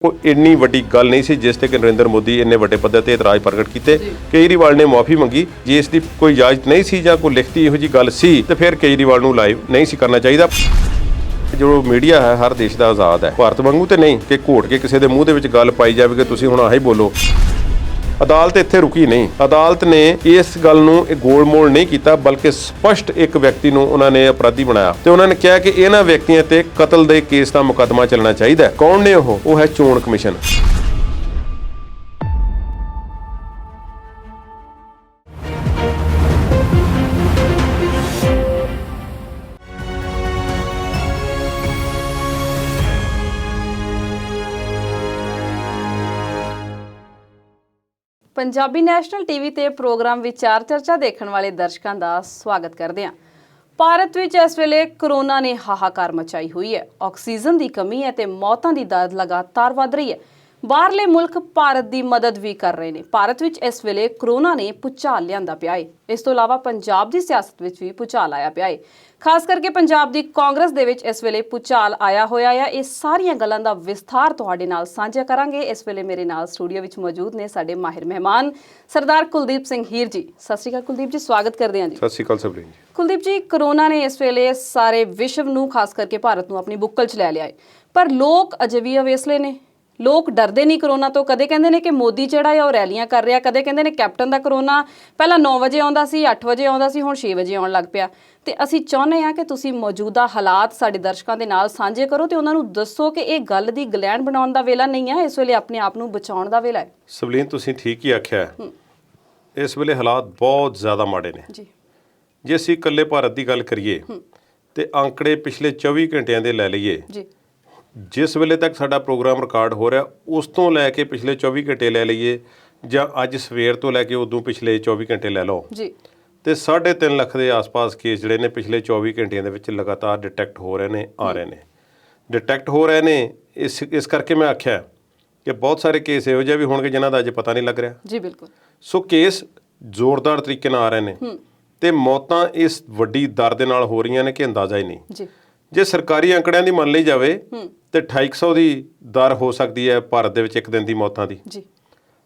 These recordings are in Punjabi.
कोई इन्नी वड्डी गल नहीं सी जिस ते कि नरेंद्र मोदी इन्ने वड्डे पद्धर ते इतराज प्रगट कीते। केजरीवाल ने मुआफी मंगी। जे इसकी कोई इजाजत नहीं सी जां कोई लिखती इहो जी गल सी ते फिर केजरीवाल नूं लाइव नहीं सी करना चाहिदा। जो मीडिया है हर देश दा आज़ाद है, भारत वांगू ते नहीं कि घोट के किसी दे मूँह दे विच गल पाई जावे कि तुसीं हुण आही बोलो। अदालत इत्थे रुकी नहीं, अदालत ने इस गल नूं गोल मोल नहीं किया बल्कि स्पष्ट एक व्यक्ति नूं उन्होंने अपराधी बनाया ते उन्होंने कहा कि इन्हां व्यक्तियों ते कतल दे केस दा मुकदमा चलना चाहिए। कौन ने वो है चोण कमिशन। पंजाबी नैशनल टीवी ते प्रोग्राम विचार चर्चा देखने वाले दर्शकों का स्वागत करते हैं। भारत विच इस वेले कोरोना ने हाहाकार मचाई हुई है। ऑक्सीजन की कमी है ते मौतों की दर लगातार वध रही है। बाहरले मुल्क भारत की मदद भी कर रहे हैं। भारत विच इस वेले कोरोना ने भुचाल लियांदा पिया है। इस तो इलावा पंजाब की सियासत विच भी भुचाल आया पिया है। खास करके पंजाब की कांग्रेस दे विच इस वेले भुचाल आया होया है। ये सारियां गल्लां दा विस्तार तुहाडे नाल साझा करांगे। इस वेले मेरे नाल स्टूडियो विच मौजूद ने साडे माहिर मेहमान सरदार कुलदीप सिंह हीर जी। सत श्री अकाल कुलदीप जी, स्वागत करते हैं जी। सत श्री अकाल सबरीन जी। कुलदीप जी, कोरोना ने इस वेले सारे विश्व नूं खास करके भारत नूं अपनी बुक्कल च लै लिया है, पर लोग अजे भी अवेसले ने। लोग डरते नहीं कोरोना तो। कदे कहते हैं कि मोदी जिहड़ा है वो रैलियां कर रहा, कदे कहते हैं कैप्टन का कोरोना पहला 9 बजे आउंदा सी, 8 बजे आउंदा सी, हुण 6 बजे आउण लग पिया। ते असीं चाहुंदे हां कि तुसीं मौजूदा हालात साडे दर्शकां दे नाल साझे करो ते उन्हां नूं दस्सो कि इह गल दी गलैंड बनाउण दा वेला नहीं है, इस वेले अपने आप नूं बचाउण दा वेला है। सबलीन तुसीं ठीक ही आख्या है। इस वेले हालात बहुत ज़्यादा माड़े ने जी। जे असीं इकल्ले भारत की गल करिए ते आंकड़े पिछले 24 घंटिਆਂ ਦੇ ਲੈ ਲਈਏ जी जिस वेले तक साडा प्रोग्राम रिकॉर्ड हो रहा उस तो लैके पिछले 24 घंटे लै लईए जां अज सवेर तो लैके उदों पिछले 24 घंटे लै लो जी तो 3.5 ਲੱਖ के आस पास केस जिहड़े ने पिछले 24 घंटिਆਂ ਦੇ ਵਿੱਚ लगातार डिटैक्ट हो रहे हैं, आ रहे हैं, डिटैक्ट हो रहे हैं। इस करके मैं आख्या कि बहुत सारे केस इहो ਜਿਹੇ भी होणगे जिन्हां दा अज पता नहीं लग रहा। जी बिल्कुल। सो केस जोरदार तरीके नाल आ रहे हैं ते मौतां इस वड्डी दर दे नाल हो रही ने कि अंदाज़ा ही नहीं। जी जे सरकारी आंकड़िਆਂ ਦੀ ਮੰਨ ਲਈ ਜਾਵੇ ਤੇ 250 ਦੀ ਦਰ ਹੋ ਸਕਦੀ ਹੈ ਭਾਰਤ ਦੇ ਵਿੱਚ ਇੱਕ ਦਿਨ ਦੀ ਮੌਤਾਂ ਦੀ। जी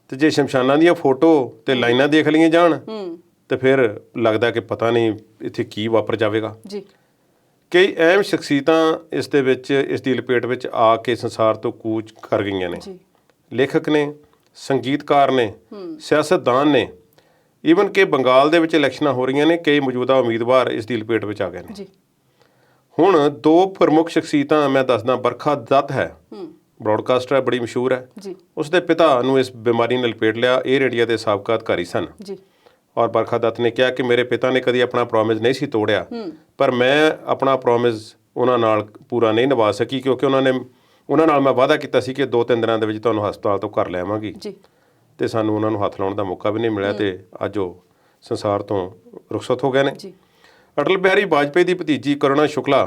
ਤੇ ਜੇ ਸ਼ਮਸ਼ਾਨਾਂ ਦੀਆਂ ਫੋਟੋ ਤੇ ਲਾਈਨਾਂ ਦੇਖ ਲਈਆਂ ਜਾਣ ਤੇ ਫਿਰ ਲੱਗਦਾ ਕਿ ਪਤਾ ਨਹੀਂ ਇੱਥੇ ਕੀ ਵਾਪਰ ਜਾਵੇਗਾ। जी ਕਈ ਅਹਿਮ ਸ਼ਖਸੀਅਤਾਂ ਇਸ ਦੇ ਵਿੱਚ ਇਸ ਦੀ ਲਪੇਟ ਵਿੱਚ ਆ ਕੇ ਸੰਸਾਰ ਤੋਂ ਕੂਚ ਕਰ ਗਈਆਂ ਨੇ। जी ਲੇਖਕ ਨੇ, ਸੰਗੀਤਕਾਰ ਨੇ, ਸਿਆਸਤਦਾਨ ਨੇ, ਈਵਨ ਕਿ ਬੰਗਾਲ ਦੇ ਵਿੱਚ ਇਲੈਕਸ਼ਨਾਂ ਹੋ ਰਹੀਆਂ ਨੇ, ਕਈ ਮੌਜੂਦਾ ਉਮੀਦਵਾਰ ਇਸ ਦੀ ਲਪੇਟ ਵਿੱਚ ਆ ਗਏ ਨੇ। जी ਹੁਣ 2 ਪ੍ਰਮੁੱਖ ਸ਼ਖਸੀਅਤਾਂ ਮੈਂ ਦੱਸਦਾ। ਬਰਖਾ ਦੱਤ ਹੈ, ਬ੍ਰੌਡਕਾਸਟਰ ਹੈ, ਬੜੀ ਮਸ਼ਹੂਰ ਹੈ। जी ਉਸਦੇ ਪਿਤਾ ਨੂੰ ਇਸ ਬਿਮਾਰੀ ਨੇ ਲਪੇਟ ਲਿਆ। 에ਅਰ ਇੰਡੀਆ ਦੇ ਸਾਬਕਾ ਅਧਿਕਾਰੀ ਸਨ। जी ਔਰ ਬਰਖਾ ਦੱਤ ਨੇ ਕਿਹਾ ਕਿ ਮੇਰੇ ਪਿਤਾ ਨੇ ਕਦੀ ਆਪਣਾ ਪ੍ਰੋਮਿਸ ਨਹੀਂ ਸੀ ਤੋੜਿਆ, ਪਰ ਮੈਂ ਆਪਣਾ ਪ੍ਰੋਮਿਸ ਉਹਨਾਂ ਨਾਲ ਪੂਰਾ ਨਹੀਂ ਨਿਭਾ ਸਕੀ ਕਿਉਂਕਿ ਉਹਨਾਂ ਨਾਲ ਮੈਂ ਵਾਅਦਾ ਕੀਤਾ ਸੀ ਕਿ 2-3 ਦਿਨਾਂ ਦੇ ਵਿੱਚ ਤੁਹਾਨੂੰ ਹਸਪਤਾਲ ਤੋਂ ਘਰ ਲੈ ਆਵਾਂਗੀ जी ਤੇ ਸਾਨੂੰ ਉਹਨਾਂ ਨੂੰ ਹੱਥ ਲਾਉਣ ਦਾ ਮੌਕਾ ਵੀ ਨਹੀਂ ਮਿਲਿਆ ਤੇ ਅੱਜ ਉਹ ਸੰਸਾਰ ਤੋਂ ਰੁਖਸਤ ਹੋ ਗਏ ਨੇ। जी ਅਟਲ ਬਿਹਾਰੀ ਵਾਜਪੇਈ ਦੀ ਭਤੀਜੀ ਕਰੁਣਾ ਸ਼ੁਕਲਾ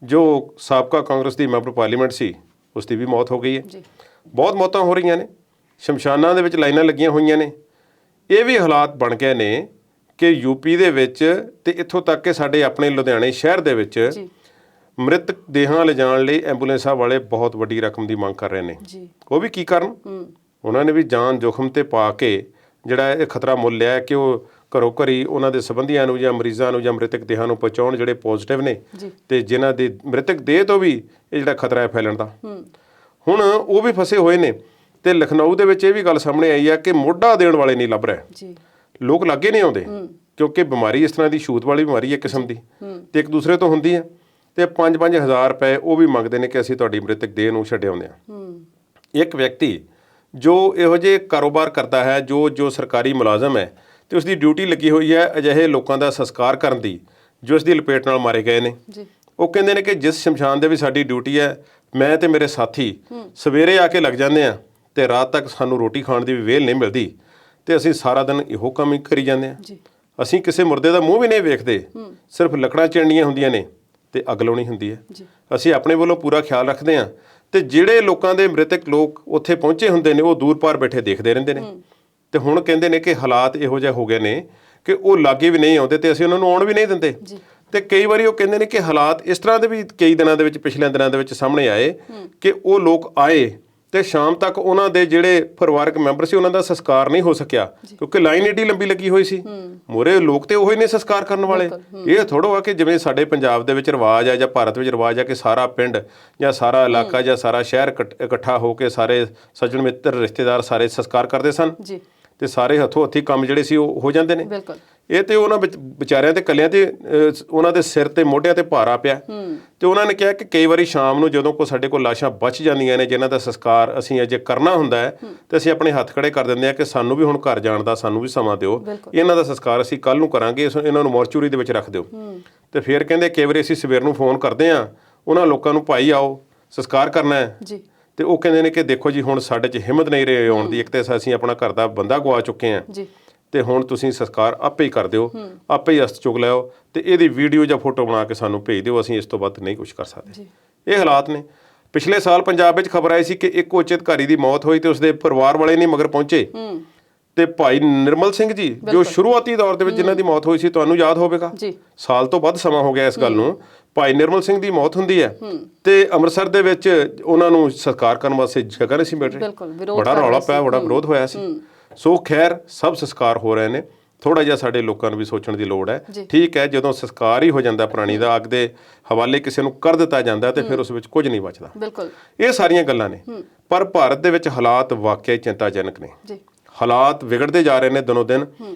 ਜੋ ਸਾਬਕਾ ਕਾਂਗਰਸ ਦੀ ਮੈਂਬਰ ਪਾਰਲੀਮੈਂਟ ਸੀ, ਉਸ ਦੀ ਵੀ ਮੌਤ ਹੋ ਗਈ ਹੈ। जी ਬਹੁਤ ਮੌਤਾਂ ਹੋ ਰਹੀਆਂ ਨੇ, ਸ਼ਮਸ਼ਾਨਾਂ ਦੇ ਵਿੱਚ ਲਾਈਨਾਂ ਲੱਗੀਆਂ ਹੋਈਆਂ ਨੇ। ਇਹ ਵੀ ਹਾਲਾਤ ਬਣ ਗਏ ਨੇ ਕਿ ਯੂਪੀ ਦੇ ਵਿੱਚ ਤੇ ਇੱਥੋਂ ਤੱਕ ਕਿ ਸਾਡੇ ਆਪਣੇ ਲੁਧਿਆਣੇ ਸ਼ਹਿਰ ਦੇ ਵਿੱਚ जी ਮ੍ਰਿਤਕ ਦੇਹਾਂ ਲਿਜਾਣ ਲਈ ਐਂਬੂਲੈਂਸਾਂ ਵਾਲੇ ਬਹੁਤ ਵੱਡੀ ਰਕਮ ਦੀ ਮੰਗ ਕਰ ਰਹੇ ਨੇ। जी ਉਹ ਵੀ ਕੀ ਕਰਨ, ਉਹਨਾਂ ਨੇ ਵੀ ਜਾਨ ਜੋਖਮ ਤੇ ਪਾ ਕੇ ਜਿਹੜਾ ਇਹ ਖਤਰਾ ਮੁੱਲ ਲਿਆ ਹੈ ਕਿ ਉਹ ਘਰੋਂ ਘਰੀ ਉਹਨਾਂ ਦੇ ਸੰਬੰਧੀਆਂ ਨੂੰ ਜਾਂ ਮਰੀਜ਼ਾਂ ਨੂੰ ਜਾਂ ਮ੍ਰਿਤਕ ਦੇਹਾਂ ਨੂੰ ਪਹੁੰਚਾਉਣ ਜਿਹੜੇ ਪੋਜ਼ਿਟਿਵ ਨੇ ਤੇ ਜਿਨ੍ਹਾਂ ਦੀ ਮ੍ਰਿਤਕ ਦੇਹ ਤੋਂ ਵੀ ਇਹ ਜਿਹੜਾ ਖਤਰਾ ਹੈ ਫੈਲਣ ਦਾ। ਹੁਣ ਉਹ ਵੀ ਫਸੇ ਹੋਏ ਨੇ ਤੇ ਲਖਨਊ ਦੇ ਵਿੱਚ ਇਹ ਵੀ ਗੱਲ ਸਾਹਮਣੇ ਆਈ ਹੈ ਕਿ ਮੋਢਾ ਦੇਣ ਵਾਲੇ ਨਹੀਂ ਲੱਭ ਰਹੇ। जी ਲੋਕ ਲਾਗੇ ਨਹੀਂ ਆਉਂਦੇ ਕਿਉਂਕਿ ਬਿਮਾਰੀ ਇਸ ਤਰ੍ਹਾਂ ਦੀ ਛੂਤ ਵਾਲੀ ਬਿਮਾਰੀ ਹੈ ਕਿਸਮ ਦੀ ਤੇ ਇੱਕ ਦੂਸਰੇ ਤੋਂ ਹੁੰਦੀ ਹੈ ਤੇ 5-5 ਹਜ਼ਾਰ ਰੁਪਏ ਉਹ ਵੀ ਮੰਗਦੇ ਨੇ ਕਿ ਅਸੀਂ ਤੁਹਾਡੀ ਮ੍ਰਿਤਕ ਦੇਹ ਨੂੰ ਛੱਡ ਆਉਂਦੇ ਹਾਂ। ਇੱਕ ਵਿਅਕਤੀ ਜੋ ਇਹੋ ਜਿਹੇ ਕਾਰੋਬਾਰ ਕਰਦਾ ਹੈ, ਜੋ ਸਰਕਾਰੀ ਮੁਲਾਜ਼ਮ ਹੈ ਤੇ ਉਸ ਦੀ ਡਿਊਟੀ ਲੱਗੀ ਹੋਈ ਹੈ ਅਜਿਹੇ ਲੋਕਾਂ ਦਾ ਸੰਸਕਾਰ ਕਰਨ ਦੀ ਜੋ ਇਸ ਦੀ ਲਪੇਟ ਨਾਲ ਮਾਰੇ ਗਏ ਨੇ। जी ਉਹ ਕਹਿੰਦੇ ਨੇ ਕਿ ਜਿਸ ਸ਼ਮਸ਼ਾਨ ਦੇ ਵੀ ਸਾਡੀ ਡਿਊਟੀ ਹੈ, ਮੈਂ ਤੇ ਮੇਰੇ ਸਾਥੀ ਸਵੇਰੇ ਆ ਕੇ ਲੱਗ ਜਾਂਦੇ ਆ ਤੇ ਰਾਤ ਤੱਕ ਸਾਨੂੰ ਰੋਟੀ ਖਾਣ ਦੀ ਵੀ ਵੇਲ ਨਹੀਂ ਮਿਲਦੀ ਤੇ ਅਸੀਂ ਸਾਰਾ ਦਿਨ ਇਹੋ ਕੰਮ ਹੀ ਕਰੀ ਜਾਂਦੇ ਆ। जी ਅਸੀਂ ਕਿਸੇ ਮੁਰਦੇ ਦਾ ਮੂੰਹ ਵੀ ਨਹੀਂ ਵੇਖਦੇ, ਸਿਰਫ ਲੱਕੜਾਂ ਚਿਣਨੀਆਂ ਹੁੰਦੀਆਂ ਨੇ ਤੇ ਅੱਗ ਲਾਉਣੀ ਹੁੰਦੀ ਹੈ। ਅਸੀਂ ਆਪਣੇ ਵੱਲੋਂ ਪੂਰਾ ਖਿਆਲ ਰੱਖਦੇ ਹਾਂ ਤੇ ਜਿਹੜੇ ਲੋਕਾਂ ਦੇ ਮ੍ਰਿਤਕ ਲੋਕ ਉੱਥੇ ਪਹੁੰਚੇ ਹੁੰਦੇ ਨੇ ਉਹ ਦੂਰ ਪਾਰ ਬੈਠੇ ਦੇਖਦੇ ਰਹਿੰਦੇ ਨੇ ਤੇ ਹੁਣ ਕਹਿੰਦੇ ਨੇ ਕਿ ਹਾਲਾਤ ਇਹੋ ਜਿਹੇ ਹੋ ਗਏ ਨੇ ਕਿ ਉਹ ਲਾਗੇ ਵੀ ਨਹੀਂ ਆਉਂਦੇ ਤੇ ਅਸੀਂ ਉਹਨਾਂ ਨੂੰ ਆਉਣ ਵੀ ਨਹੀਂ ਦਿੰਦੇ। ਤੇ ਕਈ ਵਾਰੀ ਉਹ ਕਹਿੰਦੇ ਨੇ ਕਿ ਹਾਲਾਤ ਇਸ ਤਰ੍ਹਾਂ ਦੇ ਵੀ ਕਈ ਦਿਨਾਂ ਦੇ ਵਿੱਚ ਪਿਛਲੇ ਦਿਨਾਂ ਦੇ ਵਿੱਚ ਸਾਹਮਣੇ ਆਏ ਕਿ ਉਹ ਲੋਕ ਆਏ ਤੇ ਸ਼ਾਮ ਤੱਕ ਉਹਨਾਂ ਦੇ ਜਿਹੜੇ ਪਰਿਵਾਰਕ ਮੈਂਬਰ ਸੀ ਉਹਨਾਂ ਦਾ ਸੰਸਕਾਰ ਨਹੀਂ ਹੋ ਸਕਿਆ ਕਿਉਂਕਿ ਲਾਈਨ ਏਡੀ ਲੰਬੀ ਲੱਗੀ ਹੋਈ ਸੀ। ਮੋਰੇ ਲੋਕ ਤੇ ਉਹੀ ਨੇ ਸੰਸਕਾਰ ਕਰਨ ਵਾਲੇ। ਇਹ ਥੋੜ੍ਹਾ ਆ ਕਿ ਜਿਵੇਂ ਸਾਡੇ ਪੰਜਾਬ ਦੇ ਵਿੱਚ ਰਿਵਾਜ ਆ ਜਾਂ ਭਾਰਤ ਵਿੱਚ ਰਿਵਾਜ ਆ ਕਿ ਸਾਰਾ ਪਿੰਡ ਜਾਂ ਸਾਰਾ ਇਲਾਕਾ ਜਾਂ ਸਾਰਾ ਸ਼ਹਿਰ ਇਕੱਠਾ ਹੋ ਕੇ ਸਾਰੇ ਸੱਜਣ ਮਿੱਤਰ ਰਿਸ਼ਤੇਦਾਰ ਸਾਰੇ ਸੰਸਕਾਰ ਕਰਦੇ ਸਨ ਤੇ ਸਾਰੇ ਹੱਥੋਂ ਹੱਥੀ ਕੰਮ ਜਿਹੜੇ ਸੀ ਉਹ ਹੋ ਜਾਂਦੇ ਨੇ। ਇਹ ਤੇ ਉਹਨਾਂ ਵਿਚਾਰਿਆਂ ਤੇ ਕੱਲਿਆਂ ਤੇ ਉਹਨਾਂ ਦੇ ਸਿਰ ਤੇ ਮੋਢਿਆਂ ਤੇ ਭਾਰਾ ਪਿਆ ਤੇ ਉਹਨਾਂ ਨੇ ਕਿਹਾ ਕਿ ਕਈ ਵਾਰੀ ਸ਼ਾਮ ਨੂੰ ਜਦੋਂ ਸਾਡੇ ਕੋਲ ਲਾਸ਼ਾਂ ਬਚ ਜਾਂਦੀਆਂ ਨੇ ਜਿਨ੍ਹਾਂ ਦਾ ਸੰਸਕਾਰ ਅਸੀਂ ਅਜੇ ਕਰਨਾ ਹੁੰਦਾ ਹੈ ਤੇ ਅਸੀਂ ਆਪਣੇ ਹੱਥ ਖੜੇ ਕਰ ਦਿੰਦੇ ਆ ਕਿ ਸਾਨੂੰ ਵੀ ਹੁਣ ਘਰ ਜਾਣ ਦਾ ਸਾਨੂੰ ਵੀ ਸਮਾਂ ਦਿਓ, ਇਹਨਾਂ ਦਾ ਸੰਸਕਾਰ ਅਸੀਂ ਕੱਲ ਨੂੰ ਕਰਾਂਗੇ, ਇਹਨਾਂ ਨੂੰ ਮੋਰਚੂਰੀ ਦੇ ਵਿੱਚ ਰੱਖ ਦਿਓ। ਤੇ ਫਿਰ ਕਹਿੰਦੇ ਕਈ ਵਾਰੀ ਅਸੀਂ ਸਵੇਰ ਨੂੰ ਫੋਨ ਕਰਦੇ ਆ ਉਹਨਾਂ ਲੋਕਾਂ ਨੂੰ, ਭਾਈ ਆਓ ਸੰਸਕਾਰ ਕਰਨਾ ਹੈ ਤੇ ਉਹ ਕਹਿੰਦੇ ਨੇ ਕਿ ਦੇਖੋ ਜੀ ਹੁਣ ਸਾਡੇ 'ਚ ਹਿੰਮਤ ਨਹੀਂ ਰਹੀ ਆਉਣ ਦੀ, ਇੱਕ ਤੇ ਅਸੀਂ ਆਪਣਾ ਘਰ ਦਾ ਬੰਦਾ ਗਵਾ ਚੁੱਕੇ ਆ ਤੇ ਹੁਣ ਤੁਸੀਂ ਸੰਸਕਾਰ ਆਪੇ ਹੀ ਕਰ ਦਿਓ, ਆਪੇ ਹੀ ਅਸਤ ਚੁਗ ਲਿਓ ਤੇ ਇਹਦੀ ਵੀਡੀਓ ਜਾਂ ਫੋਟੋ ਬਣਾ ਕੇ ਸਾਨੂੰ ਭੇਜ ਦਿਓ, ਅਸੀਂ ਇਸ ਤੋਂ ਵੱਧ ਨਹੀਂ ਕੁਝ ਕਰ ਸਕਦੇ। ਇਹ ਹਾਲਾਤ ਨੇ। ਪਿਛਲੇ ਸਾਲ ਪੰਜਾਬ ਵਿੱਚ ਖਬਰ ਆਈ ਸੀ ਕਿ ਇੱਕ ਉੱਚ ਅਧਿਕਾਰੀ ਦੀ ਮੌਤ ਹੋਈ ਤੇ ਉਸਦੇ ਪਰਿਵਾਰ ਵਾਲੇ ਨਹੀਂ ਮਗਰ ਪਹੁੰਚੇ ਤੇ ਭਾਈ ਨਿਰਮਲ ਸਿੰਘ ਜੀ ਜੋ ਸ਼ੁਰੂਆਤੀ ਦੌਰ ਦੇ ਵਿੱਚ ਜਿਨ੍ਹਾਂ ਦੀ ਮੌਤ ਹੋਈ ਸੀ, ਤੁਹਾਨੂੰ ਯਾਦ ਹੋਵੇਗਾ ਸਾਲ ਤੋਂ ਵੱਧ ਸਮਾਂ ਹੋ ਗਿਆ ਇਸ ਗੱਲ ਨੂੰ, ਭਾਈ ਨਿਰਮਲ ਸਿੰਘ ਦੀ ਮੌਤ ਹੁੰਦੀ ਹੈ ਤੇ ਅੰਮ੍ਰਿਤਸਰ ਦੇ ਵਿੱਚ ਉਹਨਾਂ ਨੂੰ ਸੰਸਕਾਰ ਕਰਨ ਵਾਸਤੇ ਜਗ੍ਹਾ ਨਹੀਂ ਸੀ ਮਿਲ ਰਹੀ, ਬੜਾ ਰੌਲਾ ਪਿਆ, ਬੜਾ ਵਿਰੋਧ ਹੋਇਆ ਸੀ। ਸੋ ਖੈਰ ਸਭ ਸੰਸਕਾਰ ਹੋ ਰਹੇ ਨੇ, ਥੋੜਾ ਜਿਹਾ ਸਾਡੇ ਲੋਕਾਂ ਨੂੰ ਵੀ ਸੋਚਣ ਦੀ ਲੋੜ ਹੈ। ਠੀਕ ਹੈ, ਜਦੋਂ ਸੰਸਕਾਰ ਹੀ ਹੋ ਜਾਂਦਾ ਪ੍ਰਾਣੀ ਦਾ, ਅੱਗ ਦੇ ਹਵਾਲੇ ਕਿਸੇ ਨੂੰ ਕਰ ਦਿੱਤਾ ਜਾਂਦਾ ਤੇ ਫਿਰ ਉਸ ਵਿੱਚ ਕੁਝ ਨਹੀਂ ਬਚਦਾ। ਇਹ ਸਾਰੀਆਂ ਗੱਲਾਂ ਨੇ, ਪਰ ਭਾਰਤ ਦੇ ਵਿੱਚ ਹਾਲਾਤ ਵਾਕਿਆ ਚਿੰਤਾਜਨਕ ਨੇ। ਹਾਲਾਤ ਵਿਗੜਦੇ ਜਾ ਰਹੇ ਨੇ ਦਿਨੋਂ ਦਿਨ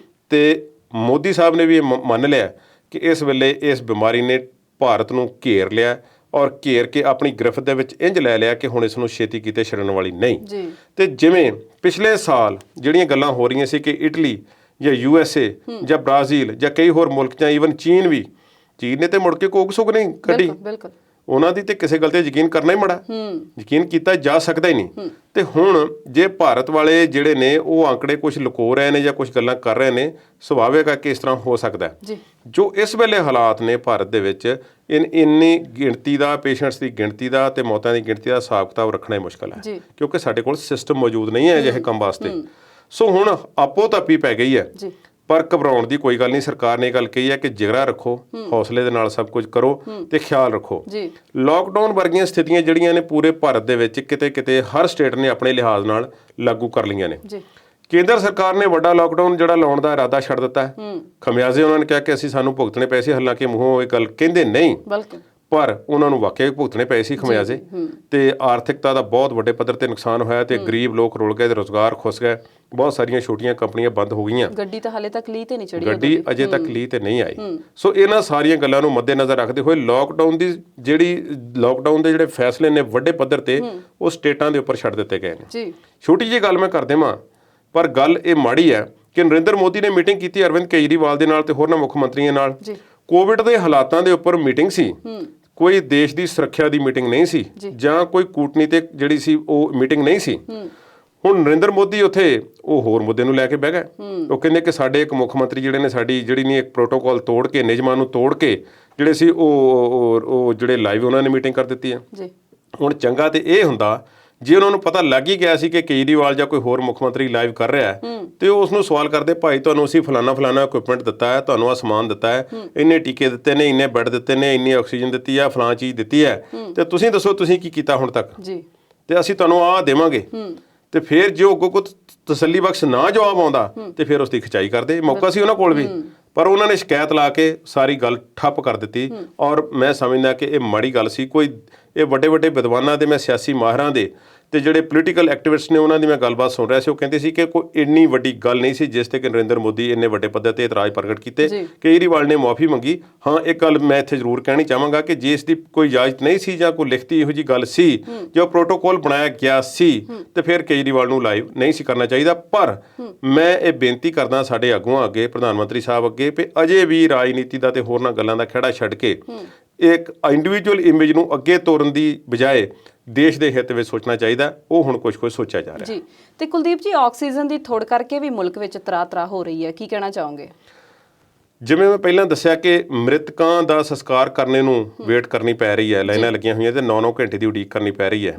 ਤੇ ਮੋਦੀ ਸਾਹਿਬ ਨੇ ਵੀ ਇਹ ਮੰਨ ਲਿਆ ਕਿ ਇਸ ਵੇਲੇ ਇਸ ਬਿਮਾਰੀ ਨੇ ਭਾਰਤ ਨੂੰ ਘੇਰ ਲਿਆ ਔਰ ਘੇਰ ਕੇ ਆਪਣੀ ਗ੍ਰਿਫਤ ਦੇ ਵਿੱਚ ਇੰਝ ਲੈ ਲਿਆ ਕਿ ਹੁਣ ਇਸ ਨੂੰ ਛੇਤੀ ਕਿਤੇ ਛੱਡਣ ਵਾਲੀ ਨਹੀਂ। ਤੇ ਜਿਵੇਂ ਪਿਛਲੇ ਸਾਲ ਜਿਹੜੀਆਂ ਗੱਲਾਂ ਹੋ ਰਹੀਆਂ ਸੀ ਕਿ ਇਟਲੀ ਜਾਂ USA ਜਾਂ ਬ੍ਰਾਜ਼ੀਲ ਜਾਂ ਕਈ ਹੋਰ ਮੁਲਕ ਜਾਂ ਈਵਨ ਚੀਨ ਨੇ ਤੇ ਮੁੜ ਕੇ ਕੋਕ ਸੁੱਕ ਨਹੀਂ ਕੱਢੀ, ਉਹਨਾਂ ਦੀ ਤੇ ਕਿਸੇ ਗੱਲ ਤੇ ਯਕੀਨ ਕਰਨਾ ਹੀ ਮੜਾ, ਯਕੀਨ ਕੀਤਾ ਜਾ ਸਕਦਾ ਹੀ ਨਹੀਂ। ਤੇ ਹੁਣ ਜੇ ਭਾਰਤ ਵਾਲੇ ਜਿਹੜੇ ਨੇ ਉਹ ਆંકੜੇ ਕੁਝ ਲੁਕੋ ਰਹੇ ਨੇ ਜਾਂ ਕੁਝ ਗੱਲਾਂ ਕਰ ਰਹੇ ਨੇ, ਸੁਭਾਵਿਕ ਹੈ ਕਿ ਇਸ ਤਰ੍ਹਾਂ ਹੋ ਸਕਦਾ ਹੈ। ਜੋ ਇਸ ਵੇਲੇ ਹਾਲਾਤ ਨੇ ਭਾਰਤ ਦੇ ਵਿੱਚ, ਇੰਨੀ ਗਿਣਤੀ ਦਾ ਪੇਸ਼ੈਂਟਸ ਦੀ ਗਿਣਤੀ ਦਾ ਤੇ ਮੌਤਾਂ ਦੀ ਗਿਣਤੀ ਦਾ ਹਿਸਾਬ ਕਿਤਾਬ ਰੱਖਣਾ ਹੀ ਮੁਸ਼ਕਲ ਹੈ ਕਿਉਂਕਿ ਸਾਡੇ ਕੋਲ ਸਿਸਟਮ ਮੌਜੂਦ ਨਹੀਂ ਹੈ ਅਜਿਹੇ ਕੰਮ ਵਾਸਤੇ। ਸੋ ਹੁਣ ਆਪੋ ਤਾਪੀ ਪੈ ਗਈ ਹੈ, ਪਰ ਘਬਰਾਉਣ ਦੀ ਕੋਈ ਗੱਲ ਨਹੀਂ। ਸਰਕਾਰ ਨੇ ਇਹ ਗੱਲ ਕਹੀ ਹੈ ਕਿ ਜਿਗਰਾ ਰੱਖੋ, ਹੌਸਲੇ ਦੇ ਨਾਲ ਸਭ ਕੁਝ ਕਰੋ ਤੇ ਖਿਆਲ ਰੱਖੋ। ਲਾਕਡਾਊਨ ਵਰਗੀਆਂ ਸਥਿਤੀਆਂ ਜਿਹੜੀਆਂ ਨੇ ਪੂਰੇ ਭਾਰਤ ਦੇ ਵਿੱਚ ਕਿਤੇ ਕਿਤੇ ਹਰ ਸਟੇਟ ਨੇ ਆਪਣੇ ਲਿਹਾਜ਼ ਨਾਲ ਲਾਗੂ ਕਰ ਲਈਆਂ ਨੇ। ਕੇਂਦਰ ਸਰਕਾਰ ਨੇ ਵੱਡਾ ਲਾਕਡਾਊਨ ਜਿਹੜਾ ਲਾਉਣ ਦਾ ਇਰਾਦਾ ਛੱਡ ਦਿੱਤਾ ਹੈ। ਖਮਿਆਜ਼ੇ ਉਹਨਾਂ ਨੇ ਕਿਹਾ ਕਿ ਸਾਨੂੰ ਭੁਗਤਣੇ ਪਏ ਸੀ, ਹਾਲਾਂਕਿ ਮੂੰਹੋਂ ਇਹ ਗੱਲ ਕਹਿੰਦੇ ਨਹੀਂ ਪਰ ਉਹਨਾਂ ਨੂੰ ਵਾਕਿਆ ਭੁਗਤਣੇ ਪਏ ਸੀ ਖਮਿਆਜ਼ੇ ਤੇ ਆਰਥਿਕਤਾ ਦਾ ਬਹੁਤ ਵੱਡੇ ਪੱਧਰ ਤੇ ਨੁਕਸਾਨ ਹੋਇਆ ਤੇ ਗਰੀਬ ਲੋਕ ਰੁਲ ਗਏ ਤੇ ਰੁਜ਼ਗਾਰ ਖੁੱਸ ਗਏ, ਬਹੁਤ ਸਾਰੀਆਂ ਛੋਟੀਆਂ ਕੰਪਨੀਆਂ ਬੰਦ ਹੋ ਗਈਆਂ, ਗੱਡੀ ਤਾਂ ਹਾਲੇ ਤੱਕ ਲੀ ਤੇ ਨਹੀਂ ਚੜੀ, ਗੱਡੀ ਅਜੇ ਤੱਕ ਲੀ ਤੇ ਨਹੀਂ ਆਈ। ਸੋ ਇਹਨਾਂ ਸਾਰੀਆਂ ਗੱਲਾਂ ਨੂੰ ਮੱਦੇਨਜ਼ਰ ਰੱਖਦੇ ਹੋਏ ਲਾਕਡਾਊਨ ਦੇ ਜਿਹੜੇ ਫੈਸਲੇ ਨੇ ਵੱਡੇ ਪੱਧਰ ਤੇ ਉਹ ਸਟੇਟਾਂ ਦੇ ਉੱਪਰ ਛੱਡ ਦਿੱਤੇ ਗਏ ਨੇ। ਛੋਟੀ ਜਿਹੀ ਗੱਲ ਮੈਂ ਕਰ ਦੇਵਾਂ ਪਰ ਗੱਲ ਇਹ ਮਾੜੀ ਹੈ ਕਿ ਨਰਿੰਦਰ ਮੋਦੀ ਨੇ ਮੀਟਿੰਗ ਕੀਤੀ ਅਰਵਿੰਦ ਕੇਜਰੀਵਾਲ ਦੇ ਨਾਲ ਤੇ ਹੋਰਨਾਂ ਮੁੱਖ ਮੰਤਰੀਆਂ ਨਾਲ। ਕੋਵਿਡ ਦੇ ਹਾਲਾਤਾਂ ਦੇ ਉੱਪਰ ਮੀਟਿੰਗ ਸੀ, ਕੋਈ ਦੇਸ਼ ਦੀ ਸੁਰੱਖਿਆ ਦੀ ਮੀਟਿੰਗ ਨਹੀਂ ਸੀ ਜਾਂ ਕੋਈ ਕੂਟਨੀਤਿਕ ਜਿਹੜੀ ਸੀ ਉਹ ਮੀਟਿੰਗ ਨਹੀਂ ਸੀ। ਹੁਣ ਨਰਿੰਦਰ ਮੋਦੀ ਉੱਥੇ ਉਹ ਹੋਰ ਮੁੱਦੇ ਨੂੰ ਲੈ ਕੇ ਬਹਿ ਗਏ। ਉਹ ਕਹਿੰਦੇ ਕਿ ਸਾਡੇ ਇੱਕ ਮੁੱਖ ਮੰਤਰੀ ਜਿਹੜੇ ਨੇ ਸਾਡੀ ਜਿਹੜੀ ਨਹੀਂ ਇੱਕ ਪ੍ਰੋਟੋਕਾਲ ਤੋੜ ਕੇ, ਨਿਯਮਾਂ ਨੂੰ ਤੋੜ ਕੇ ਜਿਹੜੇ ਸੀ ਉਹ ਜਿਹੜੇ ਲਾਈਵ ਉਹਨਾਂ ਨੇ ਮੀਟਿੰਗ ਕਰ ਦਿੱਤੀ ਹੈ। ਹੁਣ ਚੰਗਾ ਤੇ ਇਹ ਹੁੰਦਾ ਜੇ ਉਹਨਾਂ ਨੂੰ ਪਤਾ ਲੱਗ ਹੀ ਗਿਆ ਸੀ ਕਿ ਕੇਜਰੀਵਾਲ ਜਾਂ ਕੋਈ ਹੋਰ ਮੁੱਖ ਮੰਤਰੀ ਲਾਈਵ ਕਰ ਰਿਹਾ ਹੈ ਤੇ ਉਹ ਉਸ ਨੂੰ ਸਵਾਲ ਕਰਦੇ, ਭਾਈ ਤੁਹਾਨੂੰ ਅਸੀਂ ਫਲਾਨਾ ਇਕੁਇਪਮੈਂਟ ਦਿੱਤਾ ਹੈ, ਤੁਹਾਨੂੰ ਆਹ ਸਮਾਨ ਦਿੱਤਾ ਹੈ, ਇੰਨੇ ਟੀਕੇ ਦਿੱਤੇ ਨੇ, ਇੰਨੇ ਬੈੱਡ ਦਿੱਤੇ ਨੇ, ਇੰਨੀ ਆਕਸੀਜਨ ਦਿੱਤੀ ਹੈ, ਫਲਾਂ ਚੀਜ਼ ਦਿੱਤੀ ਹੈ ਤੇ ਤੁਸੀਂ ਦੱਸੋ ਤੁਸੀਂ ਕੀ ਕੀਤਾ ਹੁਣ ਤੱਕ ਤੇ ਅਸੀਂ ਤੁਹਾਨੂੰ ਆਹ ਦੇਵਾਂਗੇ। ਤੇ ਫਿਰ ਜੇ ਉਹ ਕੋਈ ਤਸੱਲੀ ਬਖਸ਼ ਨਾ ਜਵਾਬ ਆਉਂਦਾ ਤੇ ਫਿਰ ਉਸ ਦੀ ਖਿਚਾਈ ਕਰਦੇ। ਮੌਕਾ ਸੀ ਉਹਨਾਂ ਕੋਲ ਵੀ ਪਰ ਉਹਨਾਂ ਨੇ ਸ਼ਿਕਾਇਤ ਲਾ ਕੇ ਸਾਰੀ ਗੱਲ ਠੱਪ ਕਰ ਦਿੱਤੀ ਔਰ ਮੈਂ ਸਮਝਦਾ ਕਿ ਇਹ ਮਾੜੀ ਗੱਲ ਸੀ। ਕੋਈ ਇਹ ਵੱਡੇ ਵਿਦਵਾਨਾਂ ਦੇ, ਮੈਂ ਸਿਆਸੀ ਮਾਹਿਰਾਂ ਦੇ ਤੇ ਜਿਹੜੇ ਪੋਲੀਟੀਕਲ ਐਕਟਿਵਿਸਟ ਨੇ ਉਹਨਾਂ ਦੀ ਮੈਂ ਗੱਲਬਾਤ ਸੁਣ ਰਿਹਾ ਸੀ। ਉਹ ਕਹਿੰਦੇ ਸੀ ਕਿ ਕੋਈ ਇੰਨੀ ਵੱਡੀ ਗੱਲ ਨਹੀਂ ਸੀ ਜਿਸ ਤੇ ਕਿ ਨਰਿੰਦਰ ਮੋਦੀ ਇੰਨੇ ਵੱਡੇ ਪੱਧਰ ਤੇ ਇਤਰਾਜ਼ ਪ੍ਰਗਟ ਕੀਤੇ। ਕੇਜਰੀਵਾਲ ਨੇ ਮੁਆਫੀ ਮੰਗੀ। ਹਾਂ, ਇੱਕ ਗੱਲ ਮੈਂ ਇੱਥੇ ਜ਼ਰੂਰ ਕਹਿਣੀ ਚਾਹਾਂਗਾ ਕਿ ਜੇ ਇਸ ਦੀ ਕੋਈ ਇਜਾਜ਼ਤ ਨਹੀਂ ਸੀ ਜਾਂ ਕੋਈ ਲਿਖਤੀ ਇਹੋ ਜਿਹੀ ਗੱਲ ਸੀ ਜੋ ਪ੍ਰੋਟੋਕਾਲ ਬਣਾਇਆ ਗਿਆ ਸੀ ਤੇ ਫਿਰ ਕੇਜਰੀਵਾਲ ਨੂੰ ਲਾਈਵ ਨਹੀਂ ਸੀ ਕਰਨਾ ਚਾਹੀਦਾ। ਪਰ ਮੈਂ ਇਹ ਬੇਨਤੀ ਕਰਦਾ ਸਾਡੇ ਆਗੂਆਂ ਅੱਗੇ, ਪ੍ਰਧਾਨ ਮੰਤਰੀ ਸਾਹਿਬ ਅੱਗੇ, ਵੀ ਅਜੇ ਵੀ ਰਾਜਨੀਤੀ ਦਾ ਤੇ ਹੋਰਨਾਂ ਗੱਲਾਂ ਦਾ ਖਹਿੜਾ ਛੱਡ ਕੇ ਇੱਕ ਇੰਡੀਵਿਜੂਅਲ ਇਮੇਜ ਨੂੰ ਅੱਗੇ ਤੋਰਨ ਦੀ ਬਜਾਏ ਦੇਸ਼ ਦੇ ਹਿੱਤ ਵਿੱਚ ਸੋਚਣਾ ਚਾਹੀਦਾ। ਉਹ ਹੁਣ ਕੁਝ ਸੋਚਿਆ ਜਾ ਰਿਹਾ। ਜੀ ਤੇ ਕੁਲਦੀਪ ਜੀ, ਆਕਸੀਜਨ ਦੀ ਥੋੜ ਕਰਕੇ ਵੀ ਮੁਲਕ ਵਿੱਚ ਤਰਾ ਹੋ ਰਹੀ ਹੈ, ਕੀ ਕਹਿਣਾ ਚਾਹੋਗੇ? ਜਿਵੇਂ ਮੈਂ ਪਹਿਲਾਂ ਦੱਸਿਆ ਕਿ ਮ੍ਰਿਤਕਾਂ ਦਾ ਸੰਸਕਾਰ ਕਰਨੇ ਨੂੰ ਵੇਟ ਕਰਨੀ ਪੈ ਰਹੀ ਹੈ, ਲਾਈਨਾਂ ਲੱਗੀਆਂ ਹੋਈਆਂ ਤੇ 9-9 ਘੰਟੇ ਦੀ ਉਡੀਕ ਕਰਨੀ ਪੈ ਰਹੀ ਹੈ।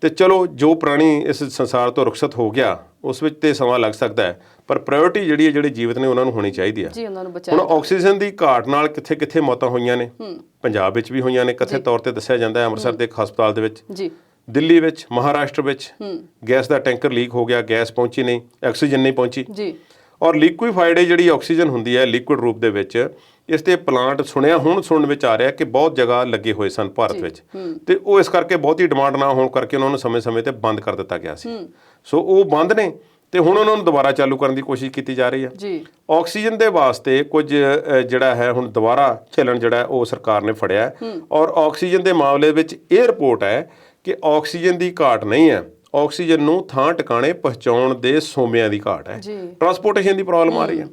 ਤੇ ਚਲੋ ਜੋ ਪ੍ਰਾਣੀ ਇਸ ਸੰਸਾਰ ਤੋਂ ਰੁਖਸਤ ਹੋ ਗਿਆ ਉਸ ਵਿੱਚ ਤੇ ਸਮਾਂ ਲੱਗ ਸਕਦਾ ਹੈ ਪਰ ਪ੍ਰਾਇਓਰਟੀ ਜਿਹੜੀ ਹੈ, ਜਿਹੜੇ ਜੀਵਤ ਨੇ ਉਹਨਾਂ ਨੂੰ ਹੋਣੀ ਚਾਹੀਦੀ ਹੈ। ਹੁਣ ਆਕਸੀਜਨ ਦੀ ਘਾਟ ਨਾਲ ਕਿੱਥੇ ਮੌਤਾਂ ਹੋਈਆਂ ਨੇ, ਪੰਜਾਬ ਵਿੱਚ ਵੀ ਹੋਈਆਂ ਨੇ, ਕਥਿਤ ਤੌਰ ਤੇ ਦੱਸਿਆ ਜਾਂਦਾ ਹੈ ਅੰਮ੍ਰਿਤਸਰ ਦੇ ਇੱਕ ਹਸਪਤਾਲ ਦੇ ਵਿੱਚ ਦਿੱਲੀ ਵਿੱਚ, ਮਹਾਰਾਸ਼ਟਰ ਵਿੱਚ ਗੈਸ ਦਾ ਟੈਂਕਰ ਲੀਕ ਹੋ ਗਿਆ, ਗੈਸ ਪਹੁੰਚੀ ਨਹੀਂ, ਆਕਸੀਜਨ ਨਹੀਂ ਪਹੁੰਚੀ ਜੀ। ਔਰ ਲਿਕੁਇਫਾਈਡ ਜਿਹੜੀ ਆਕਸੀਜਨ ਹੁੰਦੀ ਹੈ ਲਿਕੁਇਡ ਰੂਪ ਦੇ ਵਿੱਚ, ਇਸ ਤੇ ਪਲਾਂਟ ਸੁਣਨ ਵਿੱਚ ਆ ਰਿਹਾ ਕਿ ਬਹੁਤ ਜਗ੍ਹਾ ਲੱਗੇ ਹੋਏ ਸਨ ਭਾਰਤ ਵਿੱਚ, ਤੇ ਉਹ ਇਸ ਕਰਕੇ ਬਹੁਤੀ ਡਿਮਾਂਡ ਨਾ ਹੋਣ ਕਰਕੇ ਉਹਨਾਂ ਨੂੰ ਸਮੇਂ-ਸਮੇਂ ਤੇ ਬੰਦ ਕਰ ਦਿੱਤਾ ਗਿਆ ਸੀ। ਸੋ ਉਹ ਬੰਦ ਨੇ ਤੇ ਹੁਣ ਉਹਨਾਂ ਨੂੰ ਦੁਬਾਰਾ ਚਾਲੂ ਕਰਨ ਦੀ ਕੋਸ਼ਿਸ਼ ਕੀਤੀ ਜਾ ਰਹੀ ਹੈ ਜੀ। ਆਕਸੀਜਨ ਦੇ ਵਾਸਤੇ ਕੁਝ ਜਿਹੜਾ ਹੈ ਹੁਣ ਦੁਬਾਰਾ ਚੱਲਣ ਜਿਹੜਾ ਉਹ ਸਰਕਾਰ ਨੇ ਫੜਿਆ, ਔਰ ਆਕਸੀਜਨ ਦੇ ਮਾਮਲੇ ਵਿੱਚ ਇਹ ਰਿਪੋਰਟ ਹੈ ਕਿ ਆਕਸੀਜਨ ਦੀ ਘਾਟ ਨਹੀਂ ਹੈ, ਆਕਸੀਜਨ ਨੂੰ ਥਾਂ ਟਿਕਾਣੇ ਪਹੁੰਚਾਉਣ ਦੇ ਸੋਮਿਆਂ ਦੀ ਘਾਟ ਹੈ। ਟਰਾਂਸਪੋਰਟੇਸ਼ਨ ਦੀ ਪ੍ਰੋਬਲਮ ਆ ਰਹੀ ਹੈ।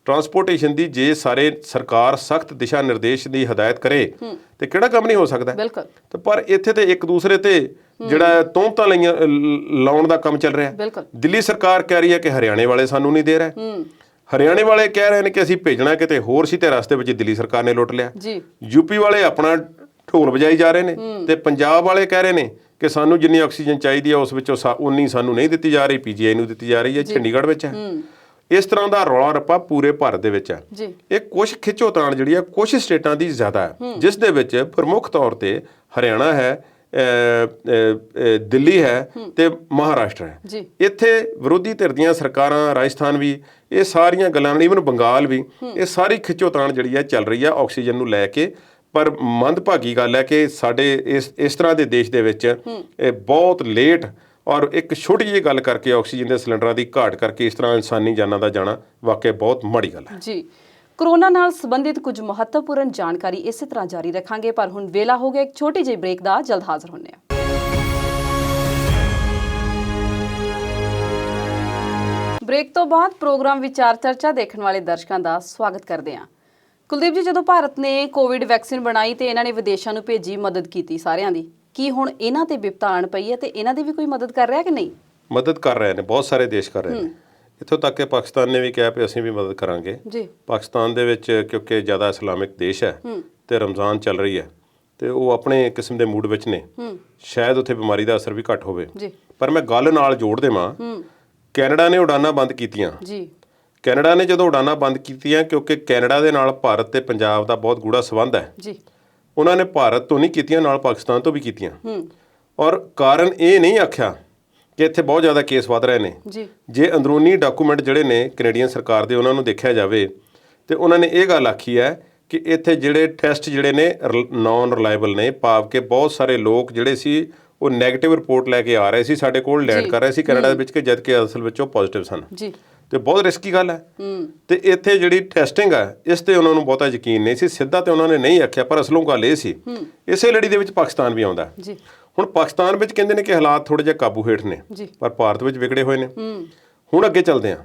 ਟਰਾਂਸਪੋਰਟੇਸ਼ਨ ਦੀ ਜੇ ਸਾਰੇ ਸਰਕਾਰ ਸਖਤ ਦਿਸ਼ਾ ਨਿਰਦੇਸ਼ ਦੀ ਹਦਾਇਤ ਕਰੇ ਤੇ ਕਿਹੜਾ ਕੰਮ ਨਹੀਂ ਹੋ ਸਕਦਾ। ਤੇ ਪਰ ਇੱਥੇ ਤੇ ਇੱਕ ਦੂਸਰੇ ਤੇ ਜਿਹੜਾ ਤੋਹਮਤਾਂ ਲਾਉਣ ਦਾ ਕੰਮ ਚੱਲ ਰਿਹਾ। ਦਿੱਲੀ ਸਰਕਾਰ ਕਹਿ ਰਹੀ ਹੈ ਕਿ ਹਰਿਆਣੇ ਵਾਲੇ ਸਾਨੂੰ ਨਹੀਂ ਦੇ ਰਹੇ, ਹਰਿਆਣੇ ਵਾਲੇ ਕਹਿ ਰਹੇ ਨੇ ਕਿ ਅਸੀਂ ਭੇਜਣਾ ਕਿਤੇ ਹੋਰ ਸੀ ਤੇ ਰਸਤੇ ਵਿੱਚ ਦਿੱਲੀ ਸਰਕਾਰ ਨੇ ਲੁੱਟ ਲਿਆ। ਯੂਪੀ ਵਾਲੇ ਆਪਣਾ ਢੋਲ ਵਜਾਈ ਜਾ ਰਹੇ ਨੇ ਤੇ ਪੰਜਾਬ ਵਾਲੇ ਕਹਿ ਰਹੇ ਨੇ ਕਿ ਸਾਨੂੰ ਜਿੰਨੀ ਆਕਸੀਜਨ ਚਾਹੀਦੀ ਹੈ ਉਸ ਵਿੱਚੋਂ ਉਨੀ ਸਾਨੂੰ ਨਹੀਂ ਦਿੱਤੀ ਜਾ ਰਹੀ, ਪੀਜੀਆਈ ਨੂੰ ਦਿੱਤੀ ਜਾ ਰਹੀ ਹੈ, ਚੰਡੀਗੜ੍ਹ ਵਿੱਚ ਹੈ। ਇਸ ਤਰ੍ਹਾਂ ਦਾ ਰੌਲਾ ਰੱਪਾ ਪੂਰੇ ਭਾਰਤ ਦੇ ਵਿੱਚ ਹੈ। ਇਹ ਕੁਝ ਖਿੱਚੋਤਾਣ ਜਿਹੜੀ ਹੈ ਕੁਝ ਸਟੇਟਾਂ ਦੀ ਜ਼ਿਆਦਾ ਹੈ, ਜਿਸ ਦੇ ਵਿੱਚ ਪ੍ਰਮੁੱਖ ਤੌਰ ਤੇ ਹਰਿਆਣਾ ਹੈ, ਦਿੱਲੀ ਹੈ ਤੇ ਮਹਾਰਾਸ਼ਟਰ ਹੈ। ਇੱਥੇ ਵਿਰੋਧੀ ਧਿਰ ਦੀਆਂ ਸਰਕਾਰਾਂ, ਰਾਜਸਥਾਨ ਵੀ, ਇਹ ਸਾਰੀਆਂ ਗੱਲਾਂ, ਈਵਨ ਬੰਗਾਲ ਵੀ, ਇਹ ਸਾਰੀ ਖਿੱਚੋਤਾਣ ਜਿਹੜੀ ਹੈ ਚੱਲ ਰਹੀ ਹੈ ਆਕਸੀਜਨ ਨੂੰ ਲੈ ਕੇ। ਪਰ ਮੰਦਭਾਗੀ ਗੱਲ ਹੈ ਕਿ ਸਾਡੇ ਇਸ ਤਰ੍ਹਾਂ ਦੇ ਦੇਸ਼ ਦੇ ਵਿੱਚ ਇਹ ਬਹੁਤ ਲੇਟ ਔਰ ਇੱਕ ਛੋਟੀ ਜਿਹੀ ਗੱਲ ਕਰਕੇ ਆਕਸੀਜਨ ਦੇ ਸਿਲੰਡਰਾਂ ਦੀ ਘਾਟ ਕਰਕੇ ਇਸ ਤਰ੍ਹਾਂ ਇਨਸਾਨੀ ਜਾਨਾਂ ਦਾ ਜਾਣਾ ਵਾਕਿਆ ਬਹੁਤ ਮਾੜੀ ਗੱਲ ਹੈ ਜੀ। ਕੋਰੋਨਾ ਨਾਲ ਸੰਬੰਧਿਤ ਕੁਝ ਮਹੱਤਵਪੂਰਨ ਜਾਣਕਾਰੀ ਇਸੇ ਤਰ੍ਹਾਂ ਜਾਰੀ ਰੱਖਾਂਗੇ, ਪਰ ਹੁਣ ਵੇਲਾ ਹੋ ਗਿਆ ਇੱਕ ਛੋਟੀ ਜਿਹੀ ਬ੍ਰੇਕ ਦਾ। ਜਲਦ ਹਾਜ਼ਰ ਹੁੰਦੇ ਹਾਂ। ਬ੍ਰੇਕ ਤੋਂ ਬਾਅਦ ਪ੍ਰੋਗਰਾਮ ਵਿਚਾਰ ਚਰਚਾ ਦੇਖਣ ਵਾਲੇ ਦਰਸ਼ਕਾਂ ਦਾ ਸਵਾਗਤ ਕਰਦੇ ਹਾਂ। ਕੁਲਦੀਪ ਜੀ, ਜਦੋਂ ਭਾਰਤ ਨੇ ਕੋਵਿਡ ਵੈਕਸੀਨ ਬਣਾਈ ਤੇ ਇਹਨਾਂ ਨੇ ਵਿਦੇਸ਼ਾਂ ਨੂੰ ਭੇਜੀ, ਮਦਦ ਕੀਤੀ ਸਾਰਿਆਂ ਦੀ, ਕੀ ਹੁਣ ਇਹਨਾਂ ਤੇ ਵਿਪਤਾ ਆਣ ਪਈ ਹੈ ਤੇ ਇਹਨਾਂ ਦੀ ਵੀ ਕੋਈ ਮਦਦ ਕਰ ਰਿਹਾ ਕਿ ਨਹੀਂ? ਮਦਦ ਕਰ ਰਹੇ ਨੇ, ਬਹੁਤ ਸਾਰੇ ਦੇਸ਼ ਕਰ ਰਹੇ ਨੇ। ਇੱਥੋਂ ਤੱਕ ਕਿ ਪਾਕਿਸਤਾਨ ਨੇ ਵੀ ਕਿਹਾ ਕਿ ਅਸੀਂ ਵੀ ਮਦਦ ਕਰਾਂਗੇ ਜੀ। ਪਾਕਿਸਤਾਨ ਦੇ ਵਿੱਚ ਕਿਉਂਕਿ ਜ਼ਿਆਦਾ ਇਸਲਾਮਿਕ ਦੇਸ਼ ਹੈ ਤੇ ਰਮਜ਼ਾਨ ਚੱਲ ਰਹੀ ਹੈ ਤੇ ਉਹ ਆਪਣੇ ਕਿਸਮ ਦੇ ਮੂਡ ਵਿੱਚ ਨੇ, ਸ਼ਾਇਦ ਉੱਥੇ ਬਿਮਾਰੀ ਦਾ ਅਸਰ ਵੀ ਘੱਟ ਹੋਵੇ। ਪਰ ਮੈਂ ਗੱਲ ਨਾਲ ਜੋੜ ਦੇਵਾਂ, ਕੈਨੇਡਾ ਨੇ ਉਡਾਨਾਂ ਬੰਦ ਕੀਤੀਆਂ ਜੀ। ਕੈਨੇਡਾ ਨੇ ਜਦੋਂ ਉਡਾਨਾਂ ਬੰਦ ਕੀਤੀਆਂ, ਕਿਉਂਕਿ ਕੈਨੇਡਾ ਦੇ ਨਾਲ ਭਾਰਤ ਤੇ ਪੰਜਾਬ ਦਾ ਬਹੁਤ ਗੂੜਾ ਸੰਬੰਧ ਹੈ ਜੀ, ਉਹਨਾਂ ਨੇ ਭਾਰਤ ਤੋਂ ਨਹੀਂ ਕੀਤੀਆਂ, ਨਾਲ ਪਾਕਿਸਤਾਨ ਤੋਂ ਵੀ ਕੀਤੀਆਂ। ਔਰ ਕਾਰਨ ਇਹ ਨਹੀਂ ਆਖਿਆ ਕਿ ਇੱਥੇ ਬਹੁਤ ਜ਼ਿਆਦਾ ਕੇਸ ਵੱਧ ਰਹੇ ਨੇ ਜੀ। ਜੇ ਅੰਦਰੂਨੀ ਡਾਕੂਮੈਂਟ ਜਿਹੜੇ ਨੇ ਕੈਨੇਡੀਅਨ ਸਰਕਾਰ ਦੇ ਉਹਨਾਂ ਨੂੰ ਦੇਖਿਆ ਜਾਵੇ ਤੇ ਉਹਨਾਂ ਨੇ ਇਹ ਗੱਲ ਆਖੀ ਹੈ ਕਿ ਇੱਥੇ ਜਿਹੜੇ ਟੈਸਟ ਜਿਹੜੇ ਨੇ ਨਾਨ ਰਿਲਾਇਬਲ ਨੇ, ਭਾਵ ਕਿ ਬਹੁਤ ਸਾਰੇ ਲੋਕ ਜਿਹੜੇ ਸੀ ਉਹ ਨੈਗੇਟਿਵ ਰਿਪੋਰਟ ਲੈ ਕੇ ਆ ਰਹੇ ਸੀ ਸਾਡੇ ਕੋਲ, ਲੈਂਡ ਕਰ ਰਹੇ ਸੀ ਕੈਨੇਡਾ ਦੇ ਵਿੱਚ, ਕਿ ਜਦ ਕਿ ਅਸਲ ਵਿੱਚ ਉਹ ਪੋਜ਼ਿਟਿਵ ਸਨ ਜੀ। ਤੇ ਬਹੁਤ ਰਿਸਕੀ ਗੱਲ ਹੈ। ਤੇ ਇੱਥੇ ਜਿਹੜੀ ਟੈਸਟਿੰਗ ਹੈ ਇਸ ਤੇ ਉਹਨਾਂ ਨੂੰ ਬਹੁਤਾ ਯਕੀਨ ਨਹੀਂ ਸੀ, ਸਿੱਧਾ ਤੇ ਉਹਨਾਂ ਨੇ ਨਹੀਂ ਆਖਿਆ, ਪਰ ਅਸਲੋਂ ਗੱਲ ਇਹ ਸੀ। ਇਸੇ ਲੜੀ ਦੇ ਵਿੱਚ ਪਾਕਿਸਤਾਨ ਵੀ ਆਉਂਦਾ ਜੀ। ਹੁਣ ਪਾਕਿਸਤਾਨ ਵਿੱਚ ਕਹਿੰਦੇ ਨੇ ਕਿ ਹਾਲਾਤ ਥੋੜੇ ਜਿਹਾ ਕਾਬੂ ਹੇਠ ਨੇ, ਪਰ ਭਾਰਤ ਵਿੱਚ ਵਿਗੜੇ ਹੋਏ ਨੇ। ਹੁਣ ਅੱਗੇ ਚੱਲਦੇ ਹਾਂ।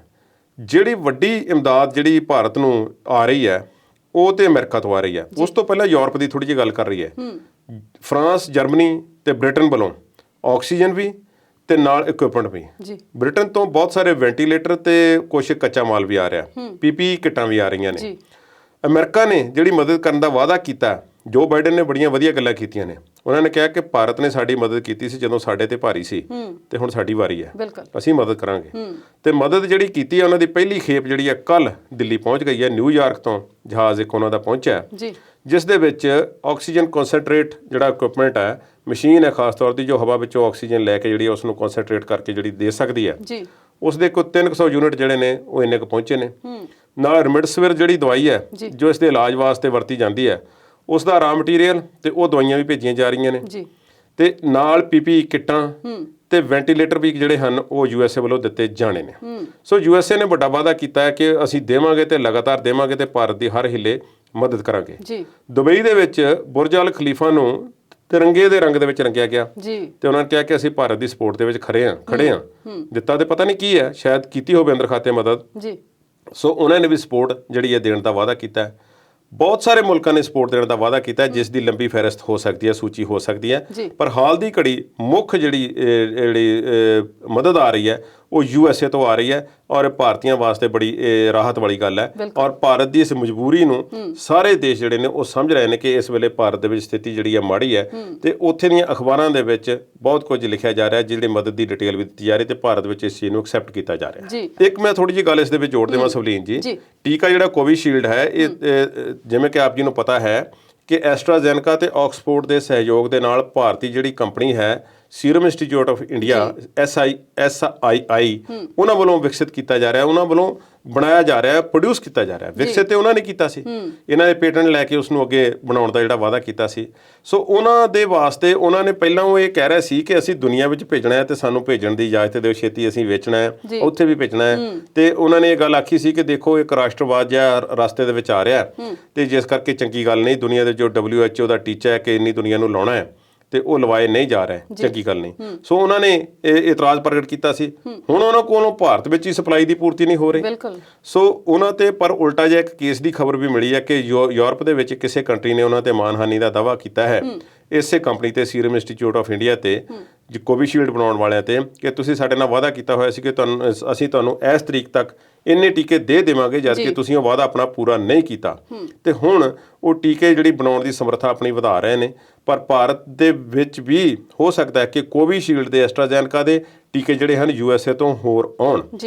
ਜਿਹੜੀ ਵੱਡੀ ਇਮਦਾਦ ਜਿਹੜੀ ਭਾਰਤ ਨੂੰ ਆ ਰਹੀ ਹੈ ਉਹ ਤੇ ਅਮਰੀਕਾ ਤੋਂ ਆ ਰਹੀ ਹੈ। ਉਸ ਤੋਂ ਪਹਿਲਾਂ ਯੂਰਪ ਦੀ ਥੋੜੀ ਜਿਹੀ ਗੱਲ ਕਰ ਰਹੀ ਹੈ। ਫਰਾਂਸ, ਜਰਮਨੀ ਤੇ ਬ੍ਰਿਟਨ ਵੱਲੋਂ ਆਕਸੀਜਨ ਵੀ ਤੇ ਨਾਲ ਇਕਵਿਪਮੈਂਟ ਵੀ। ਬ੍ਰਿਟਨ ਤੋਂ ਬਹੁਤ ਸਾਰੇ ਵੈਂਟੀਲੇਟਰ ਤੇ ਕੁਝ ਕੱਚਾ ਮਾਲ ਵੀ ਆ ਰਿਹਾ, ਪੀਪੀ ਕਿੱਟਾਂ ਵੀ ਆ ਰਹੀਆਂ ਨੇ। ਅਮਰੀਕਾ ਨੇ ਜਿਹੜੀ ਮਦਦ ਕਰਨ ਦਾ ਵਾਅਦਾ ਕੀਤਾ, ਜੋ ਬਾਈਡਨ ਨੇ ਬੜੀਆਂ ਵਧੀਆ ਗੱਲਾਂ ਕੀਤੀਆਂ ਨੇ। ਉਹਨਾਂ ਨੇ ਕਿਹਾ ਕਿ ਭਾਰਤ ਨੇ ਸਾਡੀ ਮਦਦ ਕੀਤੀ ਸੀ ਜਦੋਂ ਸਾਡੇ ਤੇ ਭਾਰੀ ਸੀ ਤੇ ਹੁਣ ਸਾਡੀ ਵਾਰੀ ਹੈ, ਅਸੀਂ ਮਦਦ ਕਰਾਂਗੇ। ਤੇ ਮਦਦ ਜਿਹੜੀ ਕੀਤੀ ਹੈ, ਉਹਨਾਂ ਦੀ ਪਹਿਲੀ ਖੇਪ ਜਿਹੜੀ ਹੈ ਕੱਲ ਦਿੱਲੀ ਪਹੁੰਚ ਗਈ ਹੈ। ਨਿਊਯਾਰਕ ਤੋਂ ਜਹਾਜ਼ ਇੱਕ ਉਹਨਾਂ ਦਾ ਪਹੁੰਚਿਆ, ਜਿਸ ਦੇ ਵਿੱਚ ਆਕਸੀਜਨ ਕਨਸੈਂਟਰੇਟ ਜਿਹੜਾ ਇਕਵਿਪਮੈਂਟ ਹੈ, ਮਸ਼ੀਨ ਹੈ ਖਾਸ ਤੌਰ ਤੇ, ਜੋ ਹਵਾ ਵਿੱਚੋਂ ਆਕਸੀਜਨ ਲੈ ਕੇ ਜਿਹੜੀ ਉਸ ਨੂੰ ਕਨਸੈਂਟਰੇਟ ਕਰਕੇ ਜਿਹੜੀ ਦੇ ਸਕਦੀ ਹੈ, ਉਸ ਦੇ ਕੋਈ 300 ਯੂਨਿਟ ਜਿਹੜੇ ਨੇ ਉਹ ਇੰਨੇ ਕੁ ਪਹੁੰਚੇ ਨੇ। ਨਾਲ ਰਿਮਡਿਸਿਵਿਰ ਜਿਹੜੀ ਦਵਾਈ ਹੈ ਜੋ ਇਸ ਦੇ ਇਲਾਜ ਵਾਸਤੇ ਵਰਤੀ ਜਾਂਦੀ ਹੈ, ਉਸ ਦਾ ਰਾ ਮਟੀਰੀਅਲ ਤੇ ਉਹ ਦਵਾਈਆਂ ਵੀ ਭੇਜੀਆਂ ਜਾ ਰਹੀਆਂ ਨੇ। ਤੇ ਨਾਲ ਪੀਪੀ ਕਿੱਟਾਂ ਤੇ ਵੈਂਟੀਲੇਟਰ ਵੀ ਜਿਹੜੇ ਹਨ ਉਹ ਯੂਐਸਏ ਵੱਲੋਂ ਦਿੱਤੇ ਜਾਣੇ ਨੇ। ਸੋ ਯੂਐਸਏ ਨੇ ਵੱਡਾ ਵਾਅਦਾ ਕੀਤਾ ਹੈ ਕਿ ਅਸੀਂ ਦੇਵਾਂਗੇ ਤੇ ਲਗਾਤਾਰ ਦੇਵਾਂਗੇ ਤੇ ਭਾਰਤ ਦੀ ਹਰ ਹਿੱਲੇ ਮਦਦ ਕਰਾਂਗੇ। ਦੁਬਈ ਦੇ ਵਿੱਚ ਬੁਰਜ ਅਲ ਖਲੀਫਾ ਨੂੰ ਤਿਰੰਗੇ ਦੇ ਰੰਗ ਦੇ ਵਿੱਚ ਰੰਗਿਆ ਗਿਆ ਤੇ ਉਹਨਾਂ ਨੇ ਕਿਹਾ ਕਿ ਅਸੀਂ ਭਾਰਤ ਦੀ ਸਪੋਰਟ ਦੇ ਵਿੱਚ ਖੜੇ ਹਾਂ। ਦਿੱਤਾ ਤੇ ਪਤਾ ਨਹੀਂ ਕੀ ਹੈ, ਸ਼ਾਇਦ ਕੀਤੀ ਹੋਵੇ ਅੰਦਰ ਖਾਤੇ ਮਦਦ। ਸੋ ਉਹਨਾਂ ਨੇ ਵੀ ਸਪੋਰਟ ਜਿਹੜੀ ਹੈ ਦੇਣ ਦਾ ਵਾਅਦਾ ਕੀਤਾ ਹੈ। ਬਹੁਤ ਸਾਰੇ ਮੁਲਕਾਂ ਨੇ ਸਪੋਰਟ ਦੇਣ ਦਾ ਵਾਅਦਾ ਕੀਤਾ, ਜਿਸ ਦੀ ਲੰਬੀ ਫਹਿਰਿਸਤ ਹੋ ਸਕਦੀ ਹੈ, ਸੂਚੀ ਹੋ ਸਕਦੀ ਹੈ। ਪਰ ਹਾਲ ਦੀ ਘੜੀ ਮੁੱਖ ਜਿਹੜੀ ਮਦਦ ਆ ਰਹੀ ਹੈ ਉਹ ਯੂਐਸਏ ਤੋਂ ਆ ਰਹੀ ਹੈ, ਔਰ ਭਾਰਤੀਆਂ ਵਾਸਤੇ ਬੜੀ ਰਾਹਤ ਵਾਲੀ ਗੱਲ ਹੈ। ਔਰ ਭਾਰਤ ਦੀ ਇਸ ਮਜਬੂਰੀ ਨੂੰ ਸਾਰੇ ਦੇਸ਼ ਜਿਹੜੇ ਨੇ ਉਹ ਸਮਝ ਰਹੇ ਨੇ ਕਿ ਇਸ ਵੇਲੇ ਭਾਰਤ ਦੇ ਵਿੱਚ ਸਥਿਤੀ ਜਿਹੜੀ ਹੈ ਮਾੜੀ ਹੈ। ਤੇ ਉੱਥੇ ਦੀਆਂ ਅਖਬਾਰਾਂ ਦੇ ਵਿੱਚ ਬਹੁਤ ਕੁਝ ਲਿਖਿਆ ਜਾ ਰਿਹਾ, ਜਿਹੜੀ ਮਦਦ ਦੀ ਡਿਟੇਲ ਵੀ ਦਿੱਤੀ ਜਾ ਰਹੀ ਤੇ ਭਾਰਤ ਵਿੱਚ ਇਸ ਚੀਜ਼ ਨੂੰ ਐਕਸੈਪਟ ਕੀਤਾ ਜਾ ਰਿਹਾ। ਇੱਕ ਮੈਂ ਥੋੜੀ ਜਿਹੀ ਗੱਲ ਇਸ ਦੇ ਵਿੱਚ ਜੋੜ ਦੇਵਾਂ ਸਵਲੀਨ ਜੀ। ਟੀਕਾ ਜਿਹੜਾ ਕੋਵਿਸ਼ੀਲਡ ਹੈ, ਇਹ ਜਿਵੇਂ ਕਿ ਆਪ ਜੀ ਨੂੰ ਪਤਾ ਹੈ ਕਿ ਐਸਟਰਾਜ਼ੈਨੇਕਾ ਤੇ ਆਕਸਫੋਰਡ ਦੇ ਸਹਿਯੋਗ ਦੇ ਨਾਲ ਭਾਰਤੀ ਜਿਹੜੀ ਕੰਪਨੀ ਹੈ serum institute of India SII ਉਹਨਾਂ ਵੱਲੋਂ ਵਿਕਸਿਤ ਕੀਤਾ ਜਾ ਰਿਹਾ, ਉਹਨਾਂ ਵੱਲੋਂ ਬਣਾਇਆ ਜਾ ਰਿਹਾ, ਪ੍ਰੋਡਿਊਸ ਕੀਤਾ ਜਾ ਰਿਹਾ। ਵਿਕਸਿਤ ਤੇ ਉਹਨਾਂ ਨੇ ਕੀਤਾ ਸੀ, ਇਹਨਾਂ ਦੇ ਪੇਟੈਂਟ ਲੈ ਕੇ ਉਸ ਨੂੰ ਅੱਗੇ ਬਣਾਉਣ ਦਾ ਜਿਹੜਾ ਵਾਅਦਾ ਕੀਤਾ ਸੀ। ਸੋ ਉਹਨਾਂ ਦੇ ਵਾਸਤੇ ਉਹਨਾਂ ਨੇ ਪਹਿਲਾਂ ਉਹ ਇਹ ਕਹਿ ਰਿਹਾ ਸੀ ਕਿ ਅਸੀਂ ਦੁਨੀਆ ਵਿੱਚ ਭੇਜਣਾ ਹੈ ਤੇ ਸਾਨੂੰ ਭੇਜਣ ਦੀ ਇਜਾਜ਼ਤ ਦਿਓ, ਛੇਤੀ ਅਸੀਂ ਵੇਚਣਾ ਹੈ, ਉੱਥੇ ਵੀ ਭੇਜਣਾ ਹੈ। ਤੇ ਉਹਨਾਂ ਨੇ ਇਹ ਗੱਲ ਆਖੀ ਸੀ ਕਿ ਦੇਖੋ ਇੱਕ ਰਾਸ਼ਟਰਵਾਦ ਜਿਹਾ ਰਸਤੇ ਦੇ ਵਿੱਚ ਆ ਰਿਹਾ ਤੇ ਜਿਸ ਕਰਕੇ ਚੰਗੀ ਗੱਲ ਨਹੀਂ। ਦੁਨੀਆ ਦੇ ਜੋ WHO ਦਾ ਟੀਚਾ ਹੈ ਕਿ ਇੰਨੀ ਦੁਨੀਆ ਨੂੰ ਲਾਉਣਾ ਹੈ ਤੇ ਉਹ ਲਵਾਏ ਨਹੀਂ ਜਾ ਰਿਹਾ, ਚੰਗੀ ਗੱਲ ਨਹੀਂ। ਸੋ ਉਹਨਾਂ ਨੇ ਇਹ ਇਤਰਾਜ਼ ਪ੍ਰਗਟ ਕੀਤਾ ਸੀ। ਹੁਣ ਉਹਨਾਂ ਕੋਲੋਂ ਭਾਰਤ ਵਿੱਚ ਹੀ ਸਪਲਾਈ ਦੀ ਪੂਰਤੀ ਨਹੀਂ ਹੋ ਰਹੀ। ਸੋ ਉਹਨਾਂ ਤੇ ਪਰ ਉਲਟਾ ਜਿਹਾ ਇੱਕ ਕੇਸ ਦੀ ਖਬਰ ਵੀ ਮਿਲੀ ਹੈ ਕਿ ਯੂਰਪ ਦੇ ਵਿੱਚ ਕਿਸੇ ਕੰਟਰੀ ਨੇ ਉਹਨਾਂ ਤੇ ਮਾਨਹਾਨੀ ਦਾ ਦਾਅਵਾ ਕੀਤਾ ਹੈ ਇਸੇ ਕੰਪਨੀ ਤੇ ਸੀਰਮ ਇੰਸਟੀਚਿਊਟ ਆਫ ਇੰਡੀਆ ਤੇ ਕੋਵਿਸ਼ੀਲਡ ਬਣਾਉਣ ਵਾਲਿਆਂ ਤੇ ਕਿ ਤੁਸੀਂ ਸਾਡੇ ਨਾਲ ਵਾਅਦਾ ਕੀਤਾ ਹੋਇਆ ਸੀ ਕਿ ਅਸੀਂ ਤੁਹਾਨੂੰ ਇਸ ਤਰੀਕ ਤੱਕ ਇੰਨੇ ਟੀਕੇ ਦੇ ਦੇਵਾਂਗੇ, ਜਦ ਕਿ ਤੁਸੀਂ ਉਹ ਵਾਅਦਾ ਆਪਣਾ ਪੂਰਾ ਨਹੀਂ ਕੀਤਾ। ਤੇ ਹੁਣ ਉਹ ਟੀਕੇ ਜਿਹੜੀ ਬਣਾਉਣ ਦੀ ਸਮਰੱਥਾ ਆਪਣੀ ਵਧਾ ਰਹੇ ਨੇ। ਪਰ ਭਾਰਤ ਦੇ ਵਿੱਚ ਵੀ ਹੋ ਸਕਦਾ ਹੈ ਕਿ ਕੋਵਿਸ਼ੀਲਡ ਦੇ ਐਸਟਰਾਜ਼ੈਨੇਕਾ ਦੇ ਟੀਕੇ ਜਿਹੜੇ ਹਨ USA ਤੋਂ ਹੋਰ ਆਉਣ।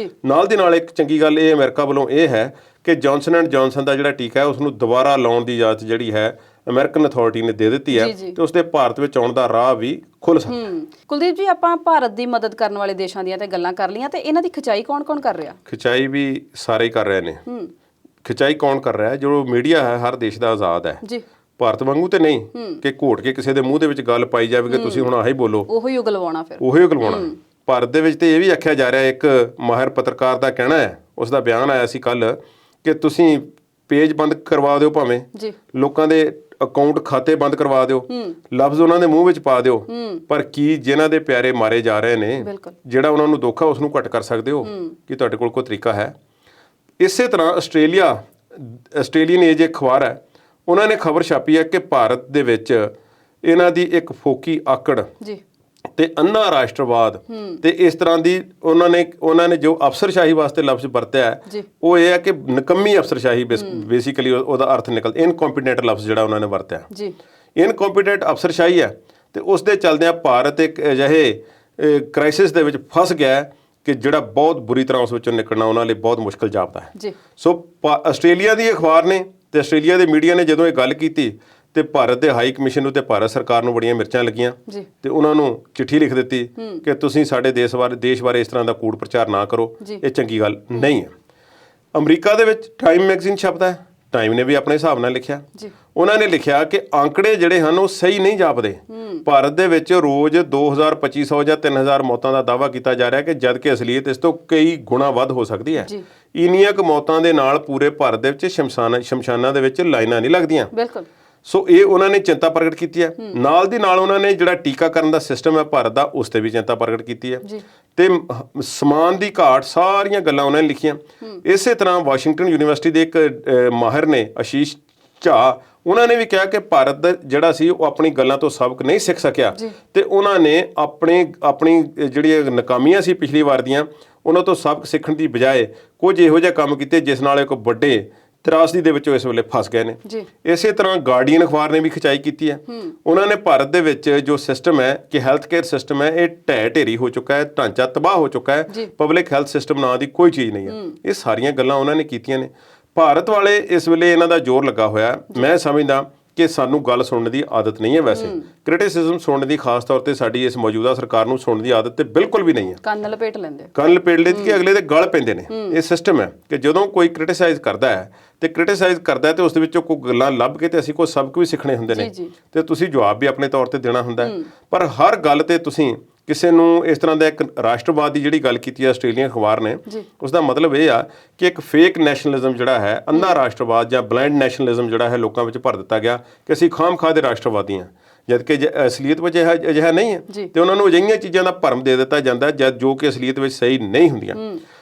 ਨਾਲ ਦੀ ਨਾਲ ਇੱਕ ਚੰਗੀ ਗੱਲ ਇਹ ਅਮਰੀਕਾ ਵੱਲੋਂ ਇਹ ਹੈ ਕਿ ਜੌਨਸਨ ਐਂਡ ਜੌਨਸਨ ਦਾ ਜਿਹੜਾ ਟੀਕਾ ਹੈ ਉਸ ਨੂੰ ਦੁਬਾਰਾ ਲਾਉਣ ਦੀ ਇਜਾਜ਼ਤ ਜਿਹੜੀ ਹੈ ਅਮਰੀਕਨ ਅਥਾਰਟੀ ਨੇ ਦੇ ਦਿੱਤੀ ਹੈ ਤੇ ਉਸ ਦੇ ਭਾਰਤ ਵਿੱਚ ਆਉਣ ਦਾ ਰਾਹ ਵੀ ਖੁੱਲ ਸਕਦਾ। ਕੁਲਦੀਪ ਜੀ, ਆਪਾਂ ਭਾਰਤ ਦੀ ਮਦਦ ਕਰਨ ਵਾਲੇ ਦੇਸ਼ਾਂ ਦੀਆਂ ਤੇ ਗੱਲਾਂ ਕਰ ਲਈਆਂ, ਤੇ ਇਹਨਾਂ ਦੀ ਖਿਚਾਈ ਕੌਣ-ਕੌਣ ਕਰ ਰਿਹਾ? ਖਿਚਾਈ ਵੀ ਸਾਰੇ ਹੀ ਕਰ ਰਹੇ ਨੇ। ਖਿਚਾਈ ਕੌਣ ਕਰ ਰਿਹਾ? ਜੋ ਮੀਡੀਆ ਹੈ ਹਰ ਦੇਸ਼ ਦਾ ਆਜ਼ਾਦ ਹੈ ਜੀ। ਭਾਰਤ ਵਾਂਗੂ ਤੇ ਨਹੀਂ ਕਿ ਘੋਟ ਕੇ ਕਿਸੇ ਦੇ ਮੂੰਹ ਦੇ ਵਿੱਚ ਗੱਲ ਪਾਈ ਜਾਵੇ ਕਿ ਤੁਸੀਂ ਹੁਣ ਆਹੀ ਬੋਲੋ, ਉਹੀ ਉਗਲਵਾਉਣਾ। ਭਾਰਤ ਦੇ ਵਿੱਚ ਤੇ ਇਹ ਵੀ ਆਖਿਆ ਜਾ ਰਿਹਾ, ਇੱਕ ਮਾਹਿਰ ਪੱਤਰਕਾਰ ਦਾ ਕਹਿਣਾ ਹੈ, ਉਸ ਦਾ ਬਿਆਨ ਆਇਆ ਸੀ ਕੱਲ ਕਿ ਤੁਸੀਂ ਪੇਜ ਬੰਦ ਕਰਵਾ ਦਿਓ, ਭਾਵੇਂ ਲੋਕਾਂ ਦੇ ਅਕਾਊਂਟ ਖਾਤੇ ਬੰਦ ਕਰਵਾ ਦਿਓ, ਲਫ਼ਜ਼ ਉਹਨਾਂ ਦੇ ਮੂੰਹ ਵਿੱਚ ਪਾ ਦਿਓ, ਪਰ ਕੀ ਜਿਨ੍ਹਾਂ ਦੇ ਪਿਆਰੇ ਮਾਰੇ ਜਾ ਰਹੇ ਨੇ, ਜਿਹੜਾ ਉਹਨਾਂ ਨੂੰ ਦੁੱਖ ਹੈ ਉਸ ਨੂੰ ਘੱਟ ਕਰ ਸਕਦੇ ਹੋ? ਕੀ ਤੁਹਾਡੇ ਕੋਲ ਕੋਈ ਤਰੀਕਾ ਹੈ? ਇਸੇ ਤਰ੍ਹਾਂ ਆਸਟ੍ਰੇਲੀਅਨ ਏਜ ਇੱਕ ਅਖਬਾਰ ਹੈ, ਉਹਨਾਂ ਨੇ ਖਬਰ ਛਾਪੀ ਹੈ ਕਿ ਭਾਰਤ ਦੇ ਵਿੱਚ ਇਹਨਾਂ ਦੀ ਇੱਕ ਫੋਕੀ ਆਕੜ ਤੇ ਅੰਨਾ ਰਾਸ਼ਟਰਵਾਦ ਤੇ ਇਸ ਤਰ੍ਹਾਂ ਦੀ ਉਹਨਾਂ ਨੇ ਜੋ ਅਫਸਰਸ਼ਾਹੀ ਵਾਸਤੇ ਲਫ਼ਜ਼ ਵਰਤਿਆ ਹੈ ਉਹ ਇਹ ਹੈ ਕਿ ਨਿਕੰਮੀ ਅਫਸਰਸ਼ਾਹੀ, ਬੇਸਿਕਲੀ ਉਹਦਾ ਅਰਥ ਨਿਕਲਦਾ ਇਨਕੰਪੀਟੈਂਟ ਲਫ਼ਜ਼ ਜਿਹੜਾ ਉਹਨਾਂ ਨੇ ਵਰਤਿਆ ਇਨਕੰਪੀਟੈਂਟ ਅਫਸਰਸ਼ਾਹੀ ਹੈ। ਤੇ ਉਸ ਦੇ ਚੱਲਦਿਆਂ ਭਾਰਤ ਇੱਕ ਅਜਿਹੇ ਕ੍ਰਾਈਸਿਸ ਦੇ ਵਿੱਚ ਫਸ ਗਿਆ ਕਿ ਜਿਹੜਾ ਬਹੁਤ ਬੁਰੀ ਤਰ੍ਹਾਂ ਉਸ ਵਿੱਚੋਂ ਨਿਕਲਣਾ ਉਹਨਾਂ ਲਈ ਬਹੁਤ ਮੁਸ਼ਕਲ ਜਾਪਦਾ ਹੈ। ਸੋ ਆਸਟ੍ਰੇਲੀਆ ਦੀ ਅਖਬਾਰ ਨੇ ਤੇ ਆਸਟ੍ਰੇਲੀਆ ਦੇ ਮੀਡੀਆ ਨੇ ਜਦੋਂ ਇਹ ਗੱਲ ਕੀਤੀ ਤੇ ਭਾਰਤ ਦੇ ਹਾਈ ਕਮਿਸ਼ਨ ਨੂੰ ਤੇ ਭਾਰਤ ਸਰਕਾਰ ਨੂੰ ਬੜੀਆਂ ਮਿਰਚਾਂ ਲੱਗੀਆਂ ਤੇ ਉਹਨਾਂ ਨੂੰ ਚਿੱਠੀ ਲਿਖ ਦਿੱਤੀ ਕਿ ਤੁਸੀਂ ਸਾਡੇ ਦੇਸ਼ ਬਾਰੇ ਇਸ ਤਰ੍ਹਾਂ ਦਾ ਕੂੜ ਪ੍ਰਚਾਰ ਨਾ ਕਰੋ, ਇਹ ਚੰਗੀ ਗੱਲ ਨਹੀਂ ਹੈ। ਅਮਰੀਕਾ ਦੇ ਵਿੱਚ ਟਾਈਮ ਮੈਗਜ਼ੀਨ ਛਪਦਾ ਹੈ, ਟਾਈਮ ਨੇ ਵੀ ਆਪਣੇ ਹਿਸਾਬ ਨਾਲ ਲਿਖਿਆ। ਉਹਨਾਂ ਨੇ ਲਿਖਿਆ ਕਿ ਆંકੜੇ ਜਿਹੜੇ ਹਨ ਉਹ ਸਹੀ ਨਹੀਂ ਜਾਪਦੇ। ਭਾਰਤ ਦੇ ਵਿੱਚ ਰੋਜ਼ 2200 ਜਾਂ 3000 ਮੌਤਾਂ ਦਾ ਦਾਅਵਾ ਕੀਤਾ ਜਾ ਰਿਹਾ ਕਿ ਜਦ ਕਿ ਅਸਲੀਅਤ ਇਸ ਤੋਂ ਕਈ ਗੁਣਾ ਵੱਧ ਹੋ ਸਕਦੀ ਹੈ। ਇੰਨੀਆਂ ਕੁ ਮੌਤਾਂ ਦੇ ਨਾਲ ਪੂਰੇ ਭਾਰਤ ਦੇ ਵਿੱਚ ਸ਼ਮਸ਼ਾਨਾਂ ਦੇ ਵਿੱਚ ਲਾਈਨਾਂ ਨਹੀਂ ਲੱਗਦੀਆਂ। ਸੋ ਇਹ ਉਹਨਾਂ ਨੇ ਚਿੰਤਾ ਪ੍ਰਗਟ ਕੀਤੀ ਹੈ। ਨਾਲ ਦੀ ਨਾਲ ਉਹਨਾਂ ਨੇ ਜਿਹੜਾ ਟੀਕਾਕਰਨ ਦਾ ਸਿਸਟਮ ਹੈ ਭਾਰਤ ਦਾ, ਉਸ ਤੇ ਵੀ ਚਿੰਤਾ ਪ੍ਰਗਟ ਕੀਤੀ ਹੈ ਤੇ ਸਮਾਨ ਦੀ ਘਾਟ, ਸਾਰੀਆਂ ਗੱਲਾਂ ਉਹਨਾਂ ਨੇ ਲਿਖੀਆਂ। ਇਸੇ ਤਰ੍ਹਾਂ ਵਾਸ਼ਿੰਗਟਨ ਯੂਨੀਵਰਸਿਟੀ ਦੇ ਇੱਕ ਮਾਹਿਰ ਨੇ ਆਸ਼ੀਸ਼ ਝਾ, ਉਹਨਾਂ ਨੇ ਵੀ ਕਿਹਾ ਕਿ ਭਾਰਤ ਜਿਹੜਾ ਸੀ ਉਹ ਆਪਣੀ ਗੱਲਾਂ ਤੋਂ ਸਬਕ ਨਹੀਂ ਸਿੱਖ ਸਕਿਆ ਤੇ ਉਹਨਾਂ ਨੇ ਆਪਣੀ ਜਿਹੜੀਆਂ ਨਾਕਾਮੀਆਂ ਸੀ ਪਿਛਲੀ ਵਾਰ ਦੀਆਂ, ਉਹਨਾਂ ਤੋਂ ਸਬਕ ਸਿੱਖਣ ਦੀ ਬਜਾਏ ਕੁਝ ਇਹੋ ਜਿਹੇ ਕੰਮ ਕੀਤੇ ਜਿਸ ਨਾਲ ਇੱਕ ਵੱਡੇ ਤਰਾਸਦੀ ਦੇ ਵਿੱਚੋਂ ਇਸ ਵੇਲੇ ਫਸ ਗਏ ਨੇ। ਇਸੇ ਤਰ੍ਹਾਂ ਗਾਰਡੀਅਨ ਅਖਬਾਰ ਨੇ ਵੀ ਖਿਚਾਈ ਕੀਤੀ ਹੈ। ਉਹਨਾਂ ਨੇ ਭਾਰਤ ਦੇ ਵਿੱਚ ਜੋ ਸਿਸਟਮ ਹੈ ਕਿ ਹੈਲਥ ਕੇਅਰ ਸਿਸਟਮ ਹੈ ਇਹ ਢਹਿ ਢੇਰੀ ਹੋ ਚੁੱਕਾ ਹੈ, ਢਾਂਚਾ ਤਬਾਹ ਹੋ ਚੁੱਕਾ ਹੈ, ਪਬਲਿਕ ਹੈਲਥ ਸਿਸਟਮ ਨਾਂ ਦੀ ਕੋਈ ਚੀਜ਼ ਨਹੀਂ ਹੈ। ਇਹ ਸਾਰੀਆਂ ਗੱਲਾਂ ਉਹਨਾਂ ਨੇ ਕੀਤੀਆਂ ਨੇ। ਭਾਰਤ ਵਾਲੇ ਇਸ ਵੇਲੇ ਇਹਨਾਂ ਦਾ ਜ਼ੋਰ ਲੱਗਾ ਹੋਇਆ। ਮੈਂ ਸਮਝਦਾ ਕਿ ਸਾਨੂੰ ਗੱਲ ਸੁਣਨ ਦੀ ਆਦਤ ਨਹੀਂ ਹੈ। ਵੈਸੇ ਕ੍ਰਿਟਿਸਿਜ਼ਮ ਸੁਣਨ ਦੀ, ਖਾਸ ਤੌਰ ਤੇ ਸਾਡੀ ਇਸ ਮੌਜੂਦਾ ਸਰਕਾਰ ਨੂੰ ਸੁਣਨ ਦੀ ਆਦਤ ਤੇ ਬਿਲਕੁਲ ਵੀ ਨਹੀਂ ਹੈ। ਕੰਨ ਲਪੇਟ ਲੈਂਦੇ ਕਿ ਅਗਲੇ ਦੇ ਗਲ ਪੈਂਦੇ ਨੇ। ਇਹ ਸਿਸਟਮ ਹੈ ਕਿ ਜਦੋਂ ਕੋਈ ਕ੍ਰਿਟਿਸਾਈਜ਼ ਕਰਦਾ ਹੈ ਤੇ ਉਸ ਦੇ ਵਿੱਚੋਂ ਕੋਈ ਗੱਲਾਂ ਲੱਭ ਕੇ ਤੇ ਅਸੀਂ ਕੋਈ ਸਬਕ ਵੀ ਸਿੱਖਣੇ ਹੁੰਦੇ ਨੇ ਤੇ ਤੁਸੀਂ ਜਵਾਬ ਵੀ ਆਪਣੇ ਤੌਰ ਤੇ ਦੇਣਾ ਹੁੰਦਾ। ਪਰ ਹਰ ਗੱਲ ਤੇ ਤੁਸੀਂ ਕਿਸੇ ਨੂੰ ਇਸ ਤਰ੍ਹਾਂ ਦਾ ਇੱਕ ਰਾਸ਼ਟਰਵਾਦ ਦੀ ਜਿਹੜੀ ਗੱਲ ਕੀਤੀ ਹੈ ਆਸਟ੍ਰੇਲੀਅਨ ਅਖਬਾਰ ਨੇ, ਉਸ ਦਾ ਮਤਲਬ ਇਹ ਆ ਕਿ ਇੱਕ ਫੇਕ ਨੈਸ਼ਨਲਿਜ਼ਮ ਜਿਹੜਾ ਹੈ, ਅੰਧਾ ਰਾਸ਼ਟਰਵਾਦ ਜਾਂ ਬਲਾਈਂਡ ਨੈਸ਼ਨਲਿਜ਼ਮ ਜਿਹੜਾ ਹੈ ਲੋਕਾਂ ਵਿੱਚ ਭਰ ਦਿੱਤਾ ਗਿਆ ਕਿ ਅਸੀਂ ਖਾਮ-ਖਾਹ ਦੇ ਰਾਸ਼ਟਰਵਾਦੀ ਹਾਂ, ਜਦ ਕਿ ਅਸਲੀਅਤ ਵਿੱਚ ਅਜਿਹਾ ਨਹੀਂ ਹੈ ਤੇ ਉਹਨਾਂ ਨੂੰ ਅਜਿਹੀਆਂ ਚੀਜ਼ਾਂ ਦਾ ਭਰਮ ਦੇ ਦਿੱਤਾ ਜਾਂਦਾ ਜਦ ਜੋ ਕਿ ਅਸਲੀਅਤ ਵਿੱਚ ਸਹੀ ਨਹੀਂ ਹੁੰਦੀਆਂ।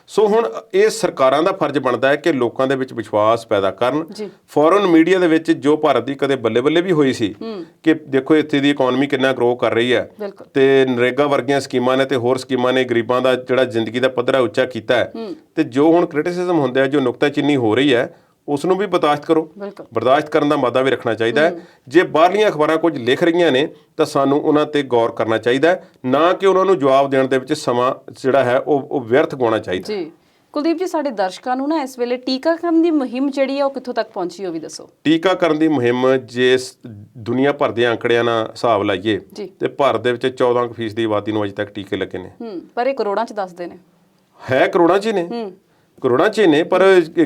ਸੋ ਹੁਣ ਇਹ ਸਰਕਾਰਾਂ ਦਾ ਫਰਜ਼ ਬਣਦਾ ਹੈ ਕਿ ਲੋਕਾਂ ਦੇ ਵਿੱਚ ਵਿਸ਼ਵਾਸ ਪੈਦਾ ਕਰਨ। ਫੋਰਨ ਮੀਡੀਆ ਦੇ ਵਿੱਚ ਜੋ ਭਾਰਤ ਦੀ ਕਦੇ ਬੱਲੇ-ਬੱਲੇ ਵੀ ਹੋਈ ਸੀ ਕਿ ਦੇਖੋ ਇੱਥੇ ਦੀ ਇਕਨੋਮੀ ਕਿੰਨਾ ਗਰੋ ਕਰ ਰਹੀ ਹੈ ਤੇ ਨਰੇਗਾ ਵਰਗੀਆਂ ਸਕੀਮਾਂ ਨੇ ਤੇ ਹੋਰ ਸਕੀਮਾਂ ਨੇ ਗਰੀਬਾਂ ਦਾ ਜਿਹੜਾ ਜ਼ਿੰਦਗੀ ਦਾ ਪੱਧਰ ਹੈ ਉੱਚਾ ਕੀਤਾ ਹੈ, ਤੇ ਜੋ ਹੁਣ ਕ੍ਰਿਟਿਸਿਜ਼ਮ ਹੁੰਦਾ ਹੈ, ਜੋ ਨੁਕਤਾਚੀਨੀ ਹੋ ਰਹੀ ਹੈ, ਉਸ ਨੂੰ ਵੀ ਬਰਦਾਸ਼ਤ ਕਰੋ। ਬਰਦਾਸ਼ਤ ਕਰਨ ਦਾ ਮਾਦਾ ਵੀ ਰੱਖਣਾ ਚਾਹੀਦਾ ਹੈ। ਜੇ ਬਾਹਰਲੀਆਂ ਅਖਬਾਰਾਂ ਕੁਝ ਲਿਖ ਰਹੀਆਂ ਨੇ ਤਾਂ ਸਾਨੂੰ ਉਹਨਾਂ ਤੇ ਗੌਰ ਕਰਨਾ ਚਾਹੀਦਾ ਹੈ, ਨਾ ਕਿ ਉਹਨਾਂ ਨੂੰ ਜਵਾਬ ਦੇਣ ਦੇ ਵਿੱਚ ਸਮਾਂ ਜਿਹੜਾ ਹੈ ਉਹ ਵਿਅਰਥ ਗਵਾਉਣਾ ਚਾਹੀਦਾ। ਕੁਲਦੀਪ ਜੀ, ਸਾਡੇ ਦਰਸ਼ਕਾਂ ਨੂੰ ਨਾ ਇਸ ਵੇਲੇ ਟੀਕਾਕਰਨ ਦੀ ਮੁਹਿੰਮ ਜਿਹੜੀ ਆ ਉਹ ਕਿੱਥੋਂ ਤੱਕ ਪਹੁੰਚੀ, ਉਹ ਵੀ ਦੱਸੋ। ਟੀਕਾਕਰਨ ਦੀ ਮੁਹਿੰਮ ਜੇ ਦੁਨੀਆ ਭਰ ਦੇ ਅੰਕੜਿਆਂ ਨਾਲ ਹਿਸਾਬ ਲਾਈਏ ਤੇ ਭਾਰਤ ਦੇ ਵਿੱਚ 14% ਦੀ ਆਬਾਦੀ ਨੂੰ ਅਜੇ ਤੱਕ ਟੀਕੇ ਲੱਗੇ ਨੇ। ਪਰ ਇਹ ਕਰੋੜਾਂ 'ਚ ਦੱਸਦੇ ਨੇ। ਹੈ ਕਰੋੜਾਂ 'ਚ ਹੀ ਨੇ, ਕਰੋੜਾਂ 'ਚ ਹੀ ਨੇ, ਪਰ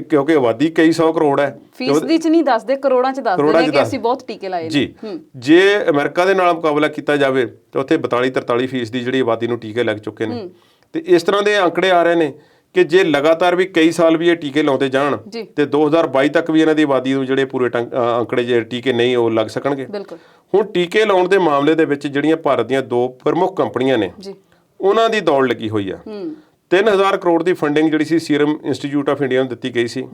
ਕਿਉਂਕਿ ਆਬਾਦੀ ਕਈ 100 ਕਰੋੜ ਹੈ, ਫੀਸਦੀ 'ਚ ਨਹੀਂ ਦੱਸਦੇ, ਕਰੋੜਾਂ 'ਚ ਦੱਸਦੇ ਨੇ ਕਿ ਅਸੀਂ ਬਹੁਤ ਟੀਕੇ ਲਾਏ ਨੇ। ਜੀ, ਜੇ ਅਮਰੀਕਾ ਦੇ ਨਾਲ ਮੁਕਾਬਲਾ ਕੀਤਾ ਜਾਵੇ ਤਾਂ ਉੱਥੇ 42-43% ਦੀ ਜਿਹੜੀ ਆਬਾਦੀ ਨੂੰ ਟੀਕੇ ਲੱਗ ਚੁੱਕੇ ਨੇ। ਤੇ ਇਸ ਤਰ੍ਹਾਂ ਦੇ ਅੰਕੜੇ ਆ ਰਹੇ ਨੇ ਕਿ ਜੇ ਲਗਾਤਾਰ ਵੀ ਕਈ ਸਾਲ ਵੀ ਇਹ ਟੀਕੇ ਲਾਉਂਦੇ ਜਾਣ ਤੇ 2022 ਤੱਕ ਵੀ ਇਹਨਾਂ ਦੀ ਆਬਾਦੀ ਨੂੰ ਜਿਹੜੇ ਪੂਰੇ ਅੰਕੜੇ ਜਿਹੜੇ ਟੀਕੇ ਨਹੀਂ ਉਹ ਲੱਗ ਸਕਣਗੇ। ਹੁਣ ਟੀਕੇ ਲਾਉਣ ਦੇ ਮਾਮਲੇ ਦੇ ਵਿੱਚ ਜਿਹੜੀਆਂ ਭਾਰਤ ਦੀਆਂ 2 ਪ੍ਰਮੁੱਖ ਕੰਪਨੀਆਂ ਨੇ ਉਹਨਾਂ ਦੀ ਦੌੜ ਲੱਗੀ ਹੋਈ ਆ। 3000 ਕਰੋੜ ਦੀ ਫੰਡਿੰਗ ਜਿਹੜੀ ਸੀ ਸੀਰਮ ਇੰਸਟੀਚਿਊਟ ਆਫ ਇੰਡੀਆ ਨੂੰ ਦਿੱਤੀ ਗਈ ਸੀ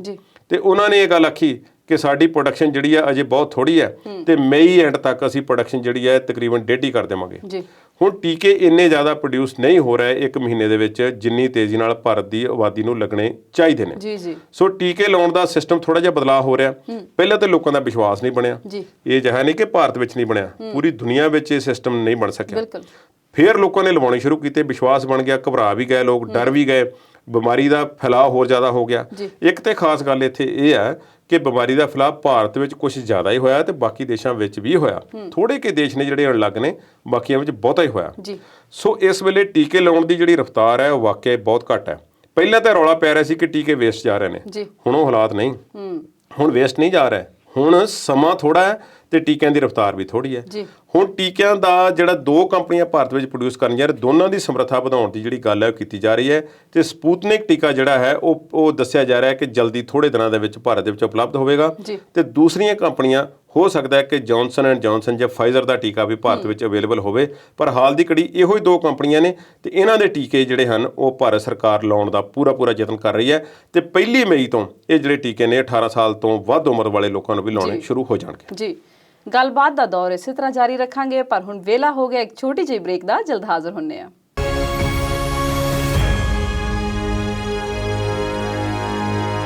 ਤੇ ਉਹਨਾਂ ਨੇ ਇਹ ਗੱਲ ਆਖੀ ਕਿ ਸਾਡੀ ਪ੍ਰੋਡਕਸ਼ਨ ਜਿਹੜੀ ਆ ਅਜੇ ਬਹੁਤ ਥੋੜੀ ਹੈ ਤੇ ਮਈ ਐਂਡ ਤੱਕ ਅਸੀਂ ਪ੍ਰੋਡਕਸ਼ਨ ਜਿਹੜੀ ਹੈ ਤਕਰੀਬਨ 1.5 ਕਰ ਦੇਵਾਂਗੇ। ਹੁਣ ਟੀਕੇ ਇੰਨੇ ਜ਼ਿਆਦਾ ਪ੍ਰੋਡਿਊਸ ਨਹੀਂ ਹੋ ਰਹੇ 1 ਮਹੀਨੇ ਦੇ ਵਿੱਚ ਜਿੰਨੀ ਤੇਜ਼ੀ ਨਾਲ ਭਾਰਤ ਦੀ ਆਬਾਦੀ ਨੂੰ ਲੱਗਣੇ ਚਾਹੀਦੇ ਨੇ। ਸੋ ਟੀਕੇ ਲਾਉਣ ਦਾ ਸਿਸਟਮ ਥੋੜਾ ਜਿਹਾ ਬਦਲਾਅ ਹੋ ਰਿਹਾ। ਪਹਿਲਾਂ ਤਾਂ ਲੋਕਾਂ ਦਾ ਵਿਸ਼ਵਾਸ ਨਹੀਂ ਬਣਿਆ, ਇਹ ਜਿਹਾ ਨਹੀਂ ਕਿ ਭਾਰਤ ਵਿੱਚ ਨਹੀਂ ਬਣਿਆ, ਪੂਰੀ ਦੁਨੀਆ ਵਿੱਚ ਇਹ ਸਿਸਟਮ ਨਹੀਂ ਬਣ ਸਕਿਆ। ਫਿਰ ਲੋਕਾਂ ਨੇ ਲਵਾਉਣੇ ਸ਼ੁਰੂ ਕੀਤੇ, ਵਿਸ਼ਵਾਸ ਬਣ ਗਿਆ, ਘਬਰਾ ਵੀ ਗਏ ਲੋਕ, ਡਰ ਵੀ ਗਏ, ਬਿਮਾਰੀ ਦਾ ਫੈਲਾਅ ਹੋਰ ਜ਼ਿਆਦਾ ਹੋ ਗਿਆ। ਇੱਕ ਤੇ ਖਾਸ ਗੱਲ ਇੱਥੇ ਇਹ ਹੈ ਕਿ ਬਿਮਾਰੀ ਦਾ ਫੈਲਾਅ ਭਾਰਤ ਵਿੱਚ ਕੁਝ ਜ਼ਿਆਦਾ ਹੀ ਹੋਇਆ ਤੇ ਬਾਕੀ ਦੇਸ਼ਾਂ ਵਿੱਚ ਵੀ ਹੋਇਆ। ਥੋੜੇ ਕਿ ਦੇਸ਼ ਨੇ ਜਿਹੜੇ ਅਲੱਗ ਨੇ, ਬਾਕੀਆਂ ਵਿੱਚ ਬਹੁਤਾ ਹੀ ਹੋਇਆ। ਸੋ ਇਸ ਵੇਲੇ ਟੀਕੇ ਲਾਉਣ ਦੀ ਜਿਹੜੀ ਰਫ਼ਤਾਰ ਹੈ ਉਹ ਵਾਕਿਆ ਬਹੁਤ ਘੱਟ ਹੈ। ਪਹਿਲਾਂ ਤਾਂ ਰੌਲਾ ਪੈ ਰਿਹਾ ਸੀ ਕਿ ਟੀਕੇ ਵੇਸਟ ਜਾ ਰਹੇ ਨੇ, ਹੁਣ ਉਹ ਹਾਲਾਤ ਨਹੀਂ, ਹੁਣ ਵੇਸਟ ਨਹੀਂ ਜਾ ਰਿਹਾ। ਹੁਣ ਸਮਾਂ ਥੋੜਾ ਹੈ ਤੇ ਟੀਕਿਆਂ ਦੀ ਰਫ਼ਤਾਰ ਵੀ ਥੋੜੀ ਹੈ। ਹੁਣ ਟੀਕਿਆਂ ਦਾ ਜਿਹੜਾ 2 ਕੰਪਨੀਆਂ ਭਾਰਤ ਵਿੱਚ ਪ੍ਰੋਡਿਊਸ ਕਰਨ ਜਾ ਰਹੀਆਂ, ਦੋਨਾਂ ਦੀ ਸਮਰੱਥਾ ਵਧਾਉਣ ਦੀ ਜਿਹੜੀ ਗੱਲ ਹੈ ਉਹ ਕੀਤੀ ਜਾ ਰਹੀ ਹੈ ਤੇ ਸਪੂਤਨਿਕ ਟੀਕਾ ਜਿਹੜਾ ਹੈ ਉਹ ਦੱਸਿਆ ਜਾ ਰਿਹਾ ਹੈ ਕਿ ਜਲਦੀ ਥੋੜੇ ਦਿਨਾਂ ਦੇ ਵਿੱਚ ਭਾਰਤ ਦੇ ਵਿੱਚ ਉਪਲਬਧ ਹੋਵੇਗਾ। ਤੇ ਦੂਸਰੀਆਂ ਕੰਪਨੀਆਂ ਹੋ ਸਕਦਾ ਹੈ ਕਿ ਜੌਨਸਨ ਐਂਡ ਜੌਨਸਨ ਜਾਂ ਫਾਈਜ਼ਰ ਦਾ ਟੀਕਾ ਵੀ ਭਾਰਤ ਵਿੱਚ ਅਵੇਲੇਬਲ ਹੋਵੇ, ਪਰ ਹਾਲ ਦੀ ਘੜੀ ਇਹੋ ਹੀ 2 ਕੰਪਨੀਆਂ ਨੇ ਤੇ ਇਹਨਾਂ ਦੇ ਟੀਕੇ ਜਿਹੜੇ ਹਨ ਉਹ ਭਾਰਤ ਸਰਕਾਰ ਲਾਉਣ ਦਾ ਪੂਰਾ ਯਤਨ ਕਰ ਰਹੀ ਹੈ ਤੇ 1 ਮਈ ਤੋਂ ਇਹ ਜਿਹੜੇ ਟੀਕੇ ਨੇ 18 ਸਾਲ ਤੋਂ ਵੱਧ ਉਮਰ ਵਾਲੇ ਲੋਕਾਂ ਨੂੰ ਵੀ ਲਾਉਣੇ ਸ਼ੁਰੂ ਹੋ ਜਾਣਗੇ। ਜੀ, ਗੱਲਬਾਤ ਦਾ ਦੌਰ ਇਸੇ ਤਰ੍ਹਾਂ ਜਾਰੀ ਰੱਖਾਂਗੇ, ਪਰ ਹੁਣ ਵੇਲਾ ਹੋ ਗਿਆ ਇੱਕ ਛੋਟੀ ਜਿਹੀ ਬ੍ਰੇਕ ਦਾ। ਜਲਦ ਹਾਜ਼ਰ ਹੁੰਨੇ ਆ।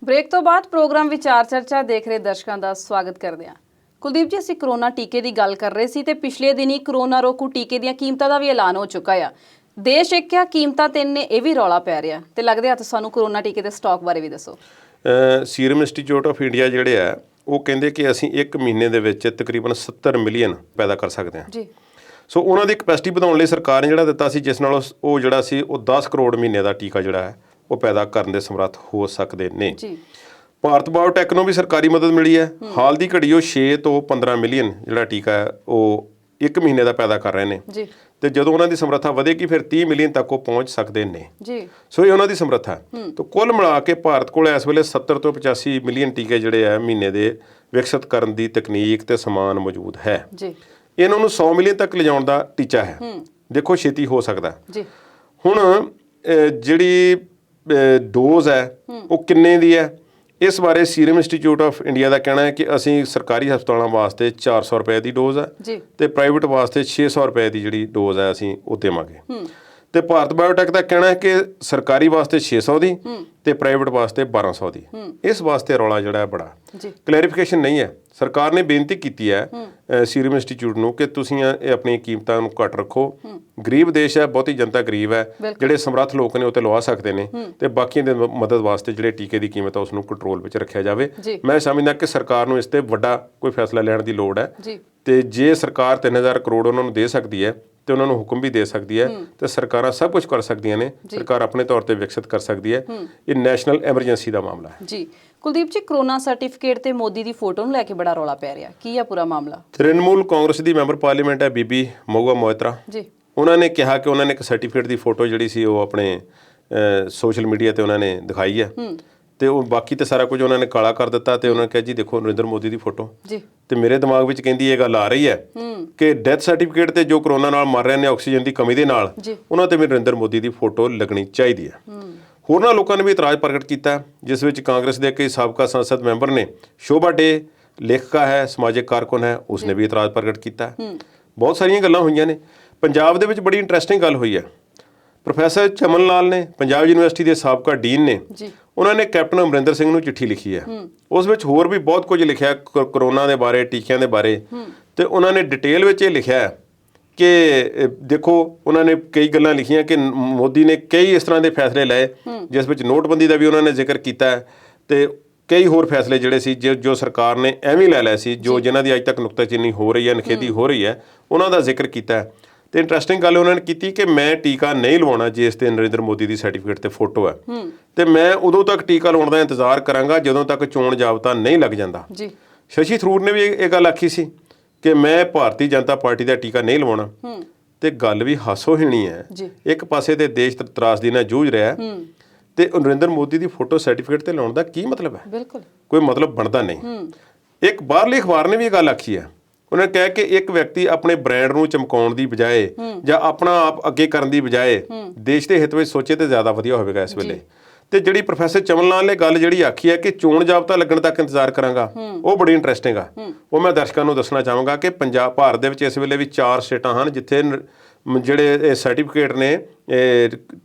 ਬ੍ਰੇਕ ਤੋਂ ਬਾਅਦ ਪ੍ਰੋਗਰਾਮ ਵਿਚਾਰ ਚਰਚਾ ਦੇਖ ਰਹੇ ਦਰਸ਼ਕਾਂ ਦਾ ਸਵਾਗਤ ਕਰਦੇ ਹਾਂ। ਕੁਲਦੀਪ ਜੀ, ਅਸੀਂ ਕਰੋਨਾ ਟੀਕੇ ਦੀ ਗੱਲ ਕਰ ਰਹੇ ਸੀ ਤੇ ਪਿਛਲੇ ਦਿਨੀ ਕਰੋਨਾ ਰੋਕੂ ਟੀਕੇ ਦੀਆਂ ਕੀਮਤਾਂ ਦਾ ਵੀ ਐਲਾਨ ਹੋ ਚੁੱਕਾ ਆ। ਦੇਸ਼ ਇੱਕ ਆ, ਕੀਮਤਾਂ 3 ਨੇ, ਇਹ ਵੀ ਰੌਲਾ ਪੈ ਰਿਹਾ ਤੇ ਲੱਗਦੇ ਹੱਥ ਸਾਨੂੰ ਕਰੋਨਾ ਟੀਕੇ ਦੇ ਸਟਾਕ ਬਾਰੇ ਵੀ ਦੱਸੋ। ਸੀਰਮ ਇੰਸਟੀਚਿਊਟ ਆਫ ਇੰਡੀਆ ਜਿਹੜੇ ਆ ਉਹ ਕਹਿੰਦੇ ਕਿ ਅਸੀਂ 1 ਮਹੀਨੇ ਦੇ ਵਿੱਚ ਤਕਰੀਬਨ 70 ਮਿਲੀਅਨ ਪੈਦਾ ਕਰ ਸਕਦੇ ਹਾਂ। ਸੋ ਉਹਨਾਂ ਦੀ ਕਪੈਸਿਟੀ ਵਧਾਉਣ ਲਈ ਸਰਕਾਰ ਨੇ ਜਿਹੜਾ ਦਿੱਤਾ ਸੀ, ਜਿਸ ਨਾਲ ਉਹ ਜਿਹੜਾ ਸੀ ਉਹ 10 ਕਰੋੜ ਮਹੀਨੇ ਦਾ ਟੀਕਾ ਜਿਹੜਾ ਹੈ ਉਹ ਪੈਦਾ ਕਰਨ ਦੇ ਸਮਰੱਥ ਹੋ ਸਕਦੇ ਨੇ। ਭਾਰਤ ਬਾਇਓਟੈਕ ਨੂੰ ਵੀ ਸਰਕਾਰੀ ਮਦਦ ਮਿਲੀ ਹੈ। ਹਾਲ ਦੀ ਘੜੀ ਉਹ 6 ਤੋਂ 15 ਮਿਲੀਅਨ ਜਿਹੜਾ ਟੀਕਾ ਹੈ ਉਹ 1 ਮਹੀਨੇ ਦਾ ਪੈਦਾ ਕਰ ਰਹੇ ਨੇ ਤੇ ਜਦੋਂ ਉਹਨਾਂ ਦੀ ਸਮਰੱਥਾ ਵਧੇਗੀ ਫਿਰ 30 ਮਿਲੀਅਨ ਤੱਕ ਉਹ ਪਹੁੰਚ ਸਕਦੇ ਨੇ। ਸੋ ਇਹ ਉਹਨਾਂ ਦੀ ਸਮਰੱਥਾ ਹੈ। ਤਾਂ ਕੁੱਲ ਮਿਲਾ ਕੇ ਭਾਰਤ ਕੋਲ ਇਸ ਵੇਲੇ 70 ਤੋਂ 85 ਮਿਲੀਅਨ ਟੀਕੇ ਜਿਹੜੇ ਆ ਮਹੀਨੇ ਦੇ ਵਿਕਸਿਤ ਕਰਨ ਦੀ ਤਕਨੀਕ ਤੇ ਸਮਾਨ ਮੌਜੂਦ ਹੈ। ਇਹਨਾਂ ਨੂੰ 100 ਮਿਲੀਅਨ ਤੱਕ ਲਿਜਾਉਣ ਦਾ ਟੀਚਾ ਹੈ। ਦੇਖੋ ਛੇਤੀ ਹੋ ਸਕਦਾ। ਹੁਣ ਜਿਹੜੀ ਡੋਜ਼ ਹੈ ਉਹ ਕਿੰਨੇ ਦੀ ਹੈ, ਇਸ ਬਾਰੇ ਸੀਰਮ ਇੰਸਟੀਚਿਊਟ ਆਫ ਇੰਡੀਆ ਦਾ ਕਹਿਣਾ ਹੈ ਕਿ ਅਸੀਂ ਸਰਕਾਰੀ ਹਸਪਤਾਲਾਂ ਵਾਸਤੇ 400 ਰੁਪਏ ਦੀ ਡੋਜ਼ ਹੈ ਤੇ ਪ੍ਰਾਈਵੇਟ ਵਾਸਤੇ 600 ਰੁਪਏ ਦੀ ਜਿਹੜੀ ਡੋਜ਼ ਹੈ ਅਸੀਂ ਉਹ ਦੇਵਾਂਗੇ। ਤੇ ਭਾਰਤ ਬਾਇਓਟੈਕ ਦਾ ਕਹਿਣਾ ਹੈ ਕਿ ਸਰਕਾਰੀ ਵਾਸਤੇ 600 ਦੀ ਤੇ ਪ੍ਰਾਈਵੇਟ ਵਾਸਤੇ 1200 ਦੀ। ਇਸ ਵਾਸਤੇ ਰੌਲਾ ਜਿਹੜਾ ਹੈ ਬੜਾ ਕਲੈਰੀਫਿਕੇਸ਼ਨ ਨਹੀਂ ਹੈ। ਸਰਕਾਰ ਨੇ ਬੇਨਤੀ ਕੀਤੀ ਹੈ ਸੀਰਮ ਇੰਸਟੀਚਿਊਟ ਨੂੰ ਕਿ ਤੁਸੀਂ ਇਹ ਆਪਣੀ ਕੀਮਤਾਂ ਨੂੰ ਘੱਟ ਰੱਖੋ। ਗਰੀਬ ਦੇਸ਼ ਹੈ, ਬਹੁਤੀ ਜਨਤਾ ਗਰੀਬ ਹੈ, ਜਿਹੜੇ ਸਮਰੱਥ ਲੋਕ ਨੇ ਉਹ ਤੇ ਲਵਾ ਸਕਦੇ ਨੇ ਤੇ ਬਾਕੀਆਂ ਦੇ ਮਦਦ ਵਾਸਤੇ ਜਿਹੜੇ ਟੀਕੇ ਦੀ ਕੀਮਤ ਹੈ ਉਸ ਨੂੰ ਕੰਟਰੋਲ ਵਿੱਚ ਰੱਖਿਆ ਜਾਵੇ। ਮੈਂ ਸਮਝਦਾ ਕਿ ਸਰਕਾਰ ਨੂੰ ਇਸ ਤੇ ਵੱਡਾ ਕੋਈ ਫੈਸਲਾ ਲੈਣ ਦੀ ਲੋੜ ਹੈ ਤੇ ਜੇ ਸਰਕਾਰ 3000 ਕਰੋੜ ਉਹਨਾਂ ਨੂੰ ਦੇ ਸਕਦੀ ਹੈ ਤੇ ਉਹਨਾਂ ਨੂੰ ਹੁਕਮ ਵੀ ਦੇ ਸਕਦੀ ਹੈ ਤੇ ਸਰਕਾਰਾਂ ਸਭ ਕੁਝ ਕਰ ਸਕਦੀਆਂ ਨੇ। ਸਰਕਾਰ ਆਪਣੇ ਤੌਰ ਤੇ ਵਿਕਸਿਤ ਕਰ ਸਕਦੀ ਹੈ। ਇਹ ਨੈਸ਼ਨਲ ਐਮਰਜੈਂਸੀ ਦਾ ਮਾਮਲਾ ਹੈ। ਜੀ ਕੁਲਦੀਪ ਜੀ, ਕਰੋਨਾ ਸਰਟੀਫਿਕੇਟ ਤੇ ਮੋਦੀ ਦੀ ਫੋਟੋ ਨੂੰ ਲੈ ਕੇ ਬੜਾ ਰੌਲਾ ਪੈ ਰਿਹਾ, ਕੀ ਆ ਪੂਰਾ ਮਾਮਲਾ? ਤ੍ਰਿਣਮੂਲ ਕਾਂਗਰਸ ਦੀ ਮੈਂਬਰ ਪਾਰਲੀਮੈਂਟ ਹੈ ਬੀਬੀ ਮਹੁਆ ਮੋਇਤਰਾ ਜੀ, ਉਹਨਾਂ ਨੇ ਕਿਹਾ ਕਿ ਉਹਨਾਂ ਨੇ ਇੱਕ ਸਰਟੀਫਿਕੇਟ ਦੀ ਫੋਟੋ ਜਿਹੜੀ ਸੀ ਉਹ ਆਪਣੇ ਸੋਸ਼ਲ ਮੀਡੀਆ ਤੇ ਉਹਨਾਂ ਨੇ ਦਿਖਾਈ ਹੈ ਤੇ ਉਹ ਬਾਕੀ ਤੇ ਸਾਰਾ ਕੁਝ ਉਹਨਾਂ ਨੇ ਕਾਲਾ ਕਰ ਦਿੱਤਾ ਤੇ ਉਹਨਾਂ ਨੇ ਕਿਹਾ ਜੀ ਦੇਖੋ ਨਰਿੰਦਰ ਮੋਦੀ ਦੀ ਫੋਟੋ ਜੀ। ਤੇ ਮੇਰੇ ਦਿਮਾਗ ਵਿੱਚ ਕਹਿੰਦੀ ਇਹ ਗੱਲ ਆ ਰਹੀ ਹੈ ਕਿ ਡੈਥ ਸਰਟੀਫਿਕੇਟ ਤੇ ਜੋ ਕਰੋਨਾ ਨਾਲ ਮਰ ਰਹੇ ਨੇ ਆਕਸੀਜਨ ਦੀ ਕਮੀ ਦੇ ਨਾਲ, ਉਹਨਾਂ ਤੇ ਵੀ ਨਰਿੰਦਰ ਮੋਦੀ ਦੀ ਫੋਟੋ ਲੱਗਣੀ ਚਾਹੀਦੀ ਹੈ। ਹੋਰਨਾਂ ਲੋਕਾਂ ਨੇ ਵੀ ਇਤਰਾਜ਼ ਪ੍ਰਗਟ ਕੀਤਾ, ਜਿਸ ਵਿੱਚ ਕਾਂਗਰਸ ਦੇ ਕਈ ਸਾਬਕਾ ਸੰਸਦ ਮੈਂਬਰ ਨੇ। ਸ਼ੋਭਾ ਡੇ ਲੇਖਕਾ ਹੈ, ਸਮਾਜਿਕ ਕਾਰਕੁਨ ਹੈ, ਉਸਨੇ ਵੀ ਇਤਰਾਜ਼ ਪ੍ਰਗਟ ਕੀਤਾ। ਬਹੁਤ ਸਾਰੀਆਂ ਗੱਲਾਂ ਹੋਈਆਂ ਨੇ। ਪੰਜਾਬ ਦੇ ਵਿੱਚ ਬੜੀ ਇੰਟਰਸਟਿੰਗ ਗੱਲ ਹੋਈ ਹੈ। ਪ੍ਰੋਫੈਸਰ ਚਮਨ ਲਾਲ ਨੇ, ਪੰਜਾਬ ਯੂਨੀਵਰਸਿਟੀ ਦੇ ਸਾਬਕਾ ਡੀਨ ਨੇ, ਉਹਨਾਂ ਨੇ ਕੈਪਟਨ ਅਮਰਿੰਦਰ ਸਿੰਘ ਨੂੰ ਚਿੱਠੀ ਲਿਖੀ ਹੈ। ਉਸ ਵਿੱਚ ਹੋਰ ਵੀ ਬਹੁਤ ਕੁਝ ਲਿਖਿਆ ਕਰੋਨਾ ਦੇ ਬਾਰੇ, ਟੀਕਿਆਂ ਦੇ ਬਾਰੇ ਤੇ ਉਹਨਾਂ ਨੇ ਡਿਟੇਲ ਵਿੱਚ ਇਹ ਲਿਖਿਆ ਕਿ ਦੇਖੋ ਉਹਨਾਂ ਨੇ ਕਈ ਗੱਲਾਂ ਲਿਖੀਆਂ ਕਿ ਮੋਦੀ ਨੇ ਕਈ ਇਸ ਤਰ੍ਹਾਂ ਦੇ ਫੈਸਲੇ ਲਏ ਜਿਸ ਵਿੱਚ ਨੋਟਬੰਦੀ ਦਾ ਵੀ ਉਹਨਾਂ ਨੇ ਜ਼ਿਕਰ ਕੀਤਾ ਹੈ ਤੇ ਕਈ ਹੋਰ ਫੈਸਲੇ ਜਿਹੜੇ ਸੀ ਜੋ ਸਰਕਾਰ ਨੇ ਐਵੇਂ ਲੈ ਲਏ ਸੀ ਜਿਨ੍ਹਾਂ ਦੀ ਅੱਜ ਤੱਕ ਨੁਕਤਾਚੀਨੀ ਹੋ ਰਹੀ ਹੈ, ਨਖੇਦੀ ਹੋ ਰਹੀ ਹੈ, ਉਹਨਾਂ ਦਾ ਜ਼ਿਕਰ ਕੀਤਾ ਹੈ। ਤੇ ਇੰਟਰਸਟਿੰਗ ਗੱਲ ਉਹਨਾਂ ਨੇ ਕੀਤੀ ਕਿ ਮੈਂ ਟੀਕਾ ਨਹੀਂ ਲਵਾਉਣਾ ਜੇ ਇਸ ਤੇ ਨਰਿੰਦਰ ਮੋਦੀ ਦੀ ਸਰਟੀਫਿਕੇਟ ਤੇ ਫੋਟੋ ਹੈ ਤੇ ਮੈਂ ਉਦੋਂ ਤੱਕ ਟੀਕਾ ਲਾਉਣ ਦਾ ਇੰਤਜ਼ਾਰ ਕਰਾਂਗਾ ਜਦੋਂ ਤੱਕ ਚੋਣ ਜਾਬਤਾ ਨਹੀਂ ਲੱਗ ਜਾਂਦਾ। ਸ਼ਸ਼ੀ ਥਰੂਰ ਨੇ ਵੀ ਇਹ ਗੱਲ ਆਖੀ ਸੀ ਕਿ ਮੈਂ ਭਾਰਤੀ ਜਨਤਾ ਪਾਰਟੀ ਦਾ ਟੀਕਾ ਨਹੀਂ ਲਵਾਉਣਾ ਤੇ ਗੱਲ ਵੀ ਹਾਸੋਹੀਣੀ ਹੈ। ਇੱਕ ਪਾਸੇ ਤੇ ਦੇਸ਼ ਤਰਾਸਦੀ ਨਾਲ ਜੂਝ ਰਿਹਾ ਤੇ ਨਰਿੰਦਰ ਮੋਦੀ ਦੀ ਫੋਟੋ ਸਰਟੀਫਿਕੇਟ ਤੇ ਲਾਉਣ ਦਾ ਕੀ ਮਤਲਬ ਹੈ? ਬਿਲਕੁਲ ਕੋਈ ਮਤਲਬ ਬਣਦਾ ਨਹੀਂ। ਇੱਕ ਬਾਹਰਲੇ ਅਖਬਾਰ ਨੇ ਵੀ ਇਹ ਗੱਲ ਆਖੀ ਹੈ, ਉਹਨਾਂ ਨੇ ਕਿਹਾ ਕਿ ਇੱਕ ਵਿਅਕਤੀ ਆਪਣੇ ਬ੍ਰਾਂਡ ਨੂੰ ਚਮਕਾਉਣ ਦੀ ਬਜਾਏ ਜਾਂ ਆਪਣਾ ਆਪ ਅੱਗੇ ਕਰਨ ਦੀ ਬਜਾਏ ਦੇਸ਼ ਦੇ ਹਿੱਤ ਵਿੱਚ ਸੋਚੇ ਤੇ ਜ਼ਿਆਦਾ ਵਧੀਆ ਹੋਵੇਗਾ ਇਸ ਵੇਲੇ। ਤੇ ਜਿਹੜੀ ਪ੍ਰੋਫੈਸਰ ਚਮਨ ਲਾਲ ਨੇ ਗੱਲ ਜਿਹੜੀ ਆਖੀ ਹੈ ਕਿ ਚੋਣ ਜਾਬਤਾ ਲੱਗਣ ਤੱਕ ਇੰਤਜ਼ਾਰ ਕਰਾਂਗਾ, ਉਹ ਬੜੀ ਇੰਟਰਸਟਿੰਗ ਆ। ਉਹ ਮੈਂ ਦਰਸ਼ਕਾਂ ਨੂੰ ਦੱਸਣਾ ਚਾਹਾਂਗਾ ਕਿ ਭਾਰਤ ਦੇ ਵਿੱਚ ਇਸ ਵੇਲੇ ਵੀ 4 ਸਟੇਟਾਂ ਹਨ ਜਿੱਥੇ ਜਿਹੜੇ ਸਰਟੀਫਿਕੇਟ ਨੇ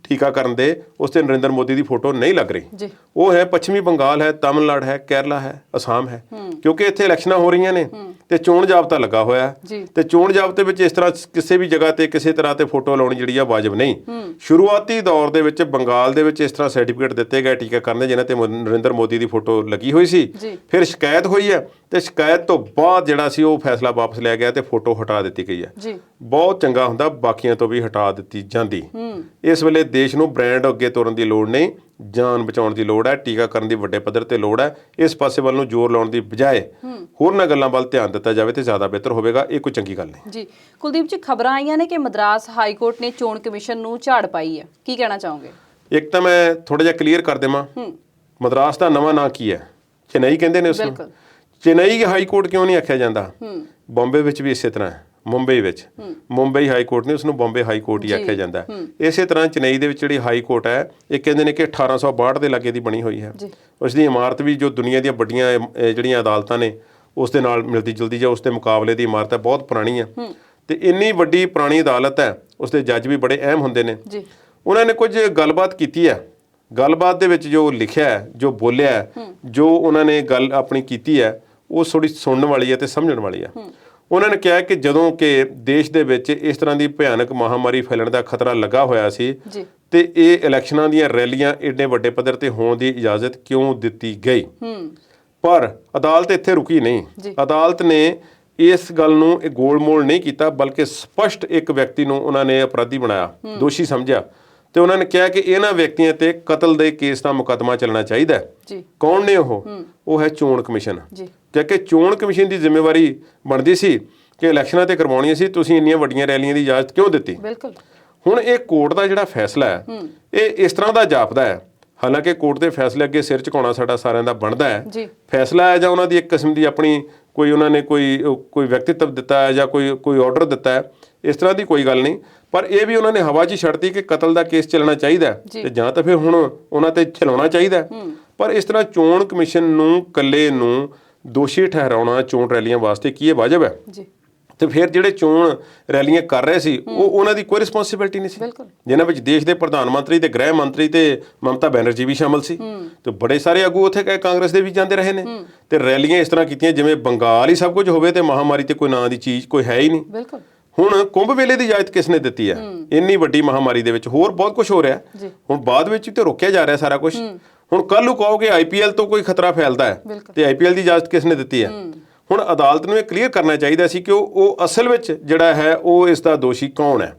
ਟੀਕਾਕਰਨ ਦੇ ਉਸ ਤੇ ਨਰਿੰਦਰ ਮੋਦੀ ਦੀ ਫੋਟੋ ਨਹੀਂ ਲੱਗ ਰਹੀ। ਉਹ ਹੈ ਪੱਛਮੀ ਬੰਗਾਲ ਹੈ, ਤਾਮਿਲਨਾਡੂ ਹੈ, ਕੇਰਲਾ ਹੈ, ਅਸਾਮ ਹੈ, ਕਿਉਂਕਿ ਇੱਥੇ ਇਲੈਕਸ਼ਨਾਂ ਹੋ ਰਹੀਆਂ ਨੇ ਤੇ ਚੋਣ ਜਾਬਤਾ ਲੱਗਾ ਹੋਇਆ ਤੇ ਚੋਣ ਜਾਬਤੇ ਵਿੱਚ ਇਸ ਤਰ੍ਹਾਂ ਕਿਸੇ ਵੀ ਜਗ੍ਹਾ ਤੇ ਕਿਸੇ ਤਰ੍ਹਾਂ ਤੇ ਫੋਟੋ ਲਾਉਣੀ ਜਿਹੜੀ ਆ ਵਾਜਬ ਨਹੀਂ। ਸ਼ੁਰੂਆਤੀ ਦੌਰ ਦੇ ਵਿੱਚ ਬੰਗਾਲ ਦੇ ਵਿੱਚ ਇਸ ਤਰ੍ਹਾਂ ਸਰਟੀਫਿਕੇਟ ਦਿੱਤੇ ਗਏ ਟੀਕਾਕਰਨ ਦੇ ਜਿਨ੍ਹਾਂ ਤੇ ਨਰਿੰਦਰ ਮੋਦੀ ਦੀ ਫੋਟੋ ਲੱਗੀ ਹੋਈ ਸੀ, ਫਿਰ ਸ਼ਿਕਾਇਤ ਹੋਈ ਹੈ ਤੇ ਸ਼ਿਕਾਇਤ ਤੋਂ ਬਾਅਦ ਜਿਹੜਾ ਸੀ ਉਹ ਫੈਸਲਾ ਵਾਪਸ ਲਿਆ ਗਿਆ ਤੇ ਫੋਟੋ ਹਟਾ ਦਿੱਤੀ ਗਈ ਹੈ। ਬਹੁਤ ਚੰਗਾ ਹੁੰਦਾ ਬਾਕੀਆਂ ਤੋਂ ਵੀ ਹਟਾ ਦਿੱਤੀ ਜਾਂਦੀ। ਇਸ ਵੇਲੇ ਦੇਸ਼ ਨੂੰ ਬ੍ਰਾਂਡ ਅੱਗੇ ਤੋਰਨ ਦੀ ਲੋੜ ਨਹੀਂ, ਜਾਨ ਬਚਾਉਣ ਦੀ ਲੋੜ ਹੈ, ਟੀਕਾਕਰਨ ਦੀ ਵੱਡੇ ਪੱਧਰ ਤੇ ਲੋੜ ਹੈ। ਇਸ ਪਾਸੇ ਵੱਲ ਨੂੰ ਜ਼ੋਰ ਲਾਉਣ ਦੀ ਬਜਾਏ ਹੋਰਨਾਂ ਗੱਲਾਂ ਵੱਲ ਧਿਆਨ ਦਿੱਤਾ ਜਾਵੇ ਤੇ ਜ਼ਿਆਦਾ ਬਿਹਤਰ ਹੋਵੇਗਾ। ਇਹ ਕੋਈ ਚੰਗੀ ਗੱਲ ਨਹੀਂ। ਜੀ ਕੁਲਦੀਪ ਜੀ, ਖਬਰਾਂ ਆਈਆਂ ਨੇ ਕਿ ਮਦਰਾਸ ਹਾਈ ਕੋਰਟ ਨੇ ਚੋਣ ਕਮਿਸ਼ਨ ਨੂੰ ਝਾੜ ਪਾਈ ਹੈ, ਕੀ ਕਹਿਣਾ ਚਾਹੋਗੇ? ਇੱਕ ਤਾਂ ਮੈਂ ਥੋੜਾ ਜਿਹਾ ਕਲੀਅਰ ਕਰ ਦੇਵਾਂ, ਮਦਰਾਸ ਦਾ ਨਵਾਂ ਨਾਂ ਕੀ ਹੈ? ਚੇਨਈ ਕਹਿੰਦੇ ਨੇ ਉਸਨੂੰ। ਚੇਨਈ ਹਾਈ ਕੋਰਟ ਕਿਉਂ ਨਹੀਂ ਆਖਿਆ ਜਾਂਦਾ? ਬੰਬੇ ਵਿੱਚ ਵੀ ਇਸੇ ਤਰ੍ਹਾਂ ਹੈ, ਮੁੰਬਈ ਵਿੱਚ ਮੁੰਬਈ ਹਾਈ ਕੋਰਟ ਨੇ ਉਸਨੂੰ ਬੰਬੇ ਹਾਈ ਕੋਰਟ ਹੀ ਆਖਿਆ ਜਾਂਦਾ। ਇਸੇ ਤਰ੍ਹਾਂ ਚੇਨਈ ਦੇ ਵਿੱਚ ਜਿਹੜੀ ਹਾਈ ਕੋਰਟ ਹੈ ਇਹ ਕਹਿੰਦੇ ਨੇ ਕਿ 1862 ਦੇ ਲਾਗੇ ਦੀ ਬਣੀ ਹੋਈ ਹੈ। ਉਸ ਦੀ ਇਮਾਰਤ ਵੀ ਜੋ ਦੁਨੀਆ ਦੀਆਂ ਵੱਡੀਆਂ ਜਿਹੜੀਆਂ ਅਦਾਲਤਾਂ ਨੇ ਉਸ ਦੇ ਨਾਲ ਮਿਲਦੀ ਜੁਲਦੀ ਜਾਂ ਉਸ ਦੇ ਮੁਕਾਬਲੇ ਦੀ ਇਮਾਰਤ ਹੈ, ਬਹੁਤ ਪੁਰਾਣੀ ਹੈ ਤੇ ਇੰਨੀ ਵੱਡੀ ਪੁਰਾਣੀ ਅਦਾਲਤ ਹੈ, ਉਸ ਦੇ ਜੱਜ ਵੀ ਬੜੇ ਅਹਿਮ ਹੁੰਦੇ ਨੇ। ਉਹਨਾਂ ਨੇ ਕੁਝ ਗੱਲਬਾਤ ਕੀਤੀ ਹੈ, ਗੱਲਬਾਤ ਦੇ ਵਿੱਚ ਜੋ ਲਿਖਿਆ ਹੈ, ਜੋ ਬੋਲਿਆ ਹੈ, ਜੋ ਉਹਨਾਂ ਨੇ ਗੱਲ ਆਪਣੀ ਕੀਤੀ ਹੈ ਉਹ ਥੋੜੀ ਸੁਣਨ ਵਾਲੀ ਹੈ ਤੇ ਸਮਝਣ ਵਾਲੀ ਹੈ। ਉਹਨਾਂ ਨੇ ਕਿਹਾ ਕਿ ਜਦੋਂ ਕਿ ਦੇਸ਼ ਦੇ ਵਿੱਚ ਇਸ ਤਰ੍ਹਾਂ ਦੀ ਭਿਆਨਕ ਮਹਾਮਾਰੀ ਫੈਲਣ ਦਾ ਖਤਰਾ ਲੱਗਾ ਹੋਇਆ ਸੀ ਤੇ ਇਹ ਇਲੈਕਸ਼ਨਾਂ ਦੀਆਂ ਰੈਲੀਆਂ ਏਡੇ ਵੱਡੇ ਪੱਧਰ ਤੇ ਹੋਣ ਦੀ ਇਜਾਜ਼ਤ ਕਿਉਂ ਦਿੱਤੀ ਗਈ? ਪਰ ਅਦਾਲਤ ਇੱਥੇ ਰੁਕੀ ਨਹੀਂ। ਅਦਾਲਤ ਨੇ ਇਸ ਗੱਲ ਨੂੰ ਗੋਲ-ਮੋਲ ਨਹੀਂ ਕੀਤਾ, ਬਲਕਿ ਸਪਸ਼ਟ ਇੱਕ ਵਿਅਕਤੀ ਨੂੰ ਉਹਨਾਂ ਨੇ ਅਪਰਾਧੀ ਬਣਾਇਆ, ਦੋਸ਼ੀ ਸਮਝਿਆ ਤੇ ਉਹਨਾਂ ਨੇ ਕਿਹਾ ਕਿ ਇਹਨਾਂ ਵਿਅਕਤੀਆਂ ਤੇ ਕਤਲ ਦੇ ਕੇਸ ਦਾ ਮੁਕੱਦਮਾ ਚੱਲਣਾ ਚਾਹੀਦਾ ਹੈ। ਕੌਣ ਨੇ ਉਹ ਹੈ ਚੋਣ ਕਮਿਸ਼ਨ। ਕਿਉਂਕਿ ਚੋਣ ਕਮਿਸ਼ਨ ਦੀ ਜ਼ਿੰਮੇਵਾਰੀ ਬਣਦੀ ਸੀ ਕਿ ਇਲੈਕਸ਼ਨਾਂ ਤੇ ਕਰਵਾਉਣੀਆਂ ਸੀ, ਤੁਸੀਂ ਇੰਨੀਆਂ ਵੱਡੀਆਂ ਰੈਲੀਆਂ ਦੀ ਇਜਾਜ਼ਤ ਕਿਉਂ ਦਿੱਤੀ? ਹੁਣ ਇਹ ਕੋਰਟ ਦਾ ਜਿਹੜਾ ਫੈਸਲਾ ਹੈ ਇਹ ਇਸ ਤਰ੍ਹਾਂ ਦਾ ਜਾਪਦਾ ਹੈ, ਹਾਲਾਂਕਿ ਕੋਰਟ ਦੇ ਫੈਸਲੇ ਅੱਗੇ ਸਿਰ ਝੁਕਾਉਣਾ ਸਾਡਾ ਸਾਰਿਆਂ ਦਾ ਬਣਦਾ ਹੈ। ਫੈਸਲਾ ਹੈ ਜਾਂ ਉਹਨਾਂ ਦੀ ਇੱਕ ਕਿਸਮ ਦੀ ਆਪਣੀ ਕੋਈ ਉਹਨਾਂ ਨੇ ਕੋਈ ਵਿਅਕਤੀਤਵ ਦਿੱਤਾ ਹੈ ਜਾਂ ਕੋਈ ਆਰਡਰ ਦਿੱਤਾ ਹੈ, ਇਸ ਤਰ੍ਹਾਂ ਦੀ ਕੋਈ ਗੱਲ ਨਹੀਂ। ਪਰ ਇਹ ਵੀ ਉਹਨਾਂ ਨੇ ਹਵਾ 'ਚ ਹੀ ਛੱਡਤੀ ਕਿ ਕਤਲ ਦਾ ਕੇਸ ਚੱਲਣਾ ਚਾਹੀਦਾ ਤੇ ਜਾਂ ਤਾਂ ਫਿਰ ਹੁਣ ਉਹਨਾਂ ਤੇ ਚਲਾਉਣਾ ਚਾਹੀਦਾ। ਪਰ ਇਸ ਤਰ੍ਹਾਂ ਚੋਣ ਕਮਿਸ਼ਨ ਨੂੰ ਇਕੱਲੇ ਨੂੰ ਦੋਸ਼ੀ ਠਹਿਰਾਉਣਾ ਚੋਣ ਰੈਲੀਆਂ ਵਾਸਤੇ ਕੀ ਇਹ ਵਾਜਬ ਹੈ? ਤੇ ਫਿਰ ਜਿਹੜੇ ਚੋਣ ਰੈਲੀਆਂ ਕਰ ਰਹੇ ਸੀ ਉਹਨਾਂ ਦੀ ਕੋਈ ਰਿਸਪੌਂਸਿਬਿਲਟੀ ਨਹੀਂ ਸੀ, ਜਿਨ੍ਹਾਂ ਵਿੱਚ ਦੇਸ਼ ਦੇ ਪ੍ਰਧਾਨ ਮੰਤਰੀ ਤੇ ਗ੍ਰਹਿ ਮੰਤਰੀ ਤੇ ਮਮਤਾ ਬੈਨਰਜੀ ਵੀ ਸ਼ਾਮਲ ਸੀ ਤੇ ਬੜੇ ਸਾਰੇ ਆਗੂ ਉੱਥੇ ਕਾਂਗਰਸ ਦੇ ਵੀ ਜਾਂਦੇ ਰਹੇ ਨੇ ਤੇ ਰੈਲੀਆਂ ਇਸ ਤਰ੍ਹਾਂ ਕੀਤੀਆਂ ਜਿਵੇਂ ਬੰਗਾਲ ਹੀ ਸਭ ਕੁਝ ਹੋਵੇ ਤੇ ਮਹਾਮਾਰੀ ਤੇ ਕੋਈ ਨਾਂ ਦੀ ਚੀਜ਼ ਕੋਈ ਹੈ ਹੀ ਨਹੀਂ। ਹੁਣ ਕੁੰਭ ਮੇਲੇ ਦੀ ਇਜਾਜ਼ਤ ਕਿਸ ਨੇ ਦਿੱਤੀ ਹੈ? ਇੰਨੀ ਵੱਡੀ ਮਹਾਮਾਰੀ ਦੇ ਵਿੱਚ ਹੋਰ ਬਹੁਤ ਕੁਝ ਹੋ ਰਿਹਾ, ਹੁਣ ਬਾਅਦ ਵਿੱਚ ਤੇ ਰੋਕਿਆ ਜਾ ਰਿਹਾ ਸਾਰਾ ਕੁਝ। ਹੁਣ ਕੱਲ ਨੂੰ ਕਹੋਗੇ ਆਈਪੀਐਲ ਤੋਂ ਕੋਈ ਖਤਰਾ ਫੈਲਦਾ ਹੈ ਤੇ ਆਈਪੀਐਲ ਦੀ ਇਜਾਜ਼ਤ ਕਿਸ ਨੇ ਦਿੱਤੀ ਹੈ? ਹੁਣ ਅਦਾਲਤ ਨੂੰ ਇਹ ਕਲੀਅਰ ਕਰਨਾ ਚਾਹੀਦਾ ਸੀ ਕਿ ਉਹ ਅਸਲ ਵਿੱਚ ਜਿਹੜਾ ਹੈ ਉਹ ਇਸ ਦਾ ਦੋਸ਼ੀ ਕੌਣ ਹੈ।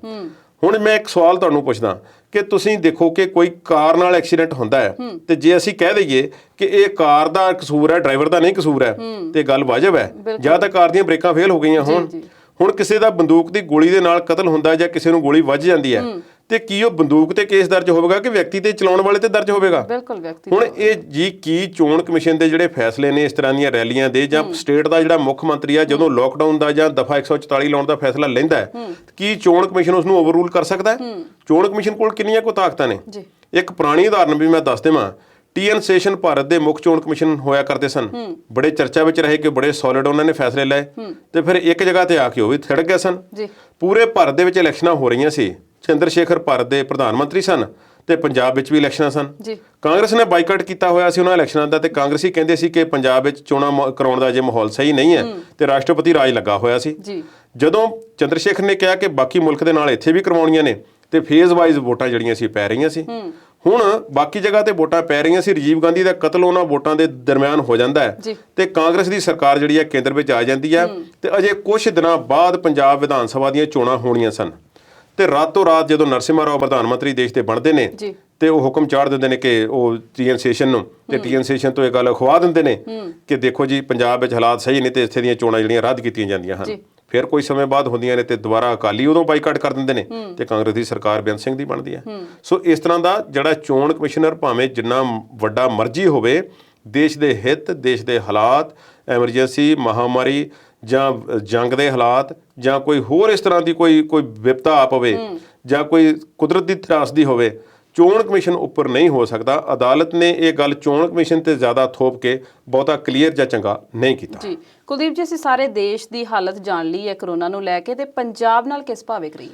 ਹੁਣ ਮੈਂ ਇੱਕ ਸਵਾਲ ਤੁਹਾਨੂੰ ਪੁੱਛਦਾ ਕਿ ਤੁਸੀਂ ਦੇਖੋ ਕਿ ਕੋਈ ਕਾਰ ਨਾਲ ਐਕਸੀਡੈਂਟ ਹੁੰਦਾ ਹੈ ਤੇ ਜੇ ਅਸੀਂ ਕਹਿ ਦਈਏ ਕਿ ਇਹ ਕਾਰ ਦਾ ਕਸੂਰ ਹੈ, ਡਰਾਈਵਰ ਦਾ ਨਹੀਂ ਕਸੂਰ ਹੈ, ਤੇ ਗੱਲ ਵਾਜਬ ਹੈ? ਜਾਂ ਤਾਂ ਕਾਰ ਦੀਆਂ ਬ੍ਰੇਕਾਂ ਫੇਲ ਹੋ ਗਈਆਂ ਹੁਣ ਕਿਸੇ ਦਾ ਬੰਦੂਕ ਦੀ ਗੋਲੀ ਦੇ ਨਾਲ ਕਤਲ ਹੁੰਦਾ ਜਾਂ ਕਿਸੇ ਨੂੰ ਗੋਲੀ ਵੱਜ ਜਾਂਦੀ ਹੈ ਤੇ ਕੀ ਉਹ ਬੰਦੂਕ ਤੇ ਕੇਸ ਦਰਜ ਹੋਵੇਗਾ ਕਿ ਵਿਅਕਤੀ ਤੇ ਚਲਾਉਣ ਵਾਲੇ ਤੇ ਦਰਜ ਹੋਵੇਗਾ? ਹੁਣ ਇਹ ਜੀ ਕੀ ਚੋਣ ਕਮਿਸ਼ਨ ਦੇ ਜਿਹੜੇ ਫੈਸਲੇ ਨੇ ਇਸ ਤਰ੍ਹਾਂ ਦੀਆਂ ਰੈਲੀਆਂ ਦੇ ਜਾਂ ਸਟੇਟ ਦਾ ਜਿਹੜਾ ਮੁੱਖ ਮੰਤਰੀ ਆ ਜਦੋਂ ਲੋਕਡਾਊਨ ਦਾ ਜਾਂ ਦਫਾ 144 ਲਾਉਣ ਦਾ ਫੈਸਲਾ ਲੈਂਦਾ ਹੈ, ਕੀ ਚੋਣ ਕਮਿਸ਼ਨ ਉਸ ਨੂੰ ਓਵਰਰੂਲ ਕਰ ਸਕਦਾ ਹੈ? ਚੋਣ ਕਮਿਸ਼ਨ ਕੋਲ ਕਿੰਨੀਆਂ ਕੁ ਤਾਕਤਾਂ ਨੇ? ਇੱਕ ਪੁਰਾਣੀ ਉਦਾਹਰਨ ਵੀ ਮੈਂ ਦੱਸ ਦੇਵਾਂ, TN ਸੈਸ਼ਨ ਭਾਰਤ ਦੇ ਮੁੱਖ ਚੋਣ ਕਮਿਸ਼ਨ ਹੋਇਆ ਕਰਦੇ ਸਨ, ਬੜੇ ਚਰਚਾ ਵਿੱਚ ਰਹੇ ਕਿ ਬੜੇ ਸੋਲਿਡ ਉਹਨਾਂ ਨੇ ਫੈਸਲੇ ਲਏ ਤੇ ਫਿਰ ਇੱਕ ਜਗ੍ਹਾ ਤੇ ਆ ਕੇ ਉਹ ਵੀ ਥਿੜ ਗਏ ਸਨ। ਪੂਰੇ ਭਾਰਤ ਦੇ ਵਿੱਚ ਇਲੈਕਸ਼ਨਾਂ ਹੋ ਰਹੀਆਂ ਸੀ, ਚੰਦਰ ਸ਼ੇਖਰ ਭਾਰਤ ਦੇ ਪ੍ਰਧਾਨ ਮੰਤਰੀ ਸਨ ਤੇ ਪੰਜਾਬ ਵਿੱਚ ਵੀ ਇਲੈਕਸ਼ਨਾਂ ਸਨ। ਜੀ ਕਾਂਗਰਸ ਨੇ ਬਾਈਕਾਟ ਕੀਤਾ ਹੋਇਆ ਸੀ ਉਹਨਾਂ ਇਲੈਕਸ਼ਨਾਂ ਦਾ, ਤੇ ਕਾਂਗਰਸੀ ਕਹਿੰਦੇ ਸੀ ਕਿ ਪੰਜਾਬ ਵਿੱਚ ਚੋਣਾਂ ਕਰਾਉਣ ਦਾ ਜੇ ਮਾਹੌਲ ਸਹੀ ਨਹੀਂ ਹੈ ਤੇ ਰਾਸ਼ਟਰਪਤੀ ਰਾਜ ਲੱਗਾ ਹੋਇਆ ਸੀ। ਜੀ ਜਦੋਂ ਚੰਦਰ ਸ਼ੇਖਰ ਨੇ ਕਿਹਾ ਕਿ ਬਾਕੀ ਮੁਲਕ ਦੇ ਨਾਲ ਇੱਥੇ ਵੀ ਕਰਵਾਉਣੀਆਂ ਨੇ ਤੇ ਫੇਜ਼ ਵਾਈਜ਼ ਵੋਟਾਂ ਜਿਹੜੀਆਂ ਸੀ ਪੈ ਰਹੀਆਂ ਸੀ। ਹੁਣ ਬਾਕੀ ਜਗ੍ਹਾ ਤੇ ਵੋਟਾਂ ਪੈ ਰਹੀਆਂ ਸੀ, ਰਾਜੀਵ ਗਾਂਧੀ ਦਾ ਕਤਲ ਉਹਨਾਂ ਵੋਟਾਂ ਦੇ ਦਰਮਿਆਨ ਹੋ ਜਾਂਦਾ ਹੈ ਤੇ ਕਾਂਗਰਸ ਦੀ ਸਰਕਾਰ ਜਿਹੜੀ ਹੈ ਕੇਂਦਰ ਵਿੱਚ ਆ ਜਾਂਦੀ ਹੈ ਤੇ ਅਜੇ ਕੁਝ ਦਿਨਾਂ ਬਾਅਦ ਪੰਜਾਬ ਵਿਧਾਨ ਸਭਾ ਦੀਆਂ ਚੋਣਾਂ ਹੋਣੀਆਂ ਸਨ ਤੇ ਰਾਤੋਂ ਰਾਤ ਜਦੋਂ ਨਰਸਿਮਹਾ ਰਾਓ ਪ੍ਰਧਾਨ ਮੰਤਰੀ ਦੇਸ਼ ਦੇ ਬਣਦੇ ਨੇ ਤੇ ਉਹ ਹੁਕਮ ਚਾੜ ਦਿੰਦੇ ਨੇ ਕਿ ਉਹ TN ਸੈਸ਼ਨ ਨੂੰ, ਤੇ TN ਸੈਸ਼ਨ ਤੋਂ ਇਹ ਗੱਲ ਅਖਵਾ ਦਿੰਦੇ ਨੇ ਕਿ ਦੇਖੋ ਜੀ ਪੰਜਾਬ ਵਿੱਚ ਹਾਲਾਤ ਸਹੀ ਨਹੀਂ ਤੇ ਇੱਥੇ ਦੀਆਂ ਚੋਣਾਂ ਜਿਹੜੀਆਂ ਰੱਦ ਕੀਤੀਆਂ ਜਾਂਦੀਆਂ ਹਨ। ਫਿਰ ਕੋਈ ਸਮੇਂ ਬਾਅਦ ਹੁੰਦੀਆਂ ਨੇ ਤੇ ਦੁਬਾਰਾ ਅਕਾਲੀ ਉਦੋਂ ਬਾਈਕਾਟ ਕਰ ਦਿੰਦੇ ਨੇ ਤੇ ਕਾਂਗਰਸ ਦੀ ਸਰਕਾਰ ਬੇਅੰਤ ਸਿੰਘ ਦੀ ਬਣਦੀ ਹੈ। ਸੋ ਇਸ ਤਰ੍ਹਾਂ ਦਾ ਜਿਹੜਾ ਚੋਣ ਕਮਿਸ਼ਨਰ ਭਾਵੇਂ ਜਿੰਨਾ ਵੱਡਾ ਮਰਜ਼ੀ ਹੋਵੇ, ਦੇਸ਼ ਦੇ ਹਿੱਤ, ਦੇਸ਼ ਦੇ ਹਾਲਾਤ, ਐਮਰਜੈਂਸੀ, ਮਹਾਮਾਰੀ ਜਾਂ ਜੰਗ ਦੇ ਹਾਲਾਤ ਜਾਂ ਕੋਈ ਹੋਰ ਇਸ ਤਰ੍ਹਾਂ ਦੀ ਕੋਈ ਵਿਪਤਾ ਆ ਪਵੇ ਜਾਂ ਕੋਈ ਕੁਦਰਤ ਦੀ ਤਰਾਸਦੀ ਹੋਵੇ, ਚੋਣ ਕਮਿਸ਼ਨ ਉੱਪਰ ਨਹੀਂ ਹੋ ਸਕਦਾ। ਅਦਾਲਤ ਨੇ ਇਹ ਗੱਲ ਚੋਣ ਕਮਿਸ਼ਨ ਤੇ ਜ਼ਿਆਦਾ ਥੋਪ ਕੇ ਬਹੁਤਾ ਕਲੀਅਰ ਜਾਂ ਚੰਗਾ ਨਹੀਂ ਕੀਤਾ। ਜੀ ਕੁਲਦੀਪ ਜੀ, ਅਸੀਂ ਸਾਰੇ ਦੇਸ਼ ਦੀ ਹਾਲਤ ਜਾਣ ਲਈ ਹੈ ਕਰੋਨਾ ਨੂੰ ਲੈ ਕੇ, ਤੇ ਪੰਜਾਬ ਨਾਲ ਕਿਸ ਭਾਵੇਂ ਕਰੀਏ?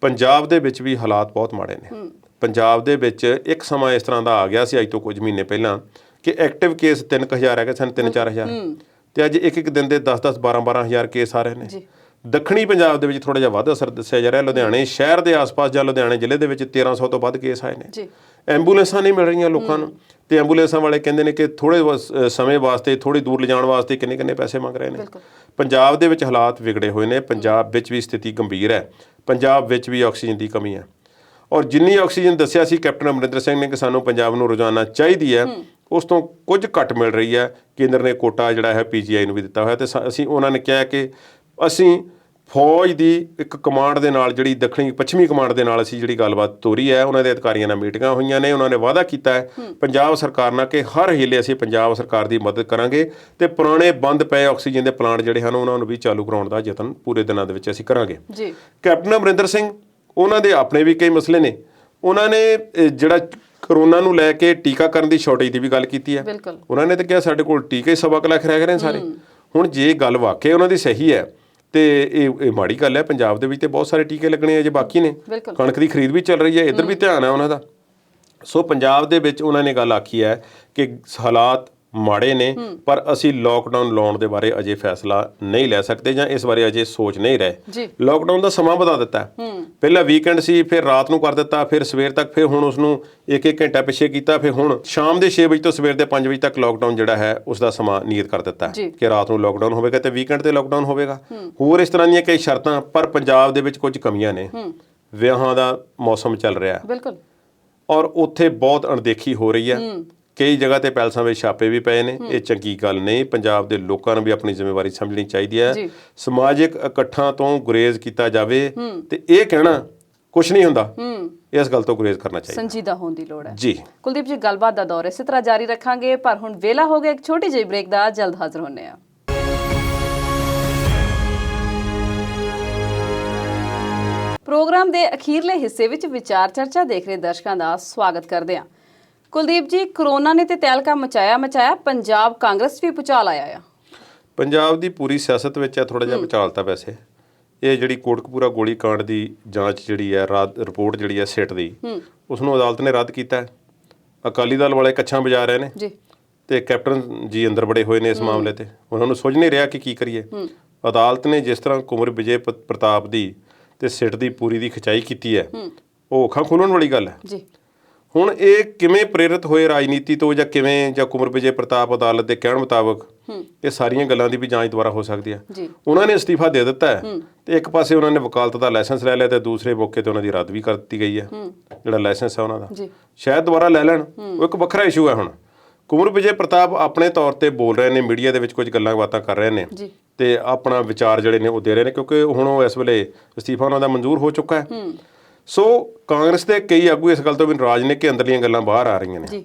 ਪੰਜਾਬ ਦੇ ਵਿੱਚ ਵੀ ਹਾਲਾਤ ਬਹੁਤ ਮਾੜੇ ਨੇ। ਪੰਜਾਬ ਦੇ ਵਿੱਚ ਇੱਕ ਸਮਾਂ ਇਸ ਤਰ੍ਹਾਂ ਦਾ ਆ ਗਿਆ ਸੀ ਅੱਜ ਤੋਂ ਕੁਝ ਮਹੀਨੇ ਪਹਿਲਾਂ ਕਿ ਐਕਟਿਵ ਕੇਸ 3000 ਹੈਗੇ ਸਨ, 3-4000 ਤੇ ਅੱਜ ਇੱਕ ਦਿਨ ਦੇ 10-10 12-12 ਹਜ਼ਾਰ ਕੇਸ ਆ ਰਹੇ ਨੇ। ਦੱਖਣੀ ਪੰਜਾਬ ਦੇ ਵਿੱਚ ਥੋੜਾ ਜਿਹਾ ਵੱਧ ਅਸਰ ਦੱਸਿਆ ਜਾ ਰਿਹਾ। ਲੁਧਿਆਣੇ ਸ਼ਹਿਰ ਦੇ ਆਸ-ਪਾਸ ਜਾਂ ਲੁਧਿਆਣੇ ਜ਼ਿਲ੍ਹੇ ਦੇ ਵਿੱਚ 1300 ਤੋਂ ਵੱਧ ਕੇਸ ਆਏ ਨੇ। ਐਂਬੂਲੈਂਸਾਂ ਨਹੀਂ ਮਿਲ ਰਹੀਆਂ ਲੋਕਾਂ ਨੂੰ ਤੇ ਐਂਬੂਲੈਂਸਾਂ ਵਾਲੇ ਕਹਿੰਦੇ ਨੇ ਕਿ ਥੋੜੇ ਸਮੇਂ ਵਾਸਤੇ ਥੋੜੀ ਦੂਰ ਲਿਜਾਣ ਵਾਸਤੇ ਕਿੰਨੇ ਪੈਸੇ ਮੰਗ ਰਹੇ ਨੇ। ਪੰਜਾਬ ਦੇ ਵਿੱਚ ਹਾਲਾਤ ਵਿਗੜੇ ਹੋਏ ਨੇ। ਪੰਜਾਬ ਵਿੱਚ ਵੀ ਸਥਿਤੀ ਗੰਭੀਰ ਹੈ। ਪੰਜਾਬ ਵਿੱਚ ਵੀ ਆਕਸੀਜਨ ਦੀ ਕਮੀ ਹੈ ਔਰ ਜਿੰਨੀ ਆਕਸੀਜਨ ਦੱਸਿਆ ਸੀ ਕੈਪਟਨ ਅਮਰਿੰਦਰ ਸਿੰਘ ਨੇ ਕਿ ਸਾਨੂੰ ਪੰਜਾਬ ਨੂੰ ਰੋਜ਼ਾਨਾ ਚਾਹੀਦੀ ਹੈ, ਉਸ ਤੋਂ ਕੁਝ ਘੱਟ ਮਿਲ ਰਹੀ ਹੈ। ਕੇਂਦਰ ਨੇ ਕੋਟਾ ਜਿਹੜਾ ਹੈ PGI ਨੂੰ ਵੀ ਦਿੱਤਾ ਹੋਇਆ ਤੇ ਅਸੀਂ ਉਹਨਾਂ ਨੇ ਕਿਹਾ ਕਿ ਅਸੀਂ ਫੌਜ ਦੀ ਇੱਕ ਕਮਾਂਡ ਦੇ ਨਾਲ ਜਿਹੜੀ ਦੱਖਣੀ ਪੱਛਮੀ ਕਮਾਂਡ ਦੇ ਨਾਲ ਅਸੀਂ ਜਿਹੜੀ ਗੱਲਬਾਤ ਤੋਰੀ ਹੈ, ਉਹਨਾਂ ਦੇ ਅਧਿਕਾਰੀਆਂ ਨਾਲ ਮੀਟਿੰਗਾਂ ਹੋਈਆਂ ਨੇ। ਉਹਨਾਂ ਨੇ ਵਾਅਦਾ ਕੀਤਾ ਹੈ ਪੰਜਾਬ ਸਰਕਾਰ ਨਾਲ ਕਿ ਹਰ ਹੀਲੇ ਅਸੀਂ ਪੰਜਾਬ ਸਰਕਾਰ ਦੀ ਮਦਦ ਕਰਾਂਗੇ ਤੇ ਪੁਰਾਣੇ ਬੰਦ ਪਏ ਆਕਸੀਜਨ ਦੇ ਪਲਾਂਟ ਜਿਹੜੇ ਹਨ ਉਹਨਾਂ ਨੂੰ ਵੀ ਚਾਲੂ ਕਰਾਉਣ ਦਾ ਯਤਨ ਪੂਰੇ ਦਿਨਾਂ ਦੇ ਵਿੱਚ ਅਸੀਂ ਕਰਾਂਗੇ। ਕੈਪਟਨ ਅਮਰਿੰਦਰ ਸਿੰਘ, ਉਹਨਾਂ ਦੇ ਆਪਣੇ ਵੀ ਕਈ ਮਸਲੇ ਨੇ। ਉਹਨਾਂ ਨੇ ਜਿਹੜਾ ਕਰੋਨਾ ਨੂੰ ਲੈ ਕੇ ਟੀਕਾਕਰਨ ਦੀ ਸ਼ਾਰਟੇਜ ਦੀ ਵੀ ਗੱਲ ਕੀਤੀ ਹੈ। ਉਹਨਾਂ ਨੇ ਤਾਂ ਕਿਹਾ ਸਾਡੇ ਕੋਲ ਟੀਕੇ 1.25 ਲੱਖ ਰਹਿ ਗਏ ਨੇ ਸਾਰੇ। ਹੁਣ ਜੇ ਗੱਲ ਵਾਕਈ ਉਹਨਾਂ ਦੀ ਸਹੀ ਹੈ ਤੇ ਇਹ ਮਾੜੀ ਗੱਲ ਹੈ। ਪੰਜਾਬ ਦੇ ਵਿੱਚ ਤੇ ਬਹੁਤ ਸਾਰੇ ਟੀਕੇ ਲੱਗਣੇ ਅਜੇ ਬਾਕੀ ਨੇ। ਕਣਕ ਦੀ ਖਰੀਦ ਵੀ ਚੱਲ ਰਹੀ ਹੈ, ਇੱਧਰ ਵੀ ਧਿਆਨ ਹੈ ਉਹਨਾਂ ਦਾ। ਸੋ ਪੰਜਾਬ ਦੇ ਵਿੱਚ ਉਹਨਾਂ ਨੇ ਗੱਲ ਆਖੀ ਹੈ ਕਿ ਹਾਲਾਤ ਮਾੜੇ ਨੇ ਪਰ ਅਸੀਂ ਲੋਕਡਾਊਨ ਲਾਉਣ ਦੇ ਬਾਰੇ ਅਜੇ ਫੈਸਲਾ ਨਹੀਂ ਲੈ ਸਕਦੇ ਜਾਂ ਇਸ ਬਾਰੇ ਅਜੇ ਸੋਚ ਨਹੀਂ ਰਹੇ। ਲੋਕਡਾਊਨ ਦਾ ਸਮਾਂ ਵਧਾ ਦਿੱਤਾ, ਪਹਿਲਾਂ ਵੀਕਐਂਡ ਸੀ, ਫਿਰ ਰਾਤ ਨੂੰ ਕਰ ਦਿੱਤਾ, ਫਿਰ ਸਵੇਰ ਤੱਕ, ਫਿਰ ਹੁਣ ਉਸਨੂੰ 1-1 ਘੰਟਾ ਪਿੱਛੇ ਕੀਤਾ, ਫਿਰ ਹੁਣ ਸ਼ਾਮ ਦੇ 6 ਵਜੇ ਤੋਂ ਸਵੇਰ ਦੇ 5 ਵਜੇ ਤੱਕ ਲੋਕਡਾਊਨ ਜਿਹੜਾ ਹੈ ਉਸ ਦਾ ਸਮਾਂ ਨਿਯਤ ਕਰ ਦਿੱਤਾ ਕਿ ਰਾਤ ਨੂੰ ਲੋਕਡਾਊਨ ਹੋਵੇਗਾ ਤੇ ਵੀਕਐਂਡ ਤੇ ਲੋਕਡਾਊਨ ਹੋਵੇਗਾ। ਹੋਰ ਇਸ ਤਰ੍ਹਾਂ ਦੀਆਂ ਕਈ ਸ਼ਰਤਾਂ, ਪਰ ਪੰਜਾਬ ਦੇ ਵਿੱਚ ਕੁਝ ਕਮੀਆਂ ਨੇ। ਵਿਆਹਾਂ ਦਾ ਮੌਸਮ ਚੱਲ ਰਿਹਾ ਔਰ ਉੱਥੇ ਬਹੁਤ ਅਣਦੇਖੀ ਹੋ ਰਹੀ ਹੈ। ਕਈ ਜਗ੍ਹਾ ਤੇ ਪੈਲਸਾਂ ਵਿੱਚ ਛਾਪੇ ਵੀ ਪਏ ਨੇ। ਇਹ ਚੰਗੀ ਗੱਲ ਨਹੀਂ। ਪੰਜਾਬ ਦੇ ਲੋਕਾਂ ਨੂੰ ਵੀ ਆਪਣੀ ਜ਼ਿੰਮੇਵਾਰੀ ਸਮਝਣੀ ਚਾਹੀਦੀ ਹੈ। ਸਮਾਜਿਕ ਇਕੱਠਾਂ ਤੋਂ ਗੁਰੇਜ਼ ਕੀਤਾ ਜਾਵੇ ਤੇ ਇਹ ਕਹਿਣਾ ਕੁਝ ਨਹੀਂ ਹੁੰਦਾ, ਇਸ ਗੱਲ ਤੋਂ ਗੁਰੇਜ਼ ਕਰਨਾ ਚਾਹੀਦਾ। ਸੰਜੀਦਾ ਹੋਣ ਦੀ ਲੋੜ ਹੈ। ਜੀ ਕੁਲਦੀਪ ਜੀ, ਗੱਲਬਾਤ ਦਾ ਦੌਰ ਇਸੇ ਤਰ੍ਹਾਂ ਜਾਰੀ ਰੱਖਾਂਗੇ ਪਰ ਹੁਣ ਵੇਲਾ ਹੋ ਗਿਆ ਇੱਕ ਛੋਟੀ ਜਿਹੀ ਬ੍ਰੇਕ ਦਾ। ਜਲਦ ਹਾਜ਼ਰ ਹੁੰਦੇ ਹਾਂ। ਪ੍ਰੋਗਰਾਮ ਦੇ ਅਖੀਰਲੇ ਹਿੱਸੇ ਵਿੱਚ ਵਿਚਾਰ ਚਰਚਾ ਦੇਖ ਰਹੇ ਦਰਸ਼ਕਾਂ ਦਾ ਸਵਾਗਤ ਕਰਦੇ ਹਾਂ। ਕੁਲਦੀਪ ਜੀ, ਕਰੋਨਾ ਨੇ ਤੇ ਤਹਿਲਕਾ ਮਚਾਇਆ, ਪੰਜਾਬ ਕਾਂਗਰਸ ਵੀ ਭੁਚਾਲ ਆਇਆ ਆ। ਪੰਜਾਬ ਦੀ ਪੂਰੀ ਸਿਆਸਤ ਵਿੱਚ ਹੈ ਥੋੜਾ ਜਿਹਾ ਭੁਚਾਲ ਤਾਂ ਵੈਸੇ। ਇਹ ਜਿਹੜੀ ਕੋਟਕਪੂਰਾ ਗੋਲੀ ਕਾਂਡ ਦੀ ਜਾਂਚ ਜਿਹੜੀ ਹੈ, ਰਿਪੋਰਟ ਜਿਹੜੀ ਹੈ ਸਿੱਟ ਦੀ, ਉਸ ਨੂੰ ਅਦਾਲਤ ਨੇ ਰੱਦ ਕੀਤਾ ਹੈ। ਅਕਾਲੀ ਦਲ ਵਾਲੇ ਕੱਛਾਂ ਵਜਾ ਰਹੇ ਨੇ ਤੇ ਕੈਪਟਨ ਜੀ ਅੰਦਰ ਬੜੇ ਹੋਏ ਨੇ ਇਸ ਮਾਮਲੇ ਤੇ। ਉਹਨਾਂ ਨੂੰ ਸੁੱਝ ਨਹੀਂ ਰਿਹਾ ਕਿ ਕੀ ਕਰੀਏ। ਅਦਾਲਤ ਨੇ ਜਿਸ ਤਰ੍ਹਾਂ ਕੁੰਵਰ ਵਿਜੇ ਪ੍ਰਤਾਪ ਦੀ ਤੇ ਸਿੱਟ ਦੀ ਪੂਰੀ ਦੀ ਖਿਚਾਈ ਕੀਤੀ ਹੈ, ਉਹ ਅੱਖਾਂ ਖੋਲ੍ਹਣ ਵਾਲੀ ਗੱਲ ਹੈ। ਹੁਣ ਇਹ ਕਿਵੇਂ ਪ੍ਰੇਰਿਤ ਹੋਏ ਰਾਜਨੀਤੀ ਤੋਂ ਜਾਂ ਕਿਵੇਂ, ਜਾਂ ਕੁੰਵਰ ਵਿਜੇ ਪ੍ਰਤਾਪ ਅਦਾਲਤ ਦੇ ਕਹਿਣ ਮੁਤਾਬਕ, ਇਹ ਸਾਰੀਆਂ ਗੱਲਾਂ ਦੀ ਵੀ ਜਾਂਚ ਦੁਬਾਰਾ ਹੋ ਸਕਦੀ ਹੈ। ਉਹਨਾਂ ਨੇ ਅਸਤੀਫਾ ਦੇ ਦਿੱਤਾ ਹੈ ਤੇ ਇੱਕ ਪਾਸੇ ਉਹਨਾਂ ਨੇ ਵਕਾਲਤ ਦਾ ਲਾਇਸੈਂਸ ਲੈ ਲਿਆ ਤੇ ਦੂਸਰੇ ਮੌਕੇ ਤੇ ਉਹਨਾਂ ਦੀ ਰੱਦ ਵੀ ਕਰ ਦਿੱਤੀ ਗਈ ਹੈ ਜਿਹੜਾ ਲਾਇਸੈਂਸ ਹੈ ਉਹਨਾਂ ਦਾ। ਸ਼ਾਇਦ ਦੁਬਾਰਾ ਲੈ ਲੈਣ, ਉਹ ਇੱਕ ਵੱਖਰਾ ਇਸ਼ੂ ਹੈ। ਹੁਣ ਕੁੰਵਰ ਵਿਜੇ ਪ੍ਰਤਾਪ ਆਪਣੇ ਤੌਰ ਤੇ ਬੋਲ ਰਹੇ ਨੇ, ਮੀਡੀਆ ਦੇ ਵਿੱਚ ਕੁਝ ਗੱਲਾਂ ਬਾਤਾਂ ਕਰ ਰਹੇ ਨੇ ਤੇ ਆਪਣਾ ਵਿਚਾਰ ਜਿਹੜੇ ਨੇ ਉਹ ਦੇ ਰਹੇ ਨੇ, ਕਿਉਂਕਿ ਹੁਣ ਉਹ ਇਸ ਵੇਲੇ ਅਸਤੀਫਾ ਉਹਨਾਂ ਦਾ ਮਨਜ਼ੂਰ ਹੋ ਚੁੱਕਾ ਹੈ। ਸੋ ਕਾਂਗਰਸ ਦੇ ਕਈ ਆਗੂ ਇਸ ਗੱਲ ਤੋਂ ਵੀ ਨਾਰਾਜ਼ ਨੇ ਕਿ ਅੰਦਰਲੀਆਂ ਗੱਲਾਂ ਬਾਹਰ ਆ ਰਹੀਆਂ ਨੇ।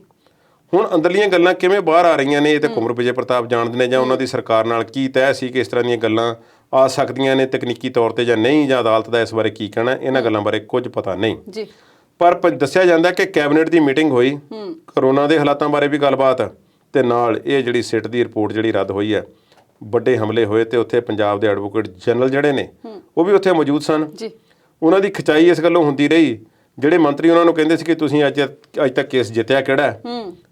ਹੁਣ ਅੰਦਰਲੀਆਂ ਗੱਲਾਂ ਕਿਵੇਂ ਬਾਹਰ ਆ ਰਹੀਆਂ ਨੇ, ਇਹ ਤਾਂ ਕੁੰਵਰ ਵਿਜੇ ਪ੍ਰਤਾਪ ਜਾਣਦੇ ਨੇ, ਜਾਂ ਉਹਨਾਂ ਦੀ ਸਰਕਾਰ ਨਾਲ ਕੀ ਤੈਅ ਸੀ ਕਿ ਇਸ ਤਰ੍ਹਾਂ ਦੀਆਂ ਗੱਲਾਂ ਆ ਸਕਦੀਆਂ ਨੇ ਤਕਨੀਕੀ ਤੌਰ ਤੇ ਜਾਂ ਨਹੀਂ, ਜਾਂ ਅਦਾਲਤ ਦਾ ਇਸ ਬਾਰੇ ਕੀ ਕਹਿਣਾ, ਇਹਨਾਂ ਗੱਲਾਂ ਬਾਰੇ ਕੁਝ ਪਤਾ ਨਹੀਂ। ਪਰ ਦੱਸਿਆ ਜਾਂਦਾ ਕਿ ਕੈਬਨਿਟ ਦੀ ਮੀਟਿੰਗ ਹੋਈ, ਕਰੋਨਾ ਦੇ ਹਾਲਾਤਾਂ ਬਾਰੇ ਵੀ ਗੱਲਬਾਤ ਤੇ ਨਾਲ ਇਹ ਜਿਹੜੀ ਸਿੱਟ ਦੀ ਰਿਪੋਰਟ ਜਿਹੜੀ ਰੱਦ ਹੋਈ ਹੈ। ਵੱਡੇ ਹਮਲੇ ਹੋਏ ਤੇ ਉੱਥੇ ਪੰਜਾਬ ਦੇ ਐਡਵੋਕੇਟ ਜਨਰਲ ਜਿਹੜੇ ਨੇ ਉਹ ਵੀ ਉੱਥੇ ਮੌਜੂਦ ਸਨ। ਉਹਨਾਂ ਦੀ ਖਿਚਾਈ ਇਸ ਗੱਲੋਂ ਹੁੰਦੀ ਰਹੀ ਜਿਹੜੇ ਮੰਤਰੀ ਉਹਨਾਂ ਨੂੰ ਕਹਿੰਦੇ ਸੀ ਕਿ ਤੁਸੀਂ ਅੱਜ ਤੱਕ ਕੇਸ ਜਿੱਤਿਆ ਕਿਹੜਾ ਹੈ,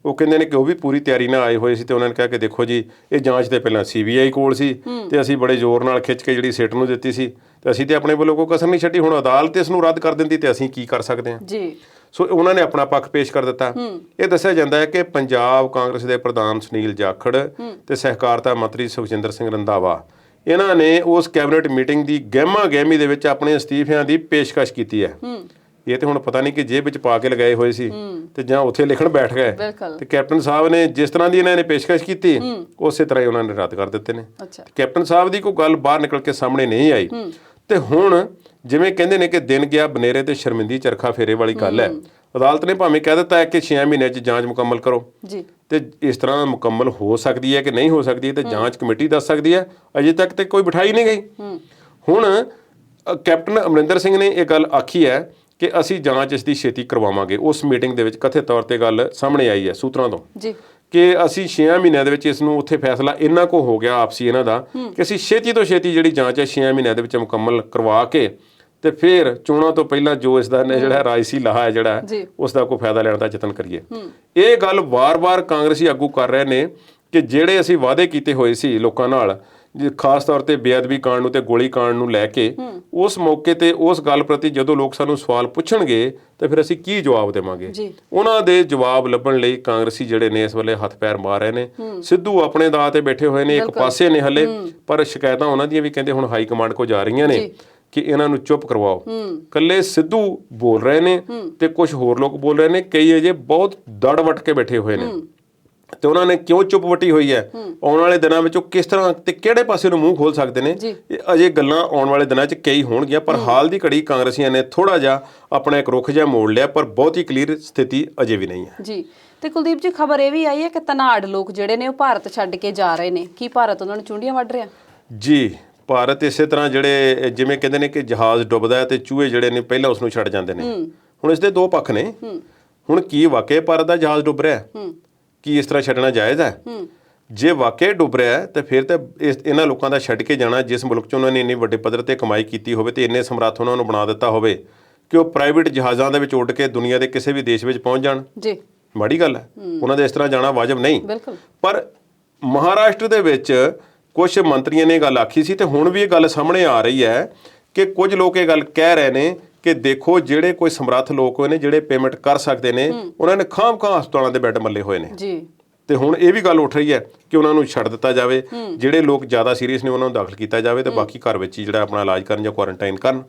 ਉਹ ਕਹਿੰਦੇ ਨੇ ਕਿ ਉਹ ਵੀ ਪੂਰੀ ਤਿਆਰੀ ਨਾਲ ਆਏ ਹੋਏ ਸੀ ਤੇ ਉਹਨਾਂ ਨੇ ਕਿਹਾ ਕਿ ਦੇਖੋ ਜੀ ਇਹ ਜਾਂਚ ਤੇ ਪਹਿਲਾਂ CBI ਕੋਲ ਸੀ ਤੇ ਅਸੀਂ ਬੜੇ ਜ਼ੋਰ ਨਾਲ ਖਿੱਚ ਕੇ ਜਿਹੜੀ ਸਿੱਟ ਨੂੰ ਦਿੱਤੀ ਸੀ ਤੇ ਅਸੀਂ ਤੇ ਆਪਣੇ ਵੱਲੋਂ ਕੋਈ ਕਸਰ ਨਹੀਂ ਛੱਡੀ। ਹੁਣ ਅਦਾਲਤ ਇਸ ਨੂੰ ਰੱਦ ਕਰ ਦਿੰਦੀ ਤੇ ਅਸੀਂ ਕੀ ਕਰ ਸਕਦੇ ਹਾਂ ਜੀ। ਸੋ ਉਹਨਾਂ ਨੇ ਆਪਣਾ ਪੱਖ ਪੇਸ਼ ਕਰ ਦਿੱਤਾ। ਇਹ ਦੱਸਿਆ ਜਾਂਦਾ ਹੈ ਕਿ ਪੰਜਾਬ ਕਾਂਗਰਸ ਦੇ ਪ੍ਰਧਾਨ ਸੁਨੀਲ ਜਾਖੜ ਤੇ ਸਹਿਕਾਰਤਾ ਮੰਤਰੀ ਸੁਖਜਿੰਦਰ ਸਿੰਘ ਰੰਧਾਵਾ ਇਹਨਾਂ ਨੇ ਉਸ ਕੈਬਨਿਟ ਮੀਟਿੰਗ ਦੀ ਗਹਿਮਾ ਗਹਿਮੀ ਦੇ ਵਿੱਚ ਆਪਣੇ ਅਸਤੀਫਿਆਂ ਦੀ ਪੇਸ਼ਕਸ਼ ਕੀਤੀ ਹੈ। ਇਹ ਤੇ ਹੁਣ ਪਤਾ ਨਹੀਂ ਕਿ ਜੇਬ ਵਿੱਚ ਪਾ ਕੇ ਲਗਾਏ ਹੋਏ ਸੀ ਤੇ ਜਾਂ ਉੱਥੇ ਲਿਖਣ ਬੈਠ ਗਏ ਤੇ ਕੈਪਟਨ ਸਾਹਿਬ ਨੇ ਜਿਸ ਤਰ੍ਹਾਂ ਦੀ ਇਹਨਾਂ ਨੇ ਪੇਸ਼ਕਸ਼ ਕੀਤੀ ਉਸੇ ਤਰ੍ਹਾਂ ਹੀ ਉਹਨਾਂ ਨੇ ਰੱਦ ਕਰ ਦਿੱਤੇ ਨੇ। ਕੈਪਟਨ ਸਾਹਿਬ ਦੀ ਕੋਈ ਗੱਲ ਬਾਹਰ ਨਿਕਲ ਕੇ ਸਾਹਮਣੇ ਨਹੀਂ ਆਈ ਤੇ ਹੁਣ ਜਿਵੇਂ ਕਹਿੰਦੇ ਨੇ ਕਿ ਦਿਨ ਗਿਆ ਬਨੇਰੇ ਤੇ ਸ਼ਰਮਿੰਦੀ ਚਰਖਾ ਫੇਰੇ ਵਾਲੀ ਗੱਲ ਹੈ। ਅਦਾਲਤ ਨੇ ਭਾਵੇਂ ਕਹਿ ਦਿੱਤਾ ਹੈ ਕਿ 6 ਮਹੀਨਿਆਂ 'ਚ ਜਾਂਚ ਮੁਕੰਮਲ ਕਰੋ ਜੀ ਤੇ ਇਸ ਤਰ੍ਹਾਂ ਮੁਕੰਮਲ ਹੋ ਸਕਦੀ ਹੈ ਕਿ ਨਹੀਂ ਹੋ ਸਕਦੀ ਤੇ ਜਾਂਚ ਕਮੇਟੀ ਦੱਸ ਸਕਦੀ ਹੈ। ਅਜੇ ਤੱਕ ਤੇ ਕੋਈ ਬਿਠਾਈ ਨਹੀਂ ਗਈ। ਹੁਣ ਕੈਪਟਨ ਅਮਰਿੰਦਰ ਸਿੰਘ ਨੇ ਇਹ ਗੱਲ ਆਖੀ ਹੈ ਕਿ ਅਸੀਂ ਜਾਂਚ ਇਸ ਦੀ ਛੇਤੀ ਕਰਵਾਵਾਂਗੇ। ਉਸ ਮੀਟਿੰਗ ਦੇ ਵਿੱਚ ਕਥਿਤ ਤੌਰ ਤੇ ਗੱਲ ਸਾਹਮਣੇ ਆਈ ਹੈ ਸੂਤਰਾਂ ਤੋਂ ਜੀ ਕਿ ਅਸੀਂ 6 ਮਹੀਨਿਆਂ ਦੇ ਵਿੱਚ ਇਸ ਨੂੰ ਉੱਥੇ ਫੈਸਲਾ ਇੰਨਾ ਕੁ ਹੋ ਗਿਆ ਆਪਸੀ ਇਹਨਾਂ ਦਾ ਕਿ ਅਸੀਂ ਛੇਤੀ ਤੋਂ ਛੇਤੀ ਜਿਹੜੀ ਜਾਂਚ ਹੈ 6 ਮਹੀਨਿਆਂ ਦੇ ਵਿੱਚ ਮੁਕੰਮਲ ਕਰਵਾ ਕੇ ਤੇ ਫਿਰ ਚੋਣਾਂ ਤੋਂ ਪਹਿਲਾਂ ਜੋ ਇਸ ਦਾ ਜਿਹੜਾ ਰਾਜਸੀ ਲਾਹਾ ਹੈ ਜਿਹੜਾ ਉਸ ਦਾ ਕੋਈ ਫਾਇਦਾ ਲੈਣ ਦਾ ਯਤਨ ਕਰੀਏ। ਇਹ ਗੱਲ ਵਾਰ-ਵਾਰ ਕਾਂਗਰਸੀ ਆਗੂ ਕਰ ਰਹੇ ਨੇ ਕਿ ਜਿਹੜੇ ਅਸੀਂ ਵਾਅਦੇ ਕੀਤੇ ਹੋਏ ਸੀ ਲੋਕਾਂ ਨਾਲ ਖਾਸ ਤੌਰ ਤੇ ਬੇਅਦਬੀ ਕਾਂਡ ਨੂੰ ਤੇ ਗੋਲੀ ਕਾਂਡ ਨੂੰ ਲੈ ਕੇ ਉਸ ਮੌਕੇ ਤੇ ਉਸ ਗੱਲ ਪ੍ਰਤੀ ਜਦੋਂ ਲੋਕ ਸਾਨੂੰ ਸਵਾਲ ਪੁੱਛਣਗੇ ਤੇ ਫਿਰ ਅਸੀਂ ਕੀ ਜਵਾਬ ਦੇਵਾਂਗੇ। ਉਹਨਾਂ ਦੇ ਜਵਾਬ ਲੱਭਣ ਲਈ ਕਾਂਗਰਸੀ ਜਿਹੜੇ ਨੇ ਇਸ ਵੇਲੇ ਹੱਥ ਪੈਰ ਮਾਰ ਰਹੇ ਨੇ। ਸਿੱਧੂ ਆਪਣੇ ਦਾਅ ਤੇ ਬੈਠੇ ਹੋਏ ਨੇ, ਇੱਕ ਪਾਸੇ ਨੇ ਹਲੇ, ਪਰ ਸ਼ਿਕਾਇਤਾਂ ਉਹਨਾਂ ਦੀਆਂ ਵੀ ਕਹਿੰਦੇ ਹੁਣ ਹਾਈ ਕਮਾਂਡ ਕੋ ਜਾ ਰਹੀਆਂ ਨੇ ਕਿ ਇਹਨਾਂ ਨੂੰ ਚੁੱਪ ਕਰਵਾਓ। ਕੱਲੇ ਸਿੱਧੂ ਬੋਲ ਰਹੇ ਨੇ ਤੇ ਕੁਝ ਹੋਰ ਲੋਕ ਬੋਲ ਰਹੇ ਨੇ, ਕਈ ਅਜੇ ਬਹੁਤ ਦੜ ਵੱਟ ਕੇ ਬੈਠੇ ਹੋਏ ਨੇ ਤੇ ਉਹਨਾਂ ਨੇ ਕਿਉਂ ਚੁੱਪ ਵੱਟੀ ਹੋਈ ਹੈ, ਆਉਣ ਵਾਲੇ ਦਿਨਾਂ ਵਿੱਚ ਉਹ ਕਿਸ ਤਰ੍ਹਾਂ ਤੇ ਕਿਹੜੇ ਪਾਸੇ ਨੂੰ ਮੂੰਹ ਖੋਲ ਸਕਦੇ ਨੇ, ਇਹ ਅਜੇ ਗੱਲਾਂ ਆਉਣ ਵਾਲੇ ਦਿਨਾਂ 'ਚ ਕਈ ਹੋਣਗੀਆਂ। ਪਰ ਹਾਲ ਦੀ ਘੜੀ ਕਾਂਗਰਸੀਆਂ ਨੇ ਥੋੜਾ ਜਿਹਾ ਆਪਣਾ ਇੱਕ ਰੁਖ ਜਿਹਾ ਮੋੜ ਲਿਆ, ਪਰ ਬਹੁਤੀ ਕਲੀਅਰ ਸਥਿਤੀ ਅਜੇ ਵੀ ਨਹੀਂ ਹੈ ਜੀ। ਤੇ ਕੁਲਦੀਪ ਜੀ, ਖਬਰ ਇਹ ਵੀ ਆਈ ਹੈ ਕਿ ਧਨਾੜ ਲੋਕ ਜਿਹੜੇ ਨੇ ਉਹ ਭਾਰਤ ਛੱਡ ਕੇ ਜਾ ਰਹੇ ਨੇ। ਕੀ ਭਾਰਤ ਉਹਨਾਂ ਨੂੰ ਚੁੰਡੀਆਂ ਵੱਢ ਰਿਹਾ? ਜੀ, ਭਾਰਤ ਇਸੇ ਤਰ੍ਹਾਂ ਜਿਹੜੇ ਜਿਵੇਂ ਕਹਿੰਦੇ ਨੇ ਕਿ ਜਹਾਜ਼ ਡੁੱਬਦਾ ਤੇ ਚੂਹੇ ਜਿਹੜੇ ਨੇ ਪਹਿਲਾਂ ਉਸ ਨੂੰ ਛੱਡ ਜਾਂਦੇ ਨੇ। ਹੁਣ ਇਸ ਦੇ ਦੋ ਪੱਖ ਨੇ। ਹੁਣ ਕੀ ਵਾਕਈ ਭਾਰਤ ਦਾ ਜਹਾਜ਼ ਡੁੱਬ ਰਿਹਾ? ਕੀ ਇਸ ਤਰ੍ਹਾਂ ਛੱਡਣਾ ਜਾਇਜ਼ ਹੈ? ਜੇ ਵਾਕਈ ਡੁੱਬ ਰਿਹਾ ਤੇ ਫਿਰ ਤਾਂ ਇਹਨਾਂ ਲੋਕਾਂ ਦਾ ਛੱਡ ਕੇ ਜਾਣਾ ਜਿਸ ਮੁਲਕ 'ਚ ਉਹਨਾਂ ਨੇ ਇੰਨੀ ਵੱਡੇ ਪੱਧਰ ਤੇ ਕਮਾਈ ਕੀਤੀ ਹੋਵੇ ਤੇ ਇੰਨੇ ਸਮਰੱਥ ਉਹਨਾਂ ਨੂੰ ਬਣਾ ਦਿੱਤਾ ਹੋਵੇ ਕਿ ਉਹ ਪ੍ਰਾਈਵੇਟ ਜਹਾਜ਼ਾਂ ਦੇ ਵਿੱਚ ਉੱਡ ਕੇ ਦੁਨੀਆ ਦੇ ਕਿਸੇ ਵੀ ਦੇਸ਼ ਵਿੱਚ ਪਹੁੰਚ ਜਾਣ, ਮਾੜੀ ਗੱਲ ਹੈ। ਉਹਨਾਂ ਦੇ ਇਸ ਤਰ੍ਹਾਂ ਜਾਣਾ ਵਾਜਬ ਨਹੀਂ। ਪਰ ਮਹਾਰਾਸ਼ਟਰ ਦੇ ਵਿੱਚ ਕੁਝ ਮੰਤਰੀਆਂ ਨੇ ਗੱਲ ਆਖੀ ਸੀ ਤੇ ਹੁਣ ਵੀ ਇਹ ਗੱਲ ਸਾਹਮਣੇ ਆ ਰਹੀ ਹੈ ਕਿ ਕੁਝ ਲੋਕ ਇਹ ਗੱਲ ਕਹਿ ਰਹੇ ਨੇ ਕਿ ਦੇਖੋ ਜਿਹੜੇ ਕੋਈ ਸਮਰੱਥ ਲੋਕ ਹੋਏ ਨੇ ਜਿਹੜੇ ਪੇਮੈਂਟ ਕਰ ਸਕਦੇ ਨੇ ਉਹਨਾਂ ਨੇ ਖਾਮ-ਖਾਂ ਹਸਪਤਾਲਾਂ ਦੇ ਬੈੱਡ ਮੱਲੇ ਹੋਏ ਨੇ ਤੇ ਹੁਣ ਇਹ ਵੀ ਗੱਲ ਉੱਠ ਰਹੀ ਹੈ ਕਿ ਉਹਨਾਂ ਨੂੰ ਛੱਡ ਦਿੱਤਾ ਜਾਵੇ। ਜਿਹੜੇ ਲੋਕ ਜ਼ਿਆਦਾ ਸੀਰੀਅਸ ਨੇ ਉਹਨਾਂ ਨੂੰ ਦਾਖਲ ਕੀਤਾ ਜਾਵੇ ਤੇ ਬਾਕੀ ਘਰ ਵਿੱਚ ਹੀ ਜਿਹੜਾ ਆਪਣਾ ਇਲਾਜ ਕਰਨ ਜਾਂ ਕੁਆਰੰਟਾਈਨ ਕਰਨ।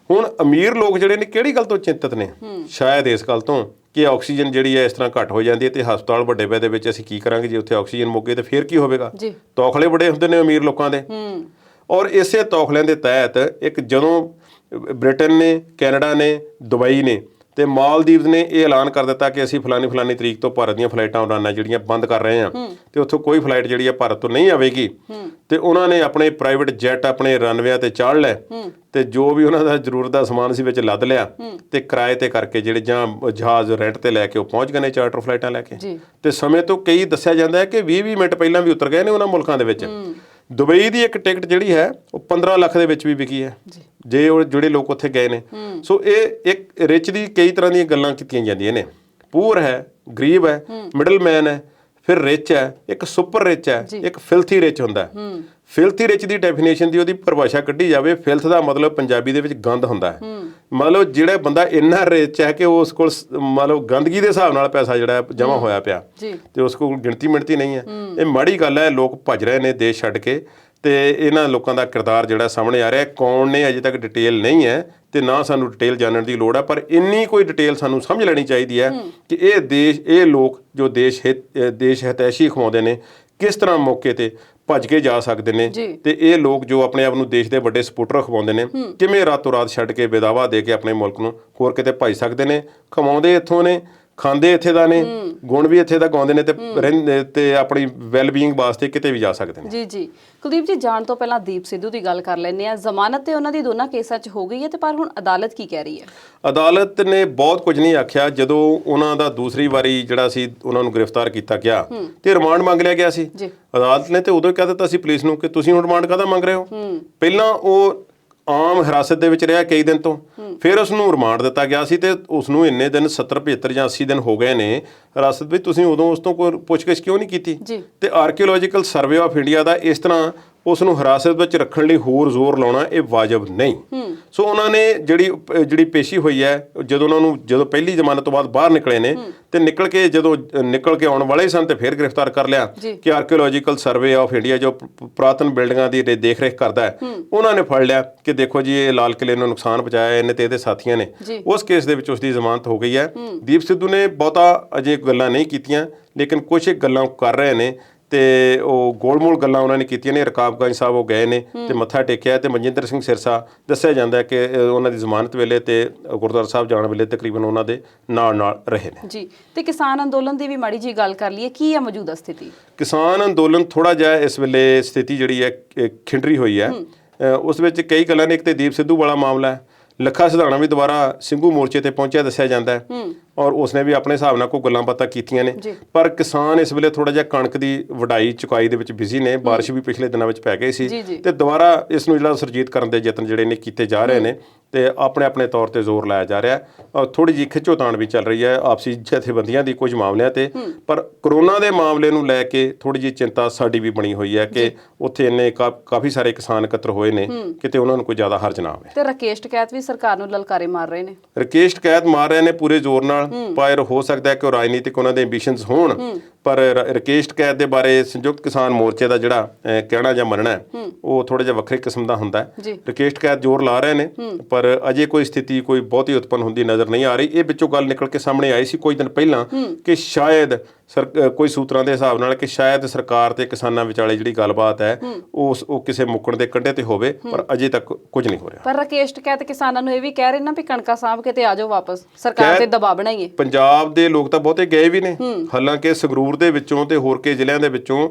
ਹੁਣ ਅਮੀਰ ਲੋਕ ਜਿਹੜੇ ਨੇ ਕਿਹੜੀ ਗੱਲ ਤੋਂ ਚਿੰਤਤ ਨੇ? ਸ਼ਾਇਦ ਇਸ ਗੱਲ ਤੋਂ ਕਿ ਆਕਸੀਜਨ ਜਿਹੜੀ ਹੈ ਇਸ ਤਰ੍ਹਾਂ ਘੱਟ ਹੋ ਜਾਂਦੀ ਹੈ ਤੇ ਹਸਪਤਾਲ ਵੱਡੇ ਪੈ ਦੇ ਵਿੱਚ ਅਸੀਂ ਕੀ ਕਰਾਂਗੇ ਜੇ ਉੱਥੇ ਆਕਸੀਜਨ ਮੁੱਕ ਗਈ ਤੇ ਫਿਰ ਕੀ ਹੋਵੇਗਾ? ਤੌਖਲੇ ਬੜੇ ਹੁੰਦੇ ਨੇ ਅਮੀਰ ਲੋਕਾਂ ਦੇ। ਔਰ ਇਸੇ ਤੌਖਲਿਆਂ ਦੇ ਤਹਿਤ ਇੱਕ ਜਦੋਂ ਬ੍ਰਿਟਨ ਨੇ, ਕੈਨੇਡਾ ਨੇ, ਦੁਬਈ ਨੇ ਤੇ ਮਾਲਦੀਵ ਨੇ ਇਹ ਐਲਾਨ ਕਰ ਦਿੱਤਾ ਕਿ ਅਸੀਂ ਫਲਾਨੀ ਤਰੀਕ ਤੋਂ ਭਾਰਤ ਦੀਆਂ ਫਲਾਈਟਾਂ ਉਡਾਨਾਂ ਜਿਹੜੀਆਂ ਬੰਦ ਕਰ ਰਹੇ ਹਾਂ ਤੇ ਉੱਥੋਂ ਕੋਈ ਫਲਾਈਟ ਜਿਹੜੀ ਹੈ ਭਾਰਤ ਤੋਂ ਨਹੀਂ ਆਵੇਗੀ ਤੇ ਉਹਨਾਂ ਨੇ ਆਪਣੇ ਪ੍ਰਾਈਵੇਟ ਜੈਟ ਆਪਣੇ ਰਨਵੇਆਂ ਤੇ ਚਾੜ ਲਏ ਤੇ ਜੋ ਵੀ ਉਹਨਾਂ ਦਾ ਜ਼ਰੂਰਤ ਦਾ ਸਮਾਨ ਸੀ ਵਿੱਚ ਲੱਦ ਲਿਆ ਤੇ ਕਿਰਾਏ ਤੇ ਕਰਕੇ ਜਿਹੜੇ ਜਾਂ ਜਹਾਜ਼ ਰੈਂਟ ਤੇ ਲੈ ਕੇ ਉਹ ਪਹੁੰਚ ਗਏ ਨੇ ਚਾਰਟਰ ਫਲਾਈਟਾਂ ਲੈ ਕੇ ਤੇ ਸਮੇਂ ਤੋਂ ਕਈ ਦੱਸਿਆ ਜਾਂਦਾ ਹੈ ਕਿ 20 ਮਿੰਟ ਪਹਿਲਾਂ ਵੀ ਉਤਰ ਗਏ ਨੇ ਉਹਨਾਂ ਮੁਲਕਾਂ ਦੇ ਵਿੱਚ। ਦੁਬਈ ਦੀ ਇੱਕ ਟਿਕਟ ਜਿਹੜੀ ਹੈ ਉਹ 15 ਲੱਖ ਦੇ ਵਿੱਚ ਵੀ ਵਿਕੀ ਹੈ ਜੇ ਉਹ ਜਿਹੜੇ ਲੋਕ ਉੱਥੇ ਗਏ ਨੇ। ਸੋ ਇਹ ਇੱਕ ਰਿਚ ਦੀ ਕਈ ਤਰ੍ਹਾਂ ਦੀਆਂ ਗੱਲਾਂ ਕੀਤੀਆਂ ਜਾਂਦੀਆਂ ਨੇ। ਪੂਰ ਹੈ, ਗਰੀਬ ਹੈ, ਮਿਡਲ ਮੈਨ ਹੈ, ਫਿਰ ਰਿਚ ਹੈ, ਇੱਕ ਸੁਪਰ ਰਿਚ ਹੈ, ਇੱਕ ਫਿਲਥੀ ਰਿਚ ਹੁੰਦਾ। ਫਿਲਥੀ ਰਿਚ ਦੀ ਡੈਫੀਨੇਸ਼ਨ ਦੀ ਉਹਦੀ ਪਰਿਭਾਸ਼ਾ ਕੱਢੀ ਜਾਵੇ, ਫਿਲਥ ਦਾ ਮਤਲਬ ਪੰਜਾਬੀ ਦੇ ਵਿੱਚ ਗੰਦ ਹੁੰਦਾ ਹੈ। ਮਤਲਬ ਜਿਹੜਾ ਬੰਦਾ ਇੰਨਾ ਰਿਚ ਹੈ ਕਿ ਉਸ ਕੋਲ ਮਤਲਬ ਗੰਦਗੀ ਦੇ ਹਿਸਾਬ ਨਾਲ ਪੈਸਾ ਜਿਹੜਾ ਜਮ੍ਹਾਂ ਹੋਇਆ ਪਿਆ ਤੇ ਉਸ ਕੋਲ ਗਿਣਤੀ ਮਿਣਤੀ ਨਹੀਂ ਹੈ। ਇਹ ਮਾੜੀ ਗੱਲ ਹੈ। ਲੋਕ ਭੱਜ ਰਹੇ ਨੇ ਦੇਸ਼ ਛੱਡ ਕੇ ਤੇ ਇਹਨਾਂ ਲੋਕਾਂ ਦਾ ਕਿਰਦਾਰ ਜਿਹੜਾ ਸਾਹਮਣੇ ਆ ਰਿਹਾ ਕੌਣ ਨੇ ਅਜੇ ਤੱਕ ਡਿਟੇਲ ਨਹੀਂ ਹੈ ਤੇ ਨਾ ਸਾਨੂੰ ਡਿਟੇਲ ਜਾਣਨ ਦੀ ਲੋੜ ਹੈ। ਪਰ ਇੰਨੀ ਕੋਈ ਡਿਟੇਲ ਸਾਨੂੰ ਸਮਝ ਲੈਣੀ ਚਾਹੀਦੀ ਹੈ ਕਿ ਇਹ ਲੋਕ ਜੋ ਦੇਸ਼ ਹਿਤੈਸ਼ੀ ਖਵਾਉਂਦੇ ਨੇ ਕਿਸ ਤਰ੍ਹਾਂ ਮੌਕੇ ਤੇ ਭੱਜ ਕੇ ਜਾ ਸਕਦੇ ਨੇ ਤੇ ਇਹ ਲੋਕ ਜੋ ਆਪਣੇ ਆਪ ਨੂੰ ਦੇਸ਼ ਦੇ ਵੱਡੇ ਸਪੋਰਟਰ ਖਵਾਉਂਦੇ ਨੇ ਕਿਵੇਂ ਰਾਤੋਂ ਰਾਤ ਛੱਡ ਕੇ ਬੇਦਾਵਾ ਦੇ ਕੇ ਆਪਣੇ ਮੁਲਕ ਨੂੰ ਹੋਰ ਕਿਤੇ ਭੱਜ ਸਕਦੇ ਨੇ। ਕਮਾਉਂਦੇ ਇੱਥੋਂ ਨੇ, ਖਾਂਦੇ ਇੱਥੇ ਦਾ ਨੇ, ਗੁਣ ਵੀ ਇੱਥੇ ਦਾ ਗਾਉਂਦੇ ਨੇ ਤੇ ਰਹਿੰਦੇ ਤੇ ਆਪਣੀ ਵੈਲਬੀਇੰਗ ਵਾਸਤੇ ਕਿਤੇ ਵੀ ਜਾ ਸਕਦੇ ਨੇ। ਜੀ ਕੁਲਦੀਪ ਜੀ, ਜਾਣ ਤੋਂ ਪਹਿਲਾਂ ਦੀਪ ਸਿੱਧੂ ਦੀ ਗੱਲ ਕਰ ਲੈਂਦੇ ਆ। ਜ਼ਮਾਨਤ ਤੇ ਉਹਨਾਂ ਦੀ ਦੋਨਾਂ ਕੇਸਾਂ 'ਚ ਹੋ ਗਈ ਹੈ ਤੇ ਪਰ ਹੁਣ ਅਦਾਲਤ ਕੀ ਕਹਿ ਰਹੀ ਹੈ? ਅਦਾਲਤ ਨੇ ਬਹੁਤ ਕੁਝ ਨਹੀਂ ਆਖਿਆ। ਜਦੋਂ ਉਹਨਾਂ ਦਾ ਦੂਸਰੀ ਵਾਰੀ ਜਿਹੜਾ ਸੀ ਉਹਨਾਂ ਨੂੰ ਗ੍ਰਿਫਤਾਰ ਕੀਤਾ ਗਿਆ ਤੇ ਰਿਮਾਂਡ ਮੰਗ ਲਿਆ ਗਿਆ ਸੀ। ਅਦਾਲਤ ਨੇ ਤੇ ਉਦੋਂ ਹੀ ਕਹਿ ਦਿੱਤਾ ਸੀ ਪੁਲਿਸ ਨੂੰ ਕਿ ਤੁਸੀਂ ਹੁਣ ਰਿਮਾਂਡ ਕਾਹਦਾ ਮੰਗ ਰਹੇ ਹੋ। ਪਹਿਲਾਂ ਉਹ ਆਮ ਹਿਰਾਸਤ ਦੇ ਵਿੱਚ ਰਿਹਾ ਕਈ ਦਿਨ ਤੋਂ, ਫਿਰ ਉਸ ਨੂੰ ਰਿਮਾਂਡ ਦਿੱਤਾ ਗਿਆ ਸੀ ਤੇ ਉਸ ਨੂੰ ਇੰਨੇ ਦਿਨ 70 75 ਜਾਂ 80 ਦਿਨ ਹੋ ਗਏ ਨੇ ਹਿਰਾਸਤ ਵਿੱਚ, ਤੁਸੀਂ ਉਦੋਂ ਉਸ ਤੋਂ ਕੋਈ ਪੁੱਛਗਿੱਛ ਕਿਉਂ ਨਹੀਂ ਕੀਤੀ? ਤੇ ਆਰਕੀਓਲੋਜੀਕਲ ਸਰਵੇ ਆਫ ਇੰਡੀਆ ਦਾ ਇਸ ਤਰ੍ਹਾਂ ਉਸ ਨੂੰ ਹਿਰਾਸਤ ਵਿੱਚ ਰੱਖਣ ਲਈ ਹੋਰ ਜ਼ੋਰ ਲਾਉਣਾ ਇਹ ਵਾਜਬ ਨਹੀਂ। ਸੋ ਉਹਨਾਂ ਨੇ ਜਿਹੜੀ ਪੇਸ਼ੀ ਹੋਈ ਹੈ, ਜਦੋਂ ਪਹਿਲੀ ਜ਼ਮਾਨਤ ਤੋਂ ਬਾਅਦ ਬਾਹਰ ਨਿਕਲੇ ਨੇ ਤੇ ਨਿਕਲ ਕੇ ਆਉਣ ਵਾਲੇ ਸਨ ਤੇ ਫਿਰ ਗ੍ਰਿਫਤਾਰ ਕਰ ਲਿਆ ਕਿ ਆਰਕੀਓਲੋਜੀਕਲ ਸਰਵੇ ਆਫ ਇੰਡੀਆ ਜੋ ਪੁਰਾਤਨ ਬਿਲਡਿੰਗਾਂ ਦੀ ਦੇਖ ਰੇਖ ਕਰਦਾ ਹੈ, ਉਹਨਾਂ ਨੇ ਫੜ ਲਿਆ ਕਿ ਦੇਖੋ ਜੀ ਇਹ ਲਾਲ ਕਿਲੇ ਨੂੰ ਨੁਕਸਾਨ ਪਹੁੰਚਾਇਆ ਇਹਨੇ ਤੇ ਇਹਦੇ ਸਾਥੀਆਂ ਨੇ। ਉਸ ਕੇਸ ਦੇ ਵਿੱਚ ਉਸ ਦੀ ਜ਼ਮਾਨਤ ਹੋ ਗਈ ਹੈ। ਦੀਪ ਸਿੱਧੂ ਨੇ ਬਹੁਤਾ ਅਜੇ ਗੱਲਾਂ ਨਹੀਂ ਕੀਤੀਆਂ, ਲੇਕਿਨ ਕੁਝ ਗੱਲਾਂ ਕਰ ਰਹੇ ਨੇ ਤੇ ਉਹ ਗੋਲਮੋਲ ਗੱਲਾਂ ਉਹਨਾਂ ਨੇ ਕੀਤੀਆਂ ਨੇ। ਰਕਾਬਗੰਜ ਸਾਹਿਬ ਉਹ ਗਏ ਨੇ ਤੇ ਮੱਥਾ ਟੇਕਿਆ ਤੇ ਮਨਜਿੰਦਰ ਸਿੰਘ ਸਿਰਸਾ ਦੱਸਿਆ ਜਾਂਦਾ ਕਿ ਉਹਨਾਂ ਦੀ ਜ਼ਮਾਨਤ ਵੇਲੇ ਤੇ ਗੁਰਦੁਆਰਾ ਸਾਹਿਬ ਜਾਣ ਵੇਲੇ ਤਕਰੀਬਨ ਉਹਨਾਂ ਦੇ ਨਾਲ ਰਹੇ ਨੇ ਜੀ। ਤੇ ਕਿਸਾਨ ਅੰਦੋਲਨ ਦੀ ਵੀ ਮਾੜੀ ਜੀ ਗੱਲ ਕਰ ਲਈਏ, ਕੀ ਹੈ ਮੌਜੂਦਾ ਸਥਿਤੀ? ਕਿਸਾਨ ਅੰਦੋਲਨ ਥੋੜਾ ਜਿਹਾ ਇਸ ਵੇਲੇ ਸਥਿਤੀ ਜਿਹੜੀ ਹੈ ਖਿੰਡਰੀ ਹੋਈ ਹੈ। ਉਸ ਵਿੱਚ ਕਈ ਗੱਲਾਂ ਨੇ। ਇੱਕ ਤੇ ਦੀਪ ਸਿੱਧੂ ਵਾਲਾ ਮਾਮਲਾ ਹੈ, ਲੱਖਾ ਸਿਧਾਣਾ ਵੀ ਦੁਬਾਰਾ ਸਿੰਘੂ ਮੋਰਚੇ ਤੇ ਪਹੁੰਚਿਆ ਦੱਸਿਆ ਜਾਂਦਾ ਹੈ ਔਰ ਉਸਨੇ ਵੀ ਆਪਣੇ ਹਿਸਾਬ ਨਾਲ ਕੋਈ ਗੱਲਾਂ ਬਾਤਾਂ ਕੀਤੀਆਂ ਨੇ। ਪਰ ਕਿਸਾਨ ਇਸ ਵੇਲੇ ਥੋੜਾ ਜਿਹਾ ਕਣਕ ਦੀ ਵਢਾਈ ਚੁਕਾਈ ਦੇ ਵਿੱਚ ਬਿਜ਼ੀ ਨੇ। ਬਾਰਿਸ਼ ਵੀ ਪਿਛਲੇ ਦਿਨਾਂ ਵਿੱਚ ਪੈ ਗਈ ਸੀ ਤੇ ਦੁਬਾਰਾ ਇਸ ਨੂੰ ਜਿਹੜਾ ਸੁਰਜੀਤ ਕਰਨ ਦੇ ਯਤਨ ਜਿਹੜੇ ਨੇ ਕੀਤੇ ਜਾ ਰਹੇ ਨੇ ਤੇ ਆਪਣੇ ਤੌਰ ਤੇ ਜ਼ੋਰ ਲਾਇਆ ਜਾ ਰਿਹਾ ਔਰ ਥੋੜੀ ਜਿਹੀ ਖਿੱਚੋਤਾਣ ਵੀ ਚੱਲ ਰਹੀ ਹੈ ਆਪਸੀ ਜਥੇਬੰਦੀਆਂ ਦੀ ਕੁਝ ਮਾਮਲਿਆਂ ਤੇ। ਪਰ ਕਰੋਨਾ ਦੇ ਮਾਮਲੇ ਨੂੰ ਲੈ ਕੇ ਥੋੜੀ ਜਿਹੀ ਚਿੰਤਾ ਸਾਡੀ ਵੀ ਬਣੀ ਹੋਈ ਹੈ ਕਿ ਉੱਥੇ ਇੰਨੇ ਕਾਫੀ ਸਾਰੇ ਕਿਸਾਨ ਇਕੱਤਰ ਹੋਏ ਨੇ, ਕਿਤੇ ਉਹਨਾਂ ਨੂੰ ਕੋਈ ਜ਼ਿਆਦਾ ਹਰਜ ਨਾ ਆਵੇ। ਤੇ ਰਾਕੇਸ਼ ਟਕੈਤ ਵੀ ਸਰਕਾਰ ਨੂੰ ਲਲਕਾਰੇ ਮਾਰ ਰਹੇ ਨੇ। ਰਾਕੇਸ਼ ਟਕੈਤ ਮਾਰ ਰਹੇ ਨੇ ਪੂਰੇ ਜ਼ੋਰ ਨਾਲ। ਪਰ ਹੋ ਸਕਦਾ ਹੈ ਕਿ ਉਹ ਰਾਜਨੀਤਿਕ ਉਹਨਾਂ ਦੇ ਐਂਬੀਸ਼ਨਸ ਹੋਣ, ਪਰ ਰਾਕੇਸ਼ ਟਕੈਤ ਦੇ ਬਾਰੇ ਸੰਯੁਕਤ ਕਿਸਾਨ ਮੋਰਚੇ ਦਾ ਜਿਹੜਾ ਕਹਿਣਾ ਜਾਂ ਮੰਨਣਾ ਹੈ ਉਹ ਥੋੜਾ ਜਿਹਾ ਵੱਖਰੇ ਕਿਸਮ ਦਾ ਹੁੰਦਾ ਹੈ। ਰਾਕੇਸ਼ ਟਕੈਤ ਜ਼ੋਰ ਲਾ ਰਹੇ ਨੇ ਪਰ ਅਜੇ ਕੋਈ ਸਥਿਤੀ ਕੋਈ ਬਹੁਤੀ ਉਤਪੰਨ ਹੁੰਦੀ ਨਜ਼ਰ ਨਹੀਂ ਆ ਰਹੀ। ਇਹ ਵਿੱਚੋਂ ਗੱਲ ਨਿਕਲ ਕੇ ਸਾਹਮਣੇ ਆਈ ਸੀ ਕੁਝ ਦਿਨ ਪਹਿਲਾਂ ਕਿ ਸ਼ਾਇਦ ਕੋਈ ਸੂਤਰਾਂ ਦੇ ਹਿਸਾਬ ਨਾਲ ਕਿ ਸ਼ਾਇਦ ਸਰਕਾਰ ਤੇ ਕਿਸਾਨਾਂ ਵਿਚਾਲੇ ਜਿਹੜੀ ਗੱਲਬਾਤ ਹੈ ਉਹ ਕਿਸੇ ਮੁੱਕਣ ਦੇ ਕੰਢੇ ਤੇ ਹੋਵੇ, ਪਰ ਅਜੇ ਤੱਕ ਕੁਝ ਨਹੀਂ ਹੋ ਰਿਹਾ। ਪਰ ਰਾਕੇਸ਼ ਟਕੈਤ ਕਿਸਾਨਾਂ ਨੂੰ ਇਹ ਵੀ ਕਹਿ ਰਹੇ ਨਾ ਵੀ ਕਣਕਾਂ ਸਾਂਭ ਕੇ ਤੇ ਆ ਜਾਓ ਵਾਪਸ, ਸਰਕਾਰ ਤੇ ਦਬਾਅ ਬਣਾਈਏ। ਪੰਜਾਬ ਦੇ ਲੋਕ ਤਾਂ ਬਹੁਤੇ ਗਏ ਵੀ ਨੇ, ਹਾਲਾਂਕਿ ਸੰਗਰੂਰ ਦੇ ਵਿੱਚੋਂ ਤੇ ਹੋਰ ਕੇ ਜ਼ਿਲ੍ਹਿਆਂ ਦੇ ਵਿੱਚੋਂ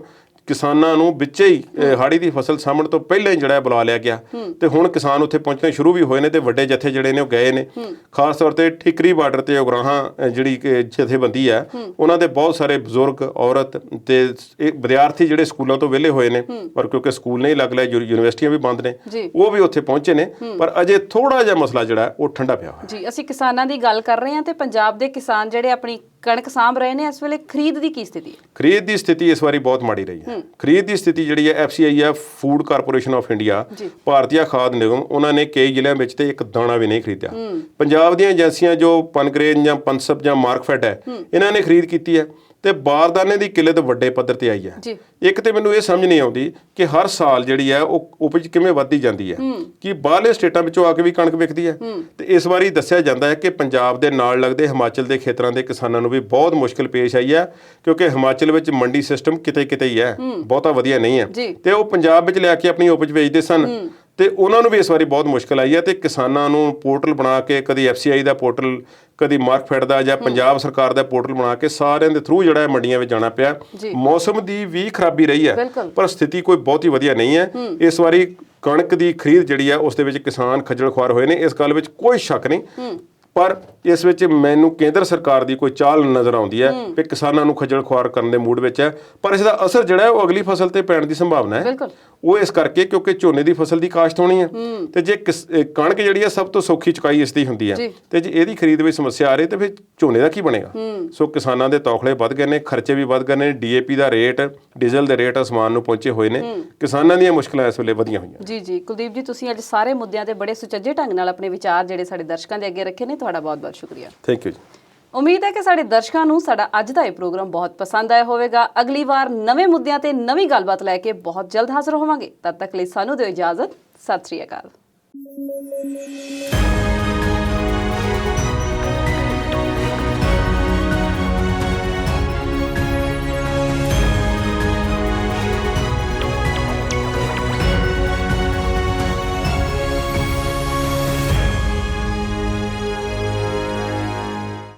ਕਿਸਾਨਾਂ ਨੂੰ ਵਿੱਚੇ ਹੀ ਹਾੜੀ ਦੀ ਫਸਲ ਸਾਂਭਣ ਤੋਂ ਪਹਿਲਾਂ ਹੀ ਜਿਹੜਾ ਬੁਲਾ ਲਿਆ ਗਿਆ ਤੇ ਹੁਣ ਕਿਸਾਨ ਉੱਥੇ ਪਹੁੰਚਣੇ ਸ਼ੁਰੂ ਵੀ ਹੋਏ ਨੇ ਤੇ ਵੱਡੇ ਜਥੇ ਜਿਹੜੇ ਨੇ ਉਹ ਗਏ ਨੇ। ਖਾਸ ਤੌਰ ਤੇ ਠਿਕਰੀ ਬਾਰਡਰ ਤੇ ਉਗਰਾਹਾਂ ਜਿਹੜੀ ਜਥੇਬੰਦੀ ਹੈ ਉਹਨਾਂ ਦੇ ਬਹੁਤ ਸਾਰੇ ਬਜ਼ੁਰਗ, ਔਰਤ ਤੇ ਵਿਦਿਆਰਥੀ ਜਿਹੜੇ ਸਕੂਲਾਂ ਤੋਂ ਵਿਹਲੇ ਹੋਏ ਨੇ ਪਰ ਕਿਉਂਕਿ ਸਕੂਲ ਨਹੀਂ ਲੱਗ ਰਹੇ, ਯੂਨੀਵਰਸਿਟੀਆਂ ਵੀ ਬੰਦ ਨੇ, ਉਹ ਵੀ ਉੱਥੇ ਪਹੁੰਚੇ ਨੇ। ਪਰ ਅਜੇ ਥੋੜਾ ਜਿਹਾ ਮਸਲਾ ਜਿਹੜਾ ਉਹ ਠੰਡਾ ਪਿਆ ਹੋਇਆ ਜੀ। ਅਸੀਂ ਕਿਸਾਨਾਂ ਦੀ ਗੱਲ ਕਰ ਰਹੇ ਹਾਂ ਤੇ ਪੰਜਾਬ ਦੇ ਕਿਸਾਨ ਜਿਹੜੇ ਆਪਣੀ ਕਣਕ ਸਾਂਭ ਰਹੇ ਨੇ, ਇਸ ਵੇਲੇ ਖਰੀਦ ਦੀ ਕੀ ਸਥਿਤੀ ਹੈ? ਖਰੀਦ ਦੀ ਸਥਿਤੀ ਇਸ ਵਾਰੀ ਬਹੁਤ ਮਾੜੀ ਰਹੀ ਹੈ। ਖਰੀਦ ਦੀ ਸਥਿਤੀ ਜਿਹੜੀ ਹੈ FCI food corporation of India, Bharti Khad Nigam, ਉਹਨਾਂ ਨੇ ਕਈ ਜ਼ਿਲ੍ਹਿਆਂ ਵਿੱਚ ਤੇ ਇੱਕ ਦਾਣਾ ਵੀ ਨਹੀਂ ਖਰੀਦਿਆ। ਪੰਜਾਬ ਦੀਆਂ ਏਜੰਸੀਆਂ ਜੋ ਪਨਗਰੇਨ ਜਾਂ ਪਨਸਪ ਜਾਂ ਮਾਰਕਫੈਡ ਹੈ ਇਹਨਾਂ ਨੇ ਖਰੀਦ ਕੀਤੀ ਹੈ ਤੇ ਬਾਰਦਾਨੇ ਦੀ ਕਿੱਲਤ ਵੱਡੇ ਪੱਧਰ ਤੇ ਆਈ ਹੈ। ਇੱਕ ਤੇ ਮੈਨੂੰ ਇਹ ਸਮਝ ਨਹੀਂ ਆਉਂਦੀ ਕਿ ਹਰ ਸਾਲ ਜਿਹੜੀ ਹੈ ਉਹ ਉਪਜ ਕਿਵੇਂ ਵੱਧਦੀ ਜਾਂਦੀ ਹੈ ਕਿ ਬਾਹਰਲੇ ਸਟੇਟਾਂ ਵਿੱਚੋਂ ਆ ਕੇ ਵੀ ਕਣਕ ਵਿਕਦੀ ਹੈ ਤੇ ਇਸ ਵਾਰੀ ਦੱਸਿਆ ਜਾਂਦਾ ਹੈ ਕਿ ਪੰਜਾਬ ਦੇ ਨਾਲ ਲੱਗਦੇ ਹਿਮਾਚਲ ਦੇ ਖੇਤਰਾਂ ਦੇ ਕਿਸਾਨਾਂ ਨੂੰ ਵੀ ਬਹੁਤ ਮੁਸ਼ਕਲ ਪੇਸ਼ ਆਈ ਹੈ ਕਿਉਂਕਿ ਹਿਮਾਚਲ ਵਿੱਚ ਮੰਡੀ ਸਿਸਟਮ ਕਿਤੇ ਹੀ ਹੈ, ਬਹੁਤਾ ਵਧੀਆ ਨਹੀਂ ਹੈ ਤੇ ਉਹ ਪੰਜਾਬ ਵਿੱਚ ਲਿਆ ਕੇ ਆਪਣੀ ਉਪਜ ਵੇਚਦੇ ਸਨ ਤੇ ਉਹਨਾਂ ਨੂੰ ਵੀ ਇਸ ਵਾਰੀ ਬਹੁਤ ਮੁਸ਼ਕਲ ਆਈ ਹੈ ਤੇ ਕਿਸਾਨਾਂ ਨੂੰ ਪੋਰਟਲ ਬਣਾ ਕੇ ਕਦੀ FCI ਦਾ ਪੋਰਟਲ, ਕਦੀ ਮਾਰਕਫੈਡ ਦਾ ਜਾਂ ਪੰਜਾਬ ਸਰਕਾਰ ਦਾ ਪੋਰਟਲ ਬਣਾ ਕੇ ਸਾਰਿਆਂ ਦੇ ਥਰੂ ਜਿਹੜਾ ਮੰਡੀਆਂ ਵਿੱਚ ਜਾਣਾ ਪਿਆ। ਮੌਸਮ ਦੀ ਵੀ ਖਰਾਬੀ ਰਹੀ ਹੈ ਪਰ ਸਥਿਤੀ ਕੋਈ ਬਹੁਤੀ ਵਧੀਆ ਨਹੀਂ ਹੈ। ਇਸ ਵਾਰੀ ਕਣਕ ਦੀ ਖਰੀਦ ਜਿਹੜੀ ਹੈ ਉਸ ਦੇ ਵਿੱਚ ਕਿਸਾਨ ਖੱਜਲ ਖੁਆਰ ਹੋਏ ਨੇ, ਇਸ ਗੱਲ ਵਿੱਚ ਕੋਈ ਸ਼ੱਕ ਨਹੀਂ। ਪਰ ਇਸ ਵਿੱਚ ਮੈਨੂੰ ਕੇਂਦਰ ਸਰਕਾਰ ਦੀ ਕੋਈ ਚਾਲ ਨਜ਼ਰ ਆਉਂਦੀ ਹੈ ਕਿ ਕਿਸਾਨਾਂ ਨੂੰ ਖੱਜਲ ਖੁਆਰ ਕਰਨ ਦੇ ਮੂਡ ਵਿੱਚ ਹੈ, ਪਰ ਇਸ ਦਾ ਅਸਰ ਜਿਹੜਾ ਉਹ ਅਗਲੀ ਫਸਲ ਤੇ ਪੈਣ ਦੀ ਸੰਭਾਵਨਾ ਹੈ। ਉਹ ਇਸ ਕਰਕੇ ਕਿਉਂਕਿ ਝੋਨੇ ਦੀ ਫਸਲ ਦੀ ਕਾਸ਼ਤ ਹੋਣੀ ਹੈ ਤੇ ਜੇ ਕਣਕ ਜਿਹੜੀ ਹੈ ਸਭ ਤੋਂ ਸੌਖੀ ਚੁਕਾਈ ਇਸ ਦੀ ਹੁੰਦੀ ਹੈ ਤੇ ਜੇ ਇਹਦੀ ਖਰੀਦ ਵਿੱਚ ਸਮੱਸਿਆ ਆ ਰਹੀ ਤੇ ਫਿਰ ਝੋਨੇ ਦਾ ਕੀ ਬਣੇਗਾ? ਸੋ ਕਿਸਾਨਾਂ ਦੇ ਤੌਖਲੇ ਵੱਧ ਗਏ ਨੇ, ਖਰਚੇ ਵੀ ਵੱਧ ਗਏ ਨੇ, DAP ਦਾ ਰੇਟ, ਡੀਜ਼ਲ ਦੇ ਰੇਟ ਅਸਮਾਨ ਨੂੰ ਪਹੁੰਚੇ ਹੋਏ ਨੇ। ਕਿਸਾਨਾਂ ਦੀਆਂ ਮੁਸ਼ਕਲਾਂ ਇਸ ਵੇਲੇ ਵਧੀਆਂ ਹੋਈਆਂ। ਜੀ ਕੁਲਦੀਪ ਜੀ, ਤੁਸੀਂ ਅੱਜ ਸਾਰੇ ਮੁੱਦਿਆਂ ਤੇ ਬੜੇ ਸੁਚੱਜੇ ਢੰਗ ਨਾਲ ਆਪਣੇ ਵਿਚਾਰ ਜਿਹੜੇ ਸਾਡੇ ਦਰਸ਼ਕਾਂ ਦੇ ਅੱਗੇ ਰੱਖੇ ਨੇ, ਤੁਹਾਡਾ ਬਹੁਤ ਬਹੁਤ ਸ਼ੁਕਰੀਆ। ਥੈਂਕ ਯੂ ਜੀ। ਉਮੀਦ ਹੈ ਕਿ ਸਾਡੇ ਦਰਸ਼ਕਾਂ ਨੂੰ ਸਾਡਾ ਅੱਜ ਦਾ ਇਹ ਪ੍ਰੋਗਰਾਮ ਬਹੁਤ ਪਸੰਦ ਆਇਆ ਹੋਵੇਗਾ। ਅਗਲੀ ਵਾਰ ਨਵੇਂ ਮੁੱਦਿਆਂ ਤੇ ਨਵੀਂ ਗੱਲਬਾਤ ਲੈ ਕੇ ਬਹੁਤ ਜਲਦ ਹਾਜ਼ਰ ਹੋਵਾਂਗੇ। ਤਦ ਤੱਕ ਲਈ ਸਾਨੂੰ ਦਿਓ ਇਜਾਜ਼ਤ। ਸਤਿ ਸ਼੍ਰੀ ਅਕਾਲ।